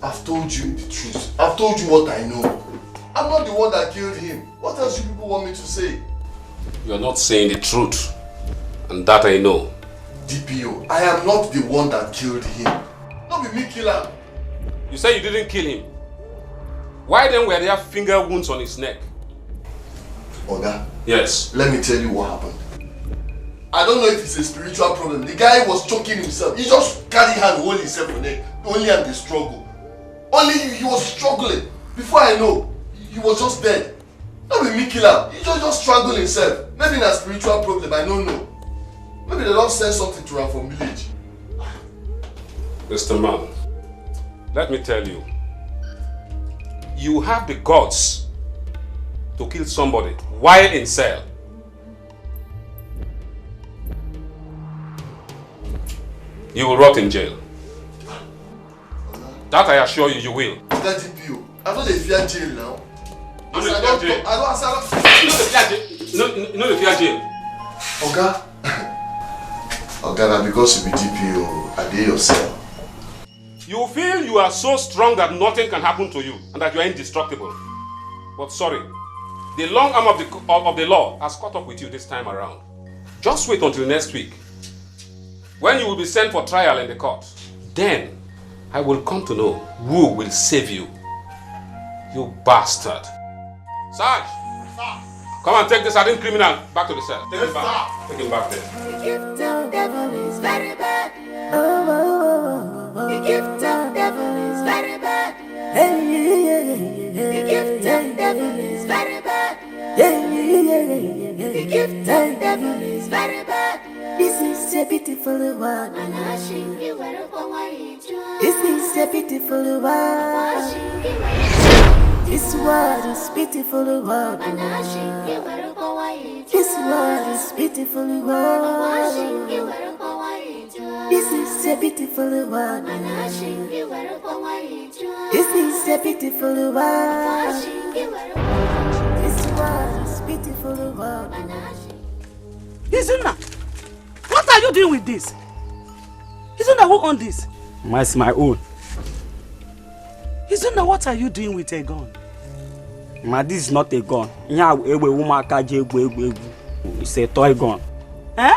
I've told you the truth. I've told you what I know. I'm not the one that killed him. What else you people want me to say? You're not saying the truth. And that I know. DPO, I am not the one that killed him. Not be me killer. You say you didn't kill him. Why then were there finger wounds on his neck? Oga, yes. Let me tell you what happened. I don't know if it's a spiritual problem. The guy was choking himself. He just carried hand, hold himself on neck. Only and the struggle. Only he was struggling. Before I know, he was just dead. Not be me killer. He just strangled himself. Maybe it's a spiritual problem. I don't know. Maybe they don't send something to him from village. Mr. Man, let me tell you, you have the guts to kill somebody while in cell. You will rot in jail. That I assure you, you will. That DPO, I know they fear jail now. No, they fear jail. No, they fear jail. Oga, Oga, na because you be DPO, I dey your cell. You feel you are so strong that nothing can happen to you and that you are indestructible. But sorry, the long arm of the law has caught up with you this time around. Just wait until next week, when you will be sent for trial in the court. Then I will come to know who will save you. You bastard. Sarge! Come and take this hardened criminal back to the cell. Take him back. Take him back there. The gift of devil is very bad. Oh, oh, oh, oh. The gift of devil is very bad. Hey, the gift of devil is very bad. The gift of devil is very bad. This is a beautiful world. This is a beautiful world. This world is beautiful world. This world is beautiful world. This is a beautiful world. This is a beautiful world. This world is beautiful world. Izuna, what are you doing with this? Izuna, who owned this? It's my own. Izuna, what are you doing with a gun? This is not a gun. It's a toy gun. Eh?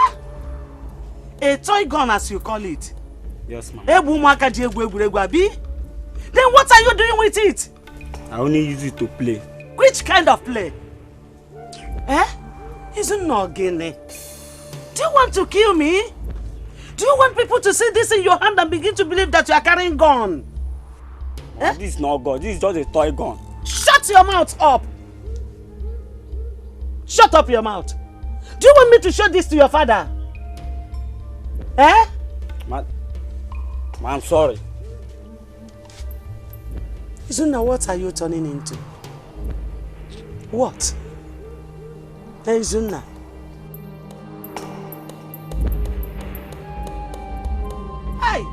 A toy gun, as you call it? Yes, ma'am. Then what are you doing with it? I only use it to play. Which kind of play? Eh? Izuna again. Do you want to kill me? Do you want people to see this in your hand and begin to believe that you are carrying gun? Eh? This is not gun. This is just a toy gun. Shut your mouth up! Shut up your mouth! Do you want me to show this to your father? Eh? I'm sorry. Izuna, what are you turning into? What? Hey, Izuna. Hey!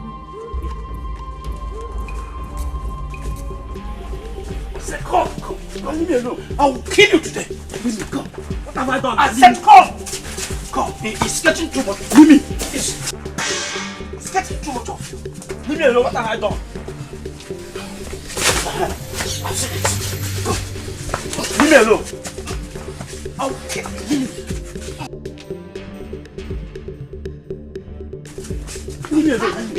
Say, come. Leave me alone. I will kill you today. Leave me, come. What have I done? I said, come. Come. It's getting too much. Leave me. It's getting too much of you. Leave me alone. What have I done? I've said it. Come. Leave me alone. I will kill you. Leave me. Leave me alone.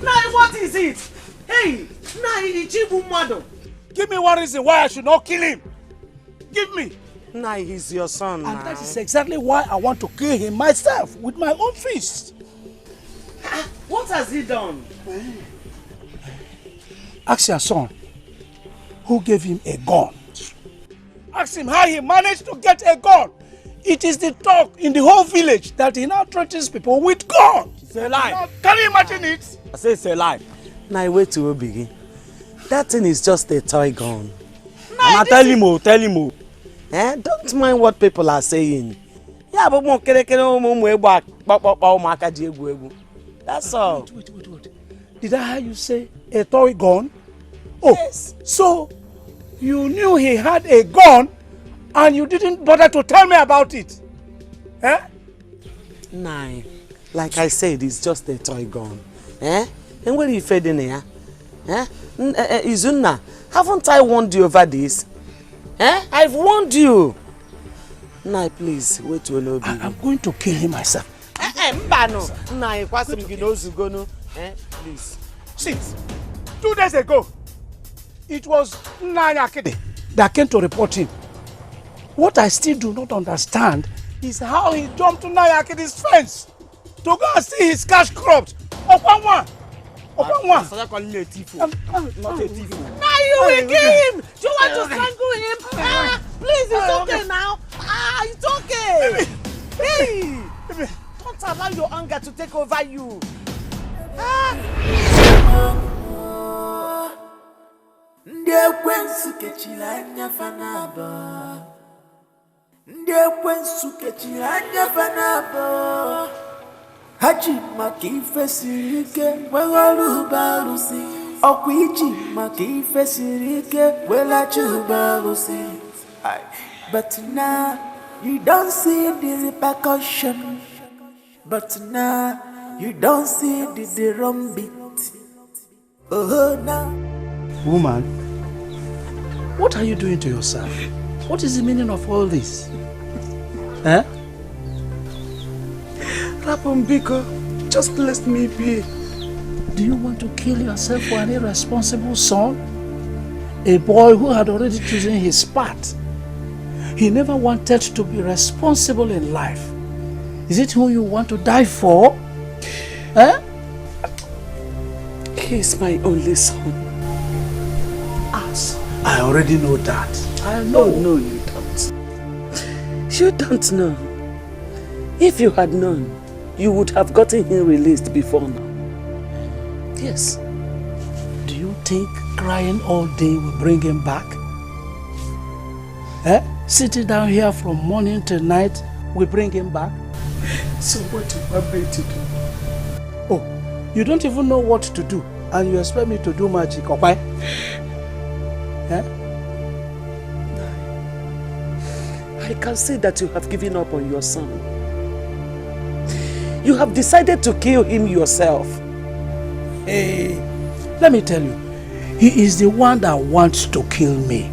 Nai, what is it? Hey, Nai, Ichibu Mado. Give me one reason why I should not kill him. Give me. Nai, he's your son. And that is exactly why I want to kill him myself with my own fist. What has he done? Ask your son who gave him a gun. Ask him how he managed to get a gun. It is the talk in the whole village that he now threatens people with guns. It's a lie. Can you imagine it? I say it's a lie. Nai, wait till we begin. That thing is just a toy gun. Now tell him. Eh? Don't mind what people are saying. Yeah, but that's all. Wait. Did I hear you say a toy gun? Oh, yes. So you knew he had a gun and you didn't bother to tell me about it? Eh? Nah, like I said, it's just a toy gun. Eh? And where are you fed in here? Eh? Izuna, haven't I warned you over this? Eh? I've warned you. Nah, please, wait to know. I'm going to kill him myself. Please. Since 2 days ago, it was Nayakide that came to report him. What I still do not understand is how he jumped to Nayakide's fence to go and see his cash crops. Upon one. Not a thief. Now you will kill him. Do you want to strangle him? Please, it's okay now. It's okay. Hey, don't allow your anger to take over you. Ndị ekwensu kechiri anya fanaba. Ndị ekwensu kechiri anya fanaba. Ha ji maka ife siri ike weghara ụba arụsị. Ọkwa iji maka ife siri ike welachi ụba arụsị. But now you don't see the repercussion. But now you don't see the drum beat. Oh, now. Woman, what are you doing to yourself? What is the meaning of all this? Eh? Rapumbiko, just let me be. Do you want to kill yourself for an irresponsible son? A boy who had already chosen his path. He never wanted to be responsible in life. Is it who you want to die for? Eh? He is my only son. I already know that. I know. No, you don't. You don't know. If you had known, you would have gotten him released before now. Yes. Do you think crying all day will bring him back? Eh? Sitting down here from morning till night will bring him back? So what do you want me to do? Oh, you don't even know what to do and you expect me to do magic, okay? Eh? I can see that you have given up on your son. You have decided to kill him yourself. Hey, let me tell you, he is the one that wants to kill me.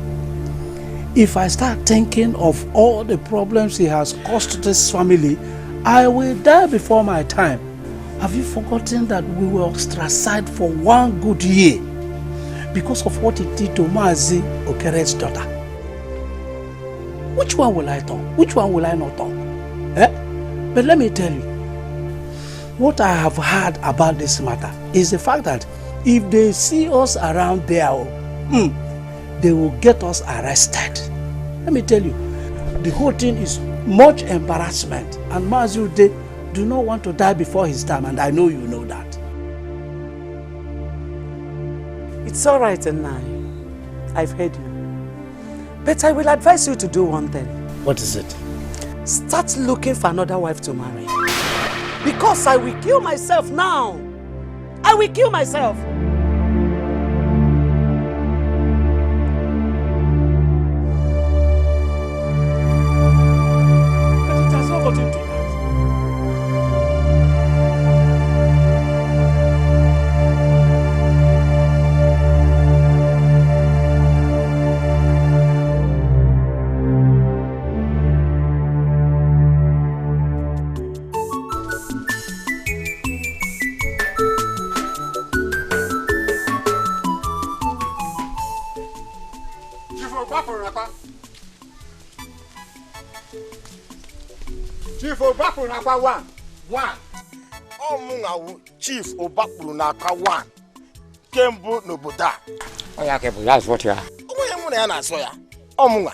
If I start thinking of all the problems he has caused this family, I will die before my time. Have you forgotten that we were ostracized for 1 good year because of what he did to Mazi Okere's daughter? Which one will I talk? Which one will I not talk? Eh? But let me tell you, what I have heard about this matter is the fact that if they see us around there, they will get us arrested. Let me tell you, the whole thing is much embarrassment, and Mazi do not want to die before his time, and I know you know that. It's all right, Nai. I've heard you. But I will advise you to do one thing. What is it? Start looking for another wife to marry. Because I will kill myself now. I will kill myself. But it has not gotten to that. Chief Obakuru n'aka one. Ọmụnwa Chief Obakuru n'aka one. Kembu n'obodo a. Oh ya kebu, that's what you are. Onye mụ na ya na-asọ ya. Ọmụnwa.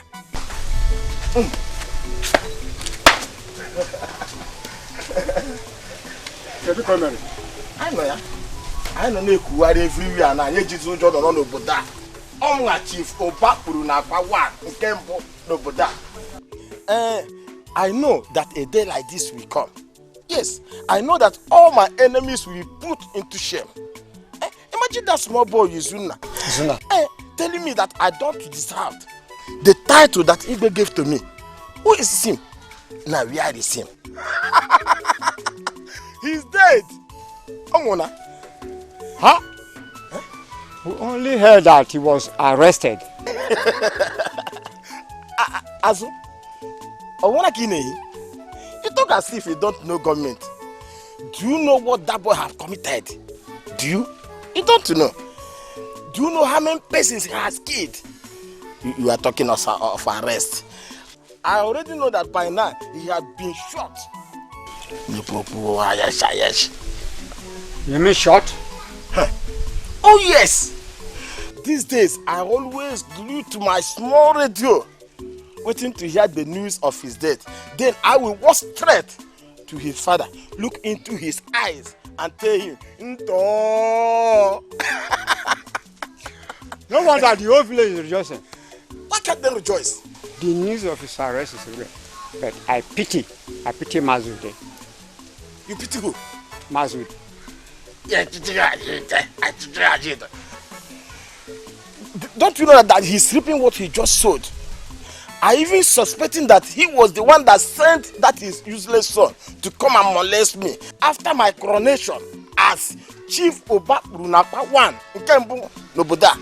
Kedu ka mere? Anyị nọ ya. Anyị nọ na-ekwugharị everywhere na anyị ejizi ụjọ nọ n'obodo a. Ọmụnwa Chief Obakuru n'aka one nke mbụ n'obodo a. I know that a day like this will come. Yes, I know that all my enemies will be put into shame. Imagine that small boy, Izuna. Telling me that I don't deserve the title that Igbe gave to me. Who is him? Now we are the same. He's dead. Omona. Huh? We only heard that he was arrested. Azu? You talk as if you don't know government. Do you know what that boy have committed? Do you? You don't know. Do you know how many persons he has killed? You are talking of arrest. I already know that by now he had been shot. You mean shot? Huh. Oh yes! These days I always glued to my small radio, waiting to hear the news of his death. Then I will walk straight to his father, look into his eyes, and tell him, Nto. No wonder the whole village is rejoicing. Why can't they rejoice? The news of his arrest is real. But I pity Mazud. You pity who? Mazud. Don't you know that he's reaping what he just sowed? I even suspecting that he was the one that sent that his useless son to come and molest me after my coronation as Chief Oba Brunapa 1 in Kembu Nobuda.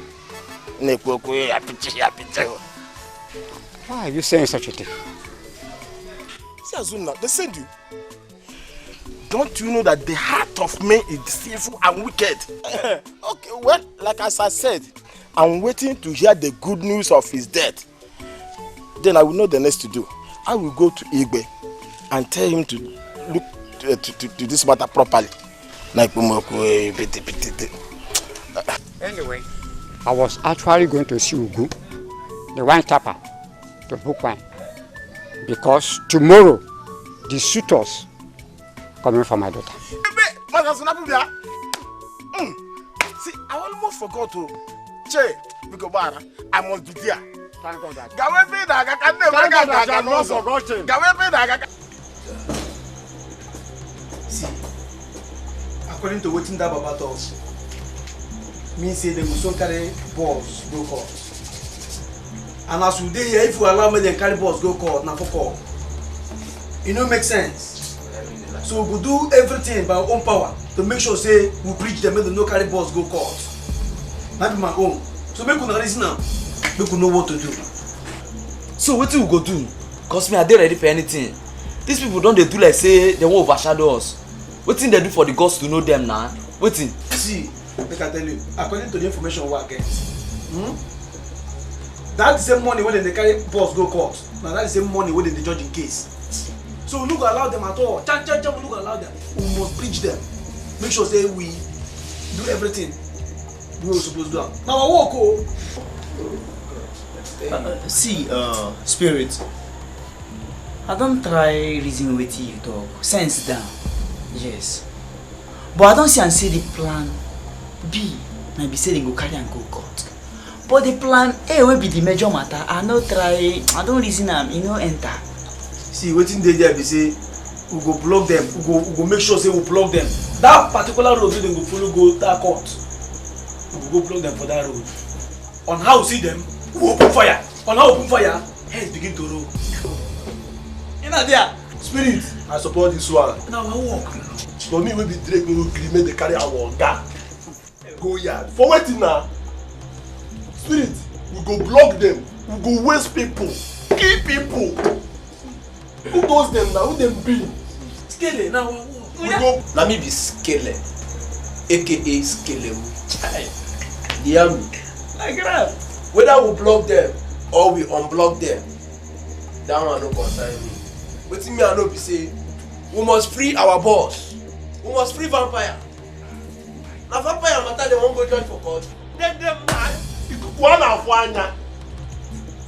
Why are you saying such a thing? See, Azuna, they send you. Don't you know that the heart of man is deceitful and wicked? Okay, well, like as I said, I'm waiting to hear the good news of his death. Then I will know the next to do. I will go to Igbe and tell him to look to this matter properly. Anyway, I was actually going to see Ugu, the wine tapper, to book wine. Because tomorrow, the suitors coming for my daughter. See, I almost forgot to. Che, I must be there. Thank God that. I'm not forgotten. See, according to what that Baba tells, means say they will soon carry balls go court. And as we dey here, if you allow me to carry balls go court, now for court, it don't make sense. So we do everything by our own power to make sure say we preach them, make them no carry balls go court. Not be my own. So make una reason now. Make we know what to do. So what we go do? Cause me, I dey ready for anything. These people don't they do like say they won't overshadow us. What thing they do for the gods to know them now? What thing? See, make I tell you, according to the information we get, that's the same money when they carry boss go court. Now that's the same money when they judge in case. So we no go allow them at all. We no go allow them. We must preach them. Make sure say we do everything we were supposed to do. Now I walk. See, spirit, I don't try reason with you talk, sense down, yes. But I don't see and say the plan B, maybe say they go carry and go court. But the plan A will be the major matter, I don't reason them, enter. See, waiting there be say, we go block them, we go make sure say we block them. That particular road they go follow go that court. We go block them for that road. On how we see them, we open fire. On how we open fire, heads begin to roll. In there, Spirit, I support this one. Now I walk. For me, we be Drake, we will make the carry our gun. Go yard. For waiting now. Spirit, we go block them. We go waste people. Kill people. Who does them now? Who them be? Skele, now we go. Let me be Skele, aka Skele. The army. Like that. Whether we block them or we unblock them, that one no concern me. Wetin me I know be say, we must free our boss. We must free vampire. Na vampire matter they won't go judge for court. Then them mad. One and one.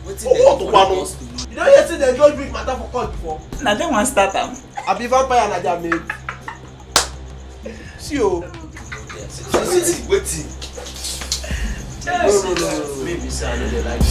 Wetin dem want us to do? You know you say they judge big matter for court before. Now they want start am. I be vampire na their mate. See o. Wetin? No. Maybe say I know they like it.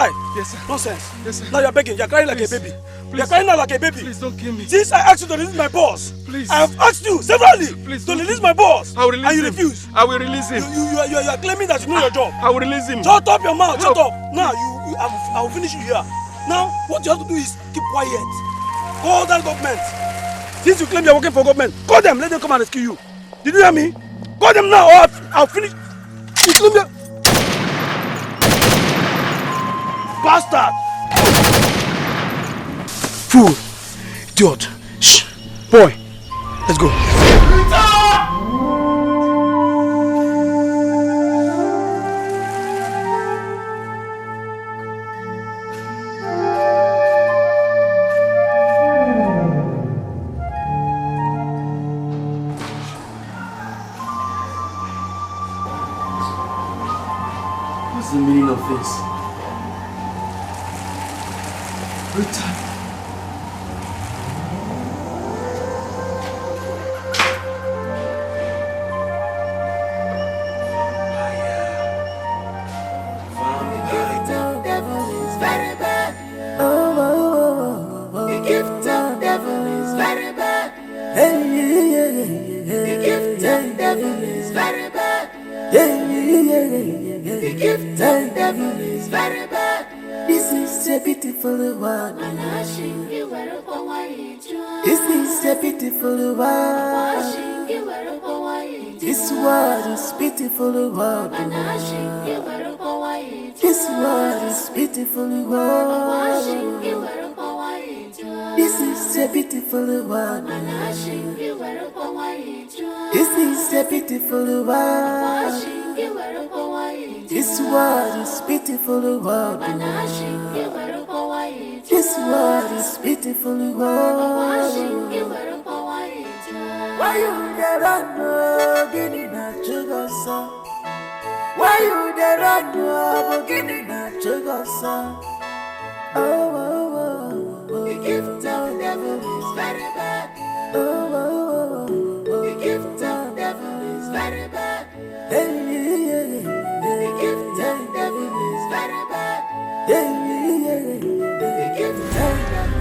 cry. Yes, sir. Nonsense. Yes, sir. Now you're begging. You're crying like a baby. You're crying now like a baby. Please don't kill me. Since I asked you to release my boss, please. I have asked you severally to release my boss. I will release and you him. refuse. I will release him. You are claiming that you know your job. I will release him. Shut up your mouth. Shut up. Now I will finish you here. Now what you have to do is keep quiet. Call that government. Since you claim you're working for government, call them. Let them come and rescue you. Did you hear me? Call them now or I'll finish. You claim them. Bastard! Fool! Idiot! Shh! Boy! Let's go! What's the meaning of this? Return. This is a beautiful world. This is a beautiful world. This world is beautiful world. This world is beautiful world. This is a beautiful world. This is a beautiful world. This world is beautiful world. This world is beautiful world. Why you there run no beginning at Chugasa? Why you there run no beginning at Chugasa? Oh, oh, oh, oh. The gift of devil is very bad. Oh, oh, oh, oh. The gift of devil is very bad. Hey, yeah, yeah, yeah. The gift of devil is very bad. Yeah, yeah, yeah, yeah. The gift of devil.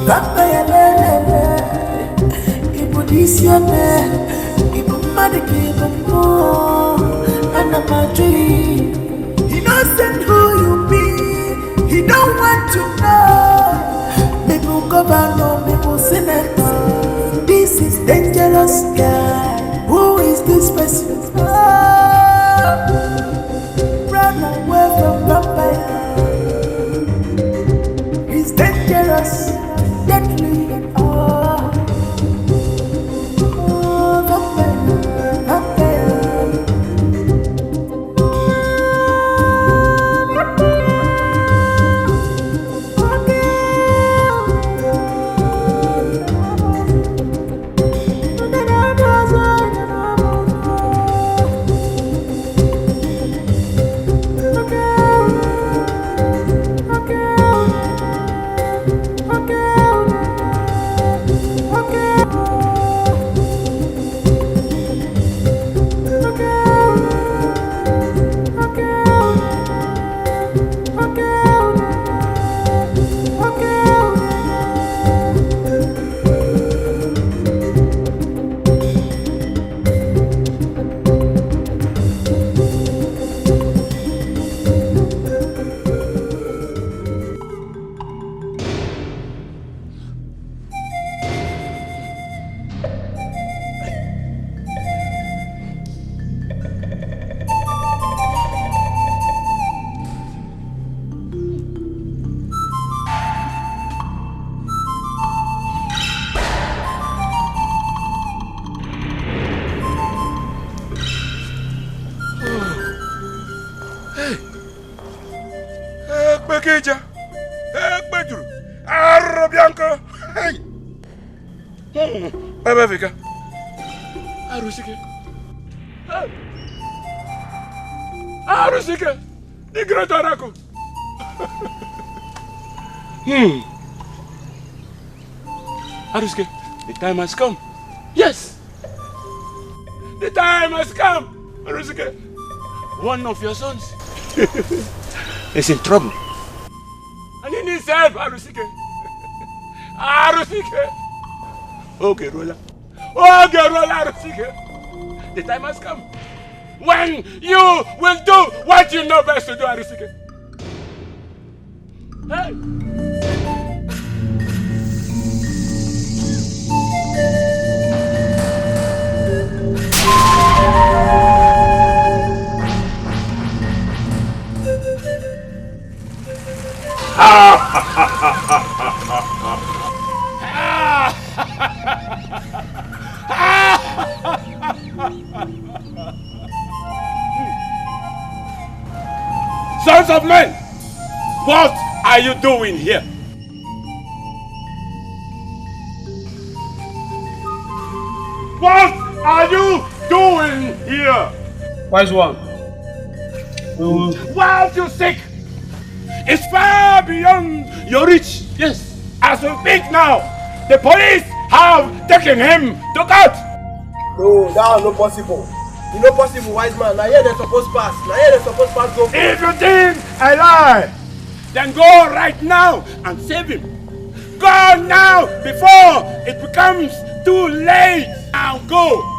Vampire lele, ibudisione, ibumadi ibumo, anamadri. He doesn't who you be, he don't want to know. People governor, people senate. This is dangerous guy. Who is this person? Run away from vampire. He's dangerous, deadly. Vampire, vampire. Bekeja, Bedru, Arabianco, hey, Babavika, Arusike, Arusike, the great oracle. Aruske, the time has come. Yes, the time has come. Aruske, one of your sons is in trouble. And he needs help, Arusike. Arusike. Okay, Rola. Okay, Rola, Arusike. The time has come when you will do what you know best to do, Arusike. Hey. Sons of men, what are you doing here? What are you doing here? Wise one. What you seek is far beyond your reach. Yes. As we speak now, the police have taken him to court. No, that is not possible. It's not possible, wise man. Now here they supposed pass. Now here they supposed pass. Go. If you think I lie, then go right now and save him. Go now before it becomes too late. Now go.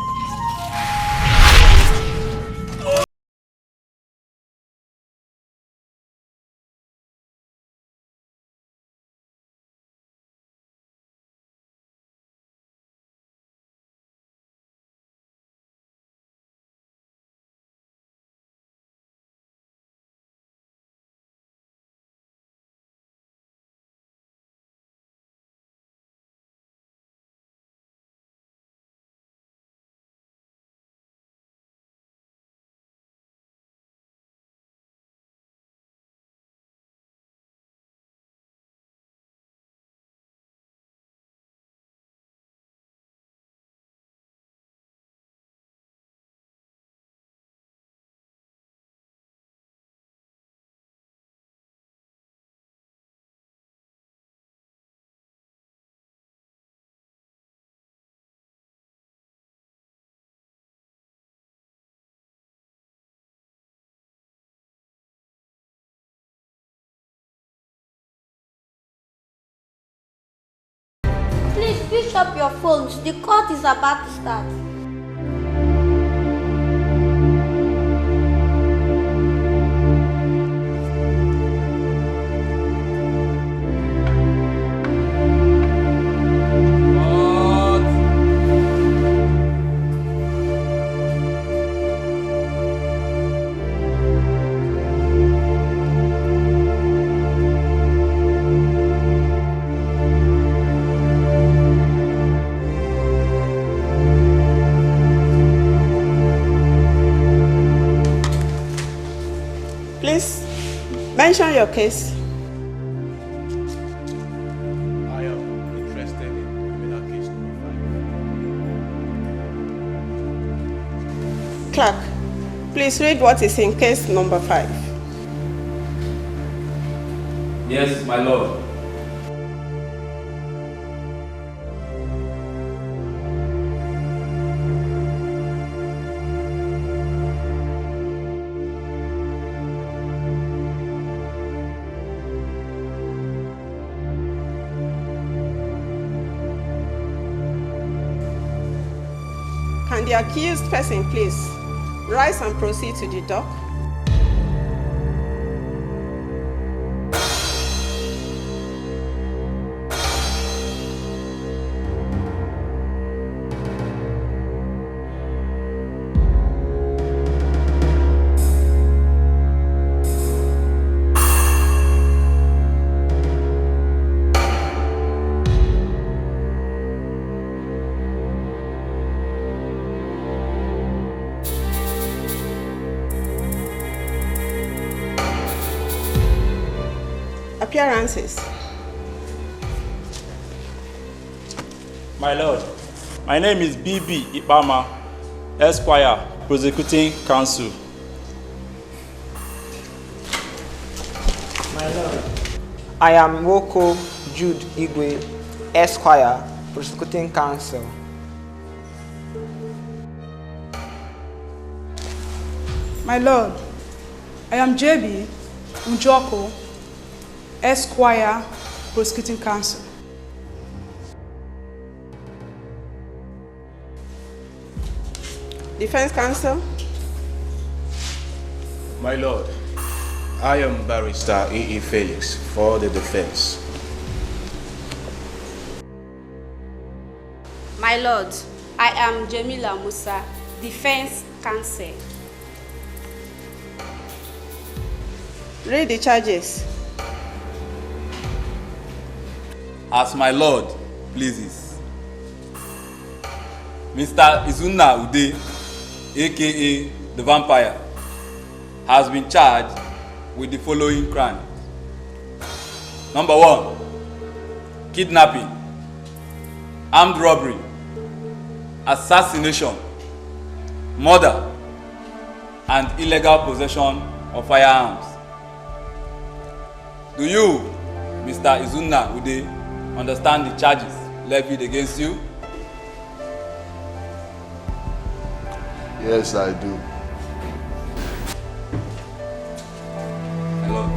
switch up your phones. The court is about to start. Mention your case. I am interested in criminal case number 5. Clerk, please read what is in case number 5. Yes, my lord. Can the accused person please rise and proceed to the dock? Appearances. My lord, my name is B.B. Ipama, Esquire, Prosecuting Counsel. My lord, I am Woko Jude Igwe, Esquire, Prosecuting Counsel. My lord, I am JB Njoko, Esquire, Prosecuting Counsel. Defense Counsel. My lord, I am Barrister E.E. Felix for the defense. My lord, I am Jamila Musa, Defense Counsel. Read the charges. As my lord pleases, Mr. Izuna Ude, aka the vampire, has been charged with the following crimes. Number 1, kidnapping, armed robbery, assassination, murder, and illegal possession of firearms. Do you, Mr. Izuna Ude, understand the charges levied against you? Yes, I do. Hello.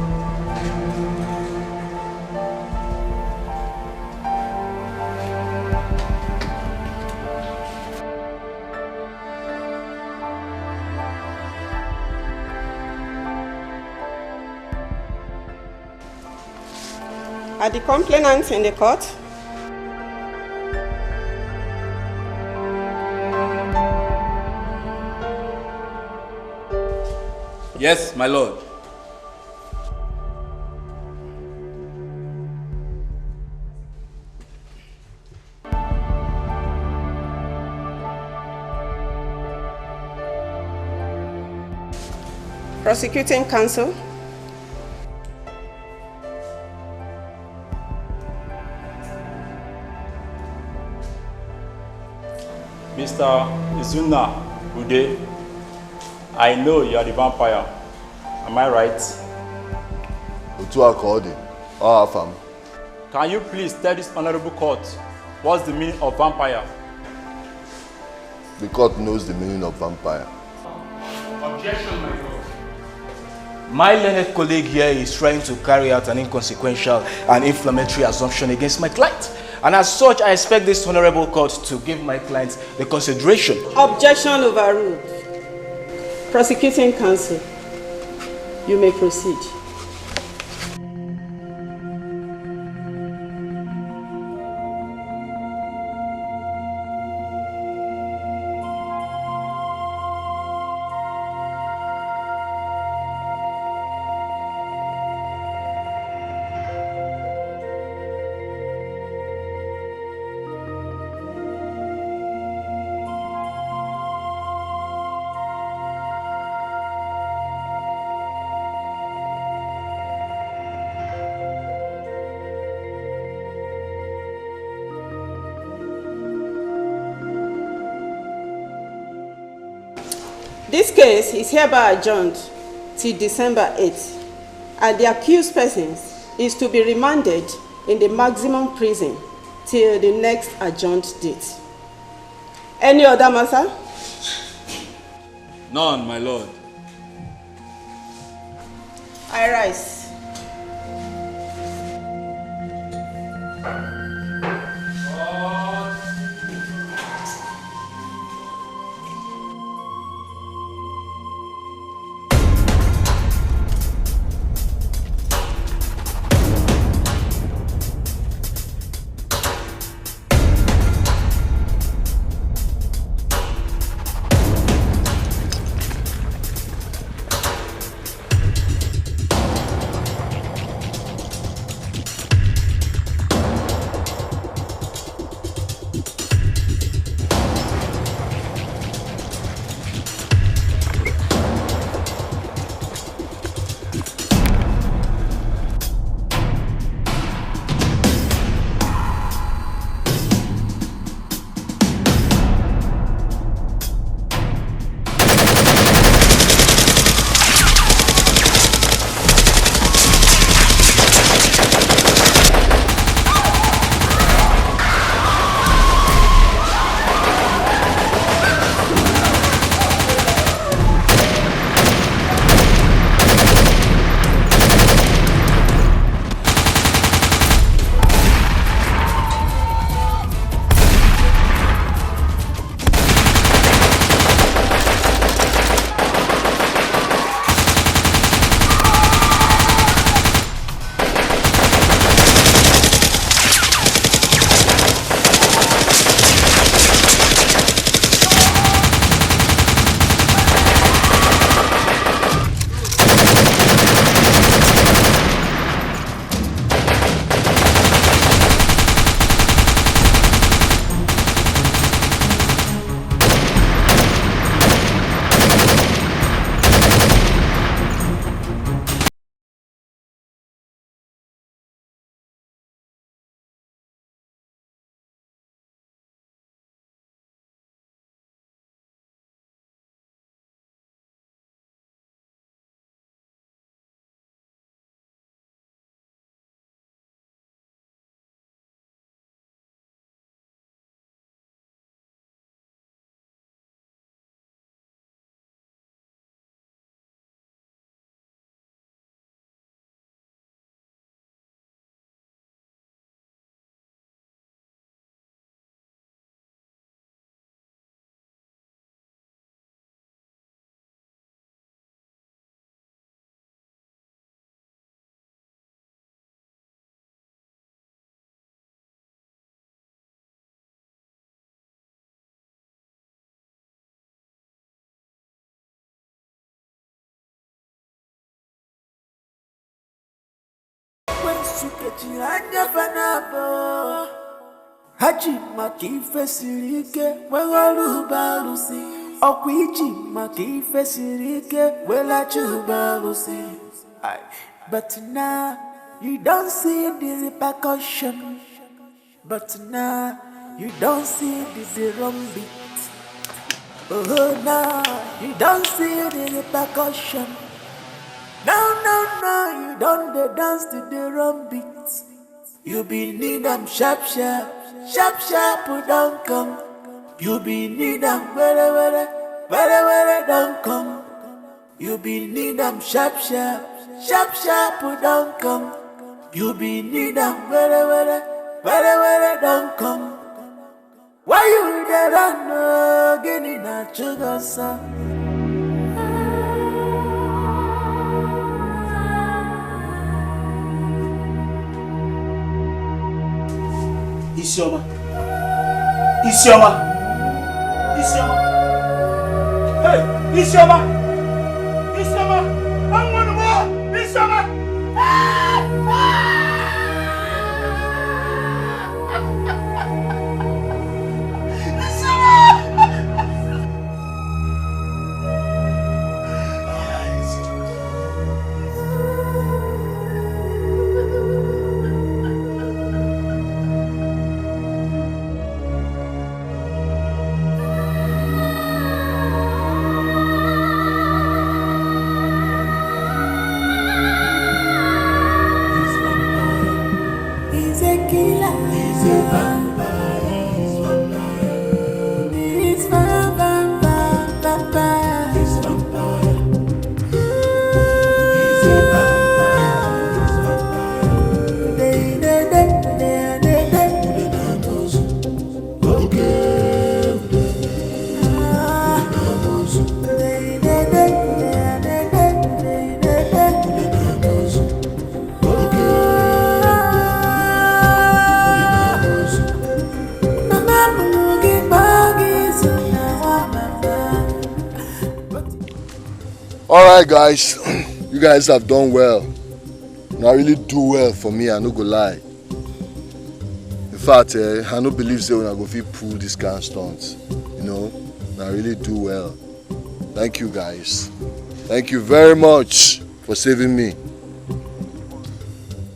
Are the complainants in the court? Yes, my lord. Prosecuting Counsel. Mr. Izuna Ude, I know you are the vampire. Am I right? Can you please tell this honorable court what's the meaning of vampire? The court knows the meaning of vampire. Objection, my lord. My learned colleague here is trying to carry out an inconsequential and inflammatory assumption against my client. And as such, I expect this honorable court to give my clients the consideration. Objection overruled. Prosecuting counsel, you may proceed. This case is hereby adjourned till December 8th, and the accused persons is to be remanded in the maximum prison till the next adjourned date. Any other matter? None, my lord. I rise. Haji makife sirike wewaru balusi Okwiji makife sirike wela chubalusi. But now you don't see the repercussion. But now you don't see the drum beat. Oh now you don't see the repercussion. No, you don't dance to the drum beat. You be need them sharp, who don't come. You be need them very, don't come. You be need them sharp, who don't come. You be need them very, don't come. Why you there and no getting a sugar, sir? Isioma. Isioma. Isioma. Hey, Isioma. Isioma. I'm one more. Isioma. Alright guys, you guys have done well. Now really do well for me, I no go lie. In fact, I no believe say when I go fit pull this kind of stunts. You know, I really do well. Thank you guys. Thank you very much for saving me.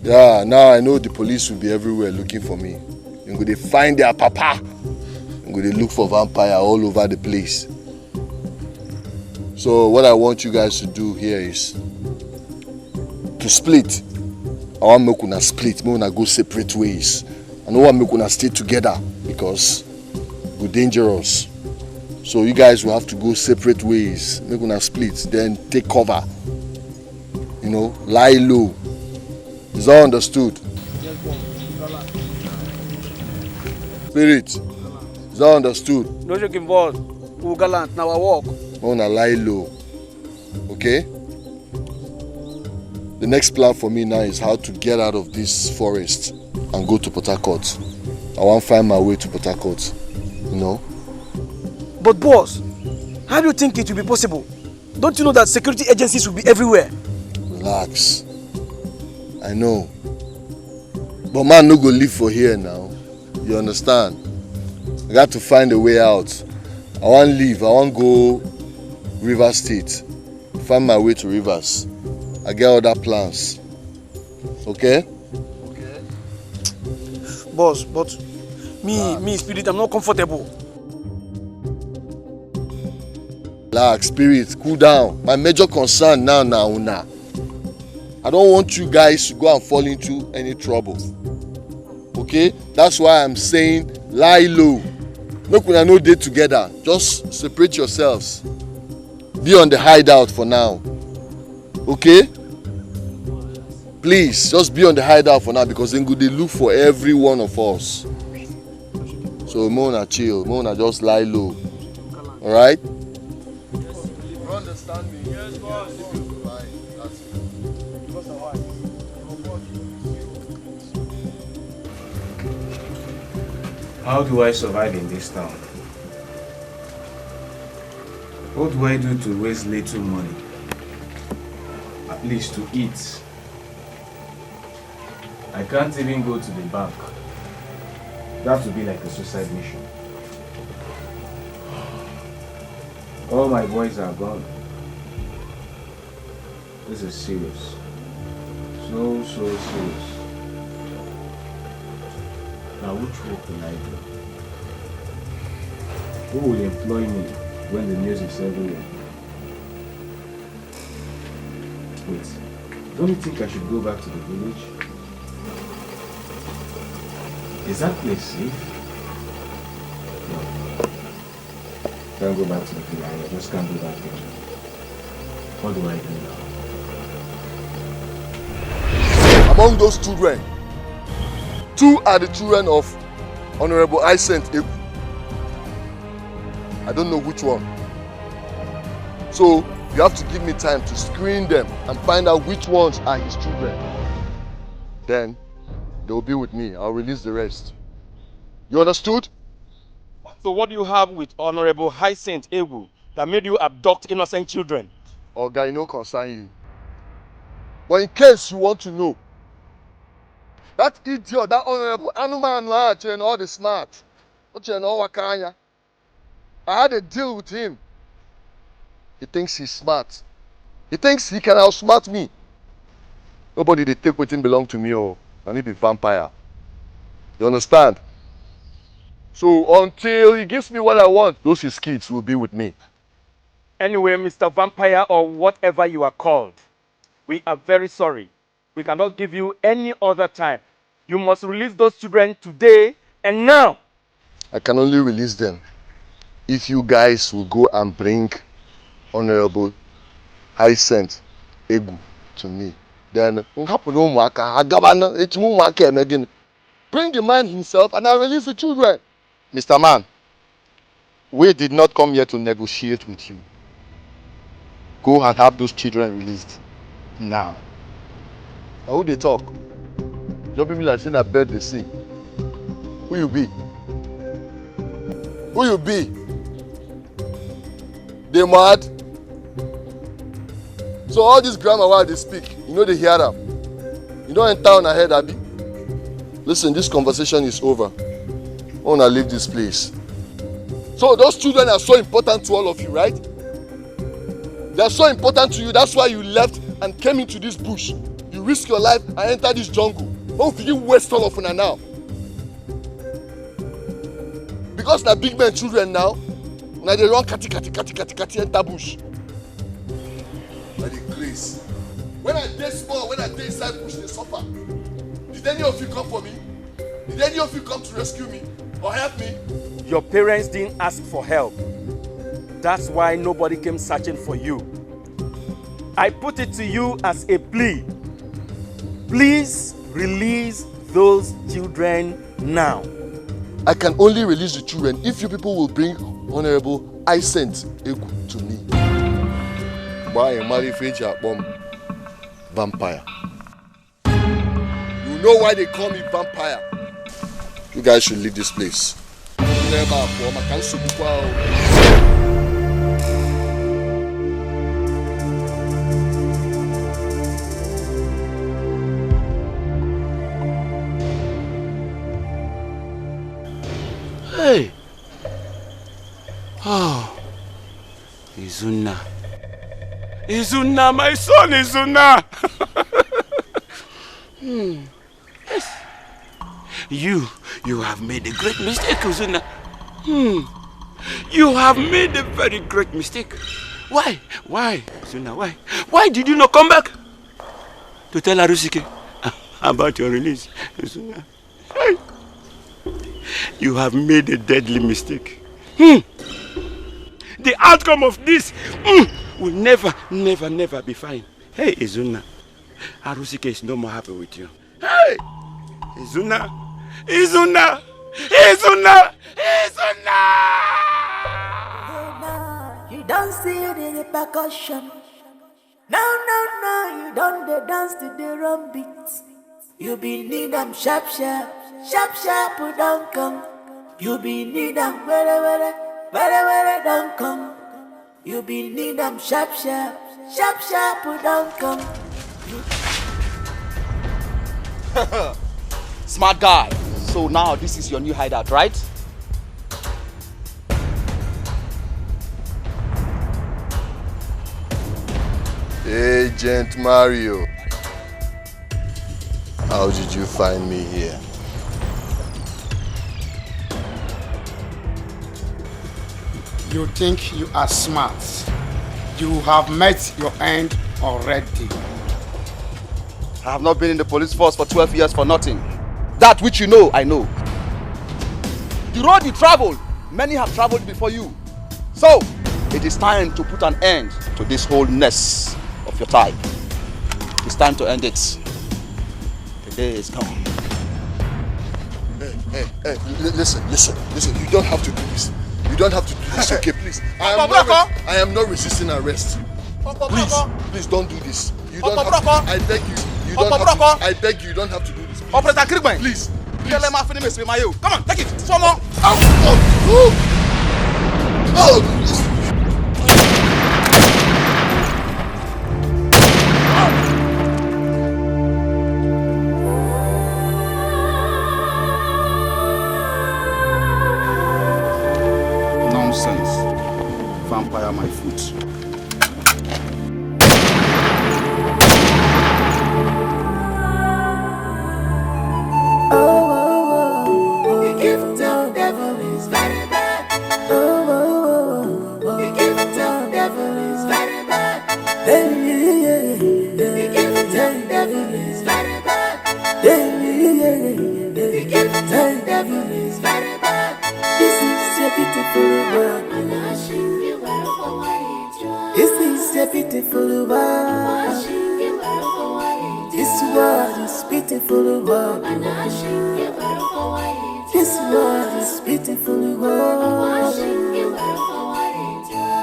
Yeah, now I know the police will be everywhere looking for me. They're going to find their papa. They're going to look for vampire all over the place. So what I want you guys to do here is to split. I want make una split, make una go separate ways. I don't want make una stay together because we're dangerous. So you guys will have to go separate ways, make una split, then take cover. You know, lie low. Is all understood? Spirit, is all understood? No joking, boss. We gallant, now I walk. Wanna lie low, okay? The next plan for me now is how to get out of this forest and go to Port Harcourt. I want to find my way to Port Harcourt, you know? But boss, how do you think it will be possible? Don't you know that security agencies will be everywhere? Relax. I know. But man no go live for here now. You understand? I got to find a way out. I want to leave. I want to go Rivers State. Find my way to Rivers. I get other plans. Okay? Okay. Boss, but me, Spirit, I'm not comfortable. Relax, Spirit, cool down. My major concern now, Una. I don't want you guys to go and fall into any trouble. Okay? That's why I'm saying lie low. Make una no dey together. Just separate yourselves. Be on the hideout for now. Okay? Please, just be on the hideout for now because then go dey look for every one of us. So Mona chill. Mona just lie low. Alright? You understand me? Yes, boss. How do I survive in this town? What do I do to waste little money? At least to eat. I can't even go to the bank. That would be like a suicide mission. All my boys are gone. This is serious. So serious. Now which work will I do? Who will employ me when the news is everywhere? Wait, don't you think I should go back to the village? Is that place safe? No. Can't go back to the village. I just can't go back there. What do I do now? Among those children, 2 are the children of Honorable Hyacinth Egu. I don't know which one. So you have to give me time to screen them and find out which ones are his children. Then they'll be with me. I'll release the rest. You understood? So what do you have with Honorable Hyacinth Egu that made you abduct innocent children? Oga, no concern you. But in case you want to know, that idiot, that honorable animal and all the smart. I had a deal with him. He thinks he's smart. He thinks he can outsmart me. Nobody they take what him belong to me or I need a vampire. You understand? So until he gives me what I want, those his kids will be with me. Anyway, Mr. Vampire or whatever you are called, we are very sorry. We cannot give you any other time. You must release those children today and now. I can only release them if you guys will go and bring Honorable Hyacinth Egu to me. Then bring the man himself and I'll release the children. Mr. Man, we did not come here to negotiate with you. Go and have those children released now. Now who they talk? Jumping me like saying a bird they sing. Who you be? Who you be? They mad? So all this grammar while they speak, you know they hear them. You don't enter on ahead, Abby. Listen, this conversation is over. I wanna leave this place. So those children are so important to all of you, right? They are so important to you, that's why you left and came into this bush. You risk your life and enter this jungle. Hope you waste all of them now. Because they're big men children now they run kati enter bush. By the grace. When I dey small, when I dey inside bush, they suffer. Did any of you come for me? Did any of you come to rescue me or help me? Your parents didn't ask for help. That's why nobody came searching for you. I put it to you as a plea. Please release those children now. I can only release the children if you people will bring Honorable Hyacinth Egu to me. Why am I bomb vampire? You know why they call me vampire? You guys should leave this place. Hey! Oh, Izuna. Izuna, my son, Izuna! Yes. You have made a great mistake, Izuna. You have made a very great mistake. Why? Why, Izuna, why? Why did you not come back to tell Arusike about your release, Izuna? Hey. You have made a deadly mistake. The outcome of this will never be fine. Hey, Izuna, Arusike is no more happy with you. Hey, Izuna, Izuna, Izuna, Izuna! You don't see the repercussion. No, you don't dance to the drum beats. You be need them sharp, who don't come. You be need them where don't come. You be need them sharp, who don't come. Smart guy. So now this is your new hideout, right? Agent Mario. How did you find me here? You think you are smart. You have met your end already. I have not been in the police force for 12 years for nothing. That which you know, I know. The road you traveled, many have traveled before you. So, it is time to put an end to this whole mess of your type. It's time to end it. The day is come. Listen. You don't have to do this. You don't have to do this, okay? Please. I am not resisting arrest. Please don't do this. You don't have to. I beg you. You don't have to. I beg you. You don't have to do this. Operator Grieving. Please. Come on, take it. Four more. Nonsense. Vampire my foot. The gift of devil is very bad. The gift of devil is very bad. The gift of devil is very bad. The gift of devil is very bad. This is a beautiful world. This is a beautiful world. This world is beautiful world. This world is beautiful world.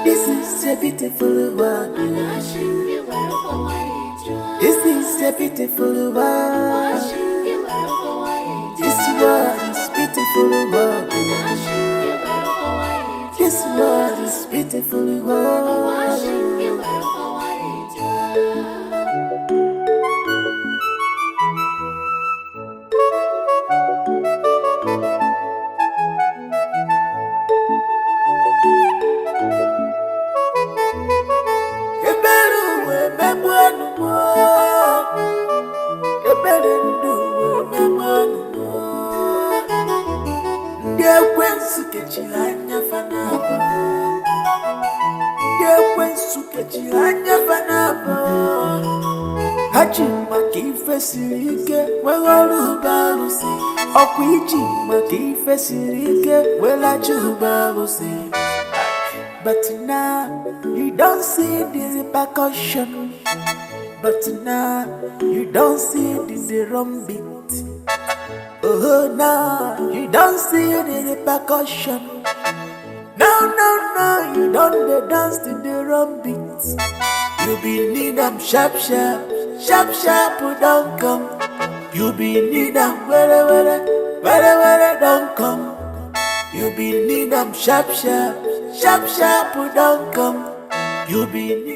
This is a beautiful world. This is a beautiful world. This world is beautiful world. This world is beautiful world. But now you don't see the repercussion. But now you don't see the drum beat. Oh, now you don't see the repercussion. No, you don't dance to the drum beat. You be need them sharp, don't come. You be need them where, don't come. You be need them sharp, don't come. You be need